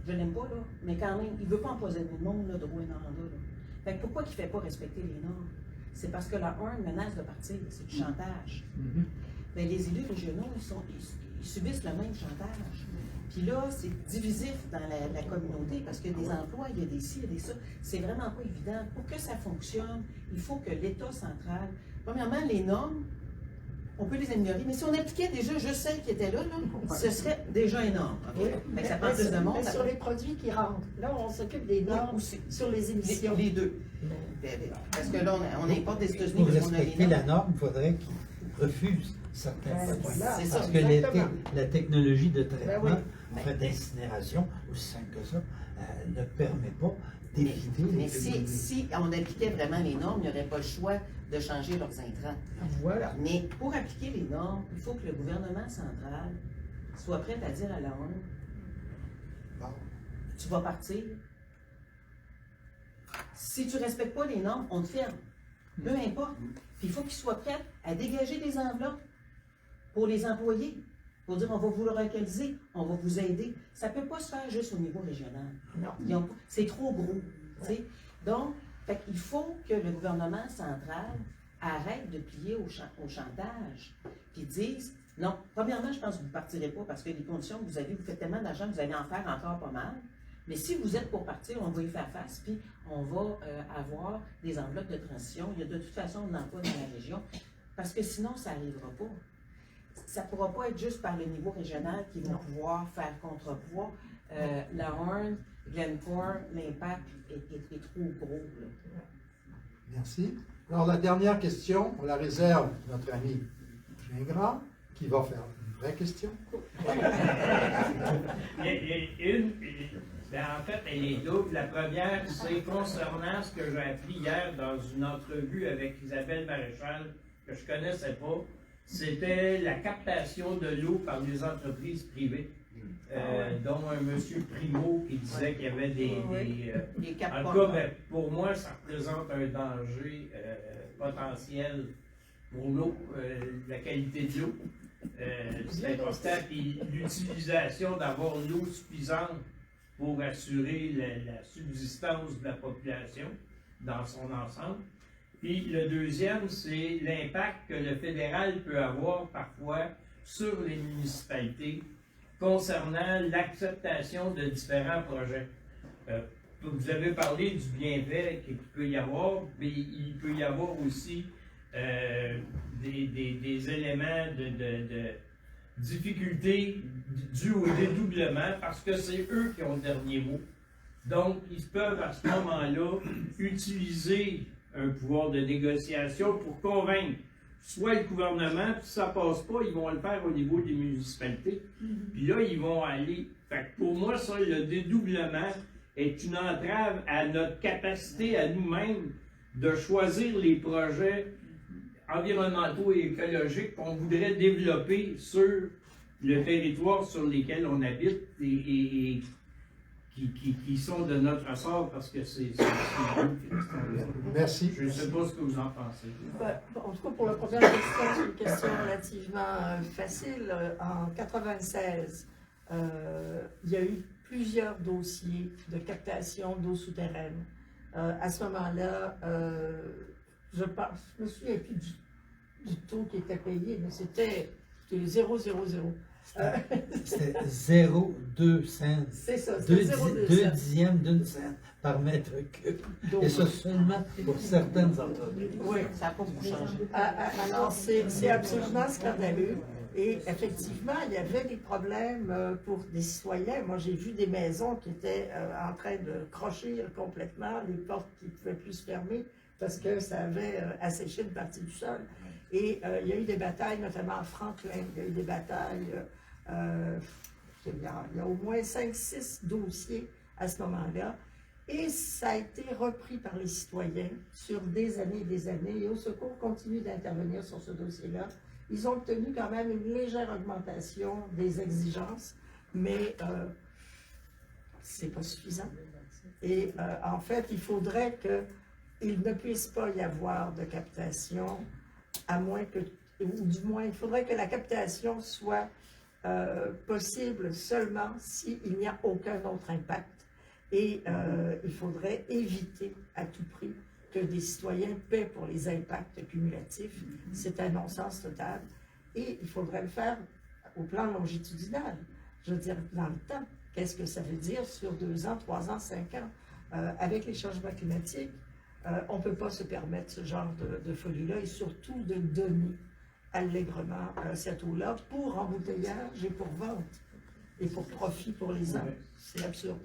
Speaker 5: je l'aime pas, là, mais quand même, il ne veut pas empoisonner le monde, là, de Rouyn-Noranda, là. Fait que pourquoi il ne fait pas respecter les normes? C'est parce que la Horn menace de partir, c'est du chantage. Mais les élus régionaux, ils subissent le même chantage. Puis là, c'est divisif dans la communauté parce qu'il y a des emplois, il y a des ci, il y a des ça. C'est vraiment pas évident. Pour que ça fonctionne, il faut que l'État central, premièrement, les normes, on peut les améliorer, mais si on appliquait déjà juste celles qui étaient là, ce serait déjà énorme. Okay?
Speaker 4: Mais
Speaker 5: ça prend plus de monde.
Speaker 4: Mais sur les produits qui rentrent, là, on s'occupe des normes sur les émissions.
Speaker 5: Les deux. Parce que là, on importe des États-Unis.
Speaker 3: Pour respecter la norme, il faudrait qu'ils refusent certains produits.
Speaker 5: C'est ça.
Speaker 3: Parce que la technologie de traitement, en fait, d'incinération, aussi simple que ça, ne permet pas d'éviter les...
Speaker 5: Mais si on appliquait vraiment les normes, il n'y aurait pas le choix de changer leurs intrants.
Speaker 4: Voilà.
Speaker 5: Mais pour appliquer les normes, il faut que le gouvernement central soit prêt à dire à la ONU, tu vas partir. Si tu ne respectes pas les normes, on te ferme. Peu importe. Puis il faut qu'ils soient prêts à dégager des enveloppes pour les employés, pour dire on va vous le localiser, on va vous aider. Ça ne peut pas se faire juste au niveau régional. Non. C'est trop gros. Ouais. Donc, il faut que le gouvernement central arrête de plier au chantage, puis dise non, premièrement, je pense que vous ne partirez pas parce que les conditions que vous avez, vous faites tellement d'argent que vous allez en faire encore pas mal. Mais si vous êtes pour partir, on va y faire face, puis on va avoir des enveloppes de transition. Il y a de toute façon un emploi dans la région, parce que sinon, ça n'arrivera pas. Ça ne pourra pas être juste par le niveau régional qu'ils vont pouvoir faire contrepoids. La Horn, Glencore, l'impact est trop gros. Là.
Speaker 2: Merci. Alors, la dernière question, on la réserve à notre ami Gingras, qui va faire une vraie question.
Speaker 8: En fait, elle est double. La première, c'est concernant ce que j'ai appris hier dans une entrevue avec Isabelle Maréchal, que je ne connaissais pas. C'était la captation de l'eau par les entreprises privées. dont un monsieur Primo qui disait qu'il y avait
Speaker 5: Les quatre
Speaker 8: en tout
Speaker 5: pommes.
Speaker 8: cas, ben, pour moi, ça représente un danger potentiel pour l'eau, la qualité de l'eau. C'est important, puis l'utilisation d'avoir l'eau suffisante pour assurer la subsistance de la population dans son ensemble. Puis le deuxième, c'est l'impact que le fédéral peut avoir parfois sur les municipalités concernant l'acceptation de différents projets. Vous avez parlé du bienfait qu'il peut y avoir, mais il peut y avoir aussi des éléments de difficultés dus au dédoublement parce que c'est eux qui ont le dernier mot. Donc, ils peuvent à ce moment-là utiliser un pouvoir de négociation pour convaincre soit le gouvernement, puis si ça passe pas, ils vont le faire au niveau des municipalités. Puis là, ils vont aller. Fait que pour moi, ça, le dédoublement est une entrave à notre capacité à nous-mêmes de choisir les projets environnementaux et écologiques qu'on voudrait développer sur le territoire sur lequel on habite et qui sont de notre ressort parce que c'est
Speaker 2: Merci.
Speaker 8: Je ne sais pas ce que vous en pensez.
Speaker 4: En tout cas, pour la première question, c'est une question relativement facile. En 1996, il y a eu plusieurs dossiers de captation d'eau souterraine. À ce moment-là, je me souviens plus du taux qui était payé, mais c'était 0,00.
Speaker 3: C'était 0,2 cents.
Speaker 4: C'est ça,
Speaker 3: 2
Speaker 4: 0,2
Speaker 3: dixièmes d'une cent par mètre cube. Et ça seulement pour certaines entreprises.
Speaker 4: Oui,
Speaker 5: Ça n'a pas beaucoup changé.
Speaker 4: alors c'est absolument scandaleux. Et effectivement, il y avait des problèmes pour des citoyens. Moi, j'ai vu des maisons qui étaient en train de crocher complètement, les portes qui ne pouvaient plus se fermer parce que ça avait asséché une partie du sol. Et il y a eu des batailles, notamment à Franklin. Il y a eu des batailles. Il y a au moins 5-6 dossiers à ce moment-là. Et ça a été repris par les citoyens sur des années et des années. Et Au Secours continue d'intervenir sur ce dossier-là. Ils ont obtenu quand même une légère augmentation des exigences, mais c'est pas suffisant. Et en fait, il faudrait qu'il ne puisse pas y avoir de captation, à moins que, ou du moins, il faudrait que la captation soit possible seulement s'il n'y a aucun autre impact. Et il faudrait éviter à tout prix que des citoyens paient pour les impacts cumulatifs. C'est un non-sens total. Et il faudrait le faire au plan longitudinal. Je veux dire, dans le temps, qu'est-ce que ça veut dire sur 2 ans, 3 ans, 5 ans? Avec les changements climatiques, on ne peut pas se permettre ce genre de folie-là et surtout de donner allègrement cette eau-là pour embouteillage et pour vente et pour profit pour les uns. C'est absurde.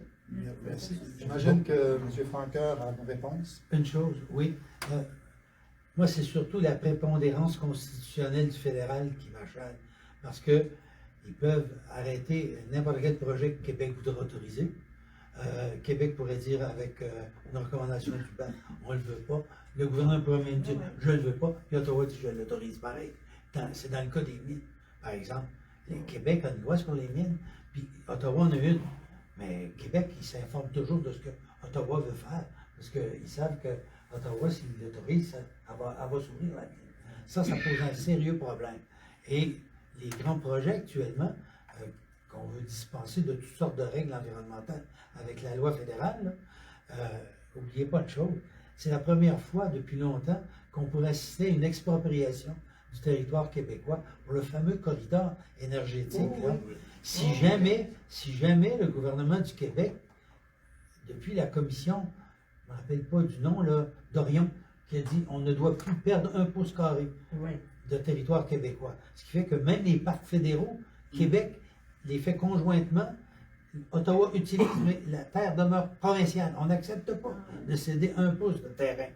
Speaker 2: Merci. J'imagine que M. Francoeur a une réponse.
Speaker 3: Une chose, oui. Moi, c'est surtout la prépondérance constitutionnelle du fédéral qui m'achète. Parce que ils peuvent arrêter n'importe quel projet que Québec voudra autoriser. Québec pourrait dire avec une recommandation du BAN, on ne le veut pas. Le gouvernement pourrait même dire, je ne le veux pas. Puis Ottawa dit, je l'autorise pareil. C'est dans le cas des mines, par exemple. Québec a une loi sur les mines, puis Ottawa en a une. Mais Québec, il s'informe toujours de ce que Ottawa veut faire, parce qu'ils savent que Ottawa, s'il l'autorise, elle va s'ouvrir la mine. Ça pose un sérieux problème. Et les grands projets actuellement, qu'on veut dispenser de toutes sortes de règles environnementales avec la loi fédérale, n'oubliez pas une chose, c'est la première fois depuis longtemps qu'on pourrait assister à une expropriation du territoire québécois pour le fameux corridor énergétique. Là. Si jamais le gouvernement du Québec, depuis la commission, je ne me rappelle pas du nom, là, d'Orion, qui a dit on ne doit plus perdre 1 pouce carré de territoire québécois. Ce qui fait que même les parcs fédéraux, Québec les fait conjointement. Ottawa utilise, mais la terre demeure provinciale. On n'accepte pas de céder 1 pouce de terrain.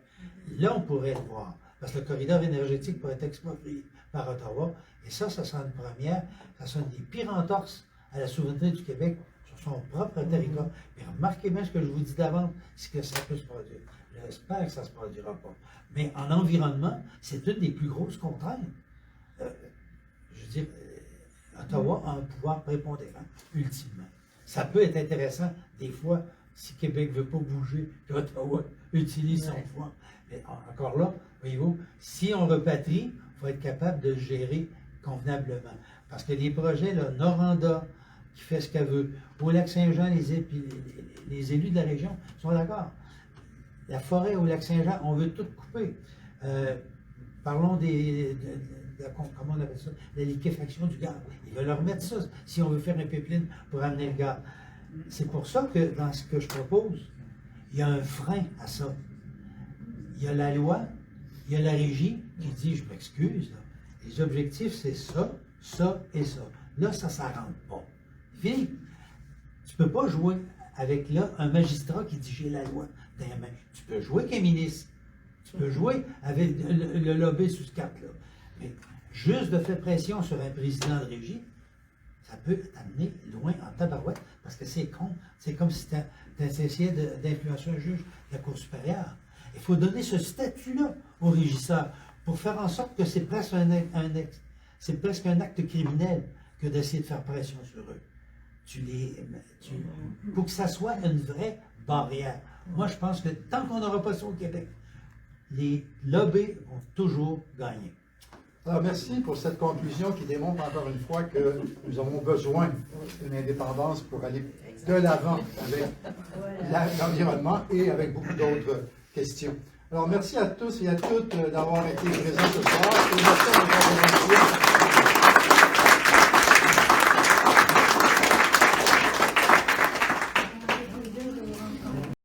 Speaker 3: Là, on pourrait le voir, parce que le corridor énergétique pourrait être exproprié par Ottawa. Et ça sera une première, ça sera une des pires entorses à la souveraineté du Québec sur son propre territoire. Mais remarquez bien ce que je vous dis d'avance, c'est que ça peut se produire. J'espère que ça ne se produira pas. Mais en environnement, c'est une des plus grosses contraintes. Je veux dire, Ottawa a un pouvoir prépondérant, ultimement. Ça peut être intéressant, des fois, si Québec ne veut pas bouger, puis Ottawa utilise son pouvoir. Mais encore là, voyez-vous, si on repatrie, il faut être capable de gérer convenablement. Parce que les projets, là, Noranda, qui fait ce qu'elle veut, au Lac-Saint-Jean, les élus de la région sont d'accord. La forêt au Lac-Saint-Jean, on veut tout couper. Parlons comment on appelle ça, la liquéfaction du gaz. Ils veulent leur mettre ça, si on veut faire un pipeline pour amener le gaz. C'est pour ça que, dans ce que je propose, il y a un frein à ça. Il y a la loi, il y a la régie qui dit, je m'excuse, les objectifs, c'est ça, ça et ça. Là, ça ne rentre pas. Fini. Tu ne peux pas jouer avec là un magistrat qui dit, j'ai la loi dans les mains. Tu peux jouer avec un ministre. Tu peux jouer avec le lobby sous ce cap-là. Mais juste de faire pression sur un président de régie, ça peut t'amener loin en tabarouette, parce que c'est con. C'est comme si tu essayais d'influencer un juge de la Cour supérieure. Il faut donner ce statut-là aux régisseurs pour faire en sorte que c'est presque c'est presque un acte criminel que d'essayer de faire pression sur eux. Pour que ça soit une vraie barrière. Moi, je pense que tant qu'on n'aura pas ça au Québec, les lobbies vont toujours gagner.
Speaker 2: Alors, merci pour cette conclusion qui démontre encore une fois que nous avons besoin d'une indépendance pour aller de l'avant avec l'environnement et avec beaucoup d'autres questions. Alors, merci à tous et à toutes d'avoir été présents ce soir. Et merci à nos